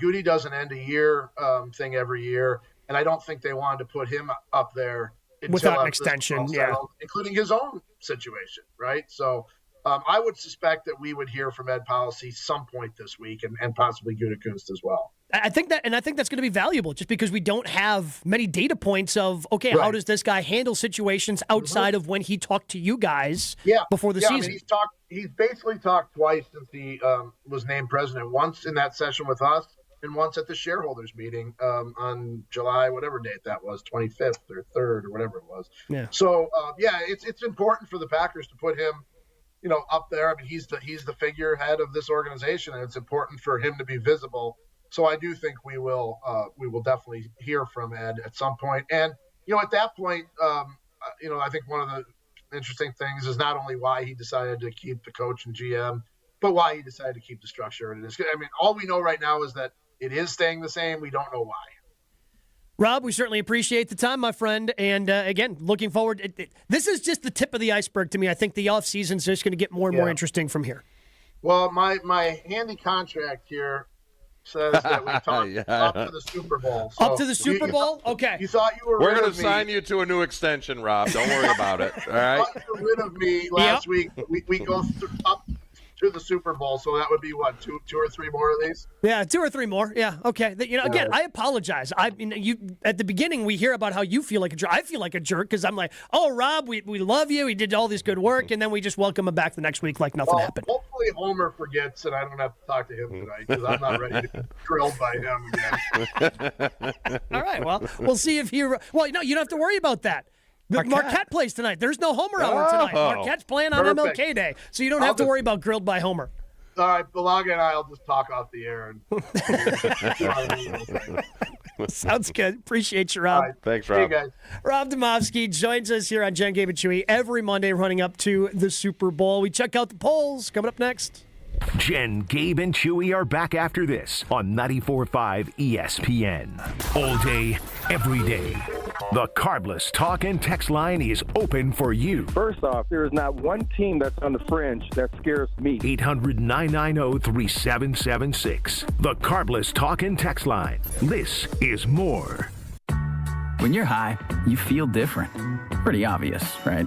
Goody does an end-of-year thing every year, and I don't think they wanted to put him up there without an extension, including his own situation, right? So I would suspect that we would hear from Ed Policy some point this week, and possibly Gutekunst as well. I think that's going to be valuable just because we don't have many data points of, how does this guy handle situations outside of when he talked to you guys before the season? I mean, he's basically talked twice since he was named president, once in that session with us and once at the shareholders meeting on July, whatever date that was, 25th or 3rd or whatever it was. Yeah. So, it's important for the Packers to put him, up there. I mean, he's the figurehead of this organization, and it's important for him to be visible. So I do think we will definitely hear from Ed at some point. And, at that point, I think one of the interesting things is not only why he decided to keep the coach and GM, but why he decided to keep the structure. And I mean, all we know right now is that it is staying the same. We don't know why. Rob, we certainly appreciate the time, my friend. And again, looking forward. This is just the tip of the iceberg to me. I think the offseason is just going to get more and more interesting from here. Well, my handy contract here says that we talked up to the Super Bowl. So up to the Super Bowl? Okay. You thought you were We're going to sign you to a new extension, Rob. Don't worry about it. All right? You thought you were rid of me last week. We go up to the Super Bowl, so that would be what, two or three more of these? Yeah, 2 or 3 more. Yeah, okay. Again, I apologize. You at the beginning we hear about how you feel like a jerk. I feel like a jerk because I'm like, oh, Rob, we love you. He did all this good work, and then we just welcome him back the next week like nothing happened. Hopefully Homer forgets, and I don't have to talk to him tonight because I'm not ready to be drilled by him again. All right. Well, we'll see if he. Well, no, you don't have to worry about that. Marquette plays tonight. There's no Homer Hour tonight. Marquette's playing on Perfect. MLK Day, so you don't have to worry about Grilled by Homer. All right, Balaga and I will just talk off the air. Sounds good. Appreciate you, Rob. Right. Thanks, See you Rob. guys. Rob Demovsky joins us here on Jen, Gabe, and Chewy every Monday running up to the Super Bowl. We check out the polls. Coming up next. Jen, Gabe, and Chewy are back after this on 94.5 ESPN. All day, every day. The Carbless Talk and Text line is open for you. First off, there is not one team that's on the fringe that scares me. 800-990-3776. The Carbless Talk and Text line. This is more. When you're high, you feel different. Pretty obvious, right?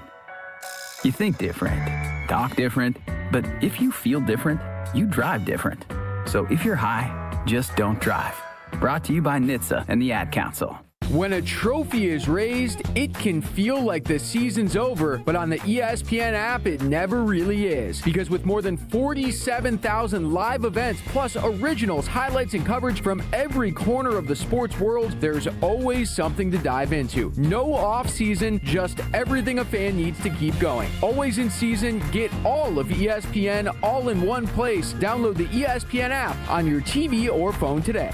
You think different, talk different, but if you feel different, you drive different. So if you're high, just don't drive. Brought to you by NHTSA and the Ad Council. When a trophy is raised, it can feel like the season's over, but on the ESPN app, it never really is. Because with more than 47,000 live events, plus originals, highlights, and coverage from every corner of the sports world, there's always something to dive into. No off-season, just everything a fan needs to keep going. Always in season, get all of ESPN all in one place. Download the ESPN app on your TV or phone today.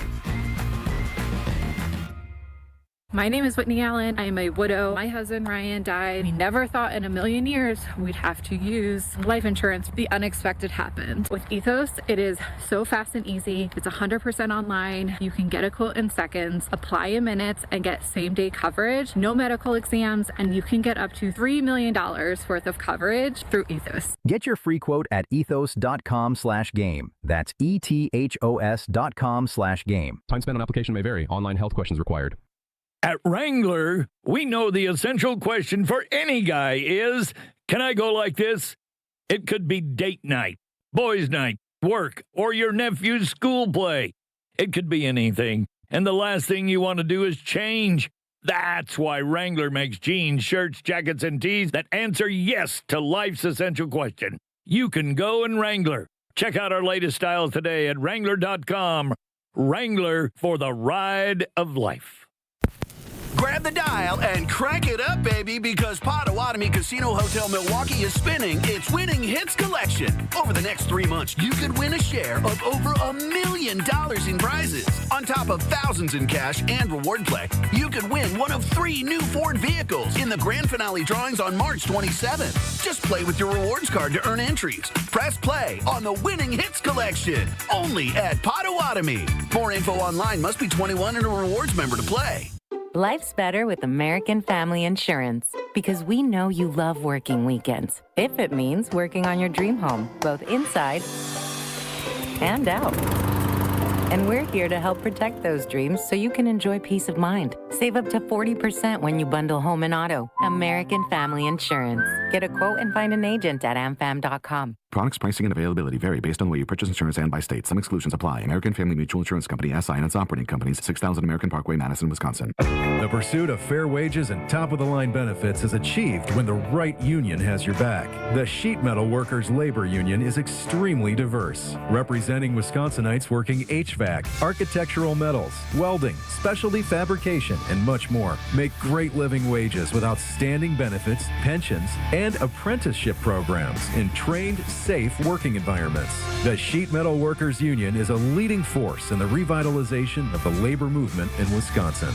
My name is Whitney Allen. I am a widow. My husband Ryan died. We never thought in a million years we'd have to use life insurance. The unexpected happened. With Ethos, it is so fast and easy. It's 100% online. You can get a quote in seconds, apply in minutes, and get same-day coverage. No medical exams, and you can get up to $3 million worth of coverage through Ethos. Get your free quote at ethos.com/game. That's ETHOS.com/game. Time spent on application may vary. Online health questions required. At Wrangler, we know the essential question for any guy is, can I go like this? It could be date night, boys' night, work, or your nephew's school play. It could be anything, and the last thing you want to do is change. That's why Wrangler makes jeans, shirts, jackets, and tees that answer yes to life's essential question. You can go in Wrangler. Check out our latest styles today at Wrangler.com. Wrangler, for the ride of life. Grab the dial and crank it up, baby, because Potawatomi Casino Hotel Milwaukee is spinning its Winning Hits collection. Over the next 3 months, you could win a share of over $1 million in prizes. On top of thousands in cash and reward play, you could win one of 3 new Ford vehicles in the grand finale drawings on March 27th. Just play with your rewards card to earn entries. Press play on the Winning Hits collection, only at Potawatomi. More info online. Must be 21 and a rewards member to play. Life's better with American Family Insurance because we know you love working weekends. If it means working on your dream home, both inside and out. And we're here to help protect those dreams so you can enjoy peace of mind. Save up to 40% when you bundle home and auto. American Family Insurance. Get a quote and find an agent at amfam.com. Products, pricing, and availability vary based on where you purchase insurance and by state. Some exclusions apply. American Family Mutual Insurance Company, SI, and its operating companies, 6000 American Parkway, Madison, Wisconsin. The pursuit of fair wages and top-of-the-line benefits is achieved when the right union has your back. The Sheet Metal Workers Labor Union is extremely diverse, representing Wisconsinites working HVAC, architectural metals, welding, specialty fabrication, and much more. Make great living wages with outstanding benefits, pensions, and apprenticeship programs in trained, safe working environments. The Sheet Metal Workers Union is a leading force in the revitalization of the labor movement in Wisconsin.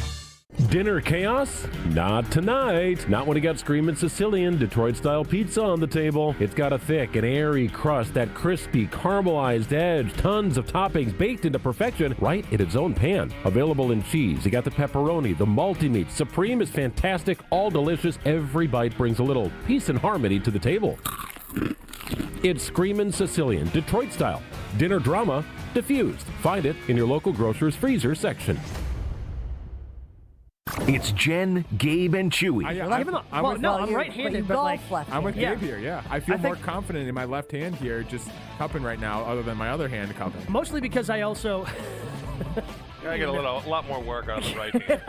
Dinner chaos? Not tonight. Not when you got Screamin' Sicilian Detroit-style pizza on the table. It's got a thick and airy crust, that crispy, caramelized edge, tons of toppings baked into perfection right in its own pan. Available in cheese. You got the pepperoni, the multi-meat. Supreme is fantastic, all delicious. Every bite brings a little peace and harmony to the table. It's Screamin' Sicilian, Detroit style. Dinner drama diffused. Find it in your local grocer's freezer section. It's Jen, Gabe, and Chewy. I'm right-handed, but like I'm with Gabe here. Yeah, I feel more confident in my left hand here, just cupping right now, other than my other hand cupping. Mostly because I also. I get a lot more work out of the right hand.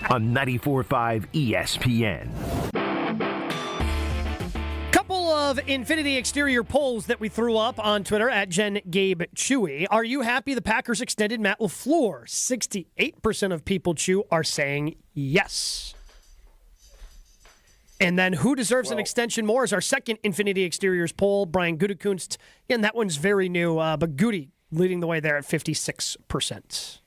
On 94.5 ESPN. Couple of Infinity exterior polls that we threw up on Twitter at Jen, Gabe, Chewy. Are you happy the Packers extended Matt LaFleur? 68% of people, Chew, are saying yes. And then who deserves an extension more is our second Infinity Exteriors poll, Brian Gutekunst. And that one's very new, but Goody leading the way there at 56%.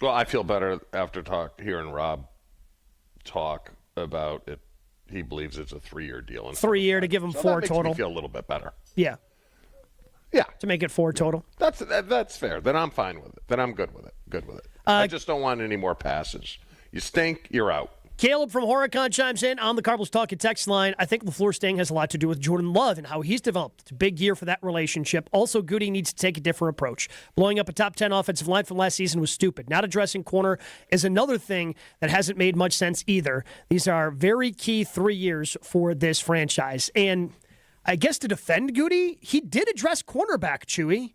Well, I feel better after hearing Rob talk about it. He believes it's a 3-year deal. 3-year to give him 4 that total. Makes me feel a little bit better. Yeah. To make it 4 total. That's fair. Then I'm fine with it. Then I'm good with it. I just don't want any more passes. You stink, you're out. Caleb from Horicon chimes in on the Cardinals Talking text line. I think LaFleur staying has a lot to do with Jordan Love and how he's developed. It's a big year for that relationship. Also, Goody needs to take a different approach. Blowing up a top 10 offensive line from last season was stupid. Not addressing corner is another thing that hasn't made much sense either. These are very key 3 years for this franchise. And I guess to defend Goody, he did address cornerback, Chewy.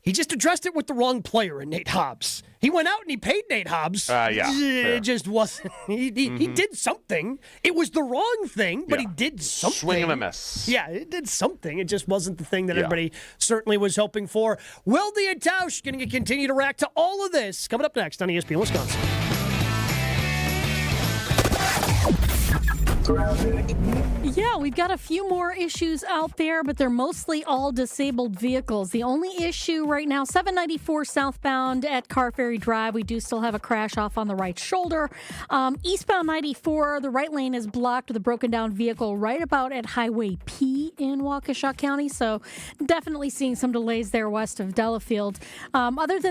He just addressed it with the wrong player in Nate Hobbs. He went out and he paid Nate Hobbs. It just wasn't. He did something. It was the wrong thing, but he did something. Swing and a miss. Yeah, it did something. It just wasn't the thing that everybody certainly was hoping for. Wilde and Tausch going to continue to react to all of this. Coming up next on ESPN Wisconsin. Yeah, we've got a few more issues out there, but they're mostly all disabled vehicles. The only issue right now, 794 southbound at Car Ferry Drive, we do still have a crash off on the right shoulder. Eastbound 94, the right lane is blocked with a broken down vehicle right about at Highway P in Waukesha County. So definitely seeing some delays there west of Delafield. Other than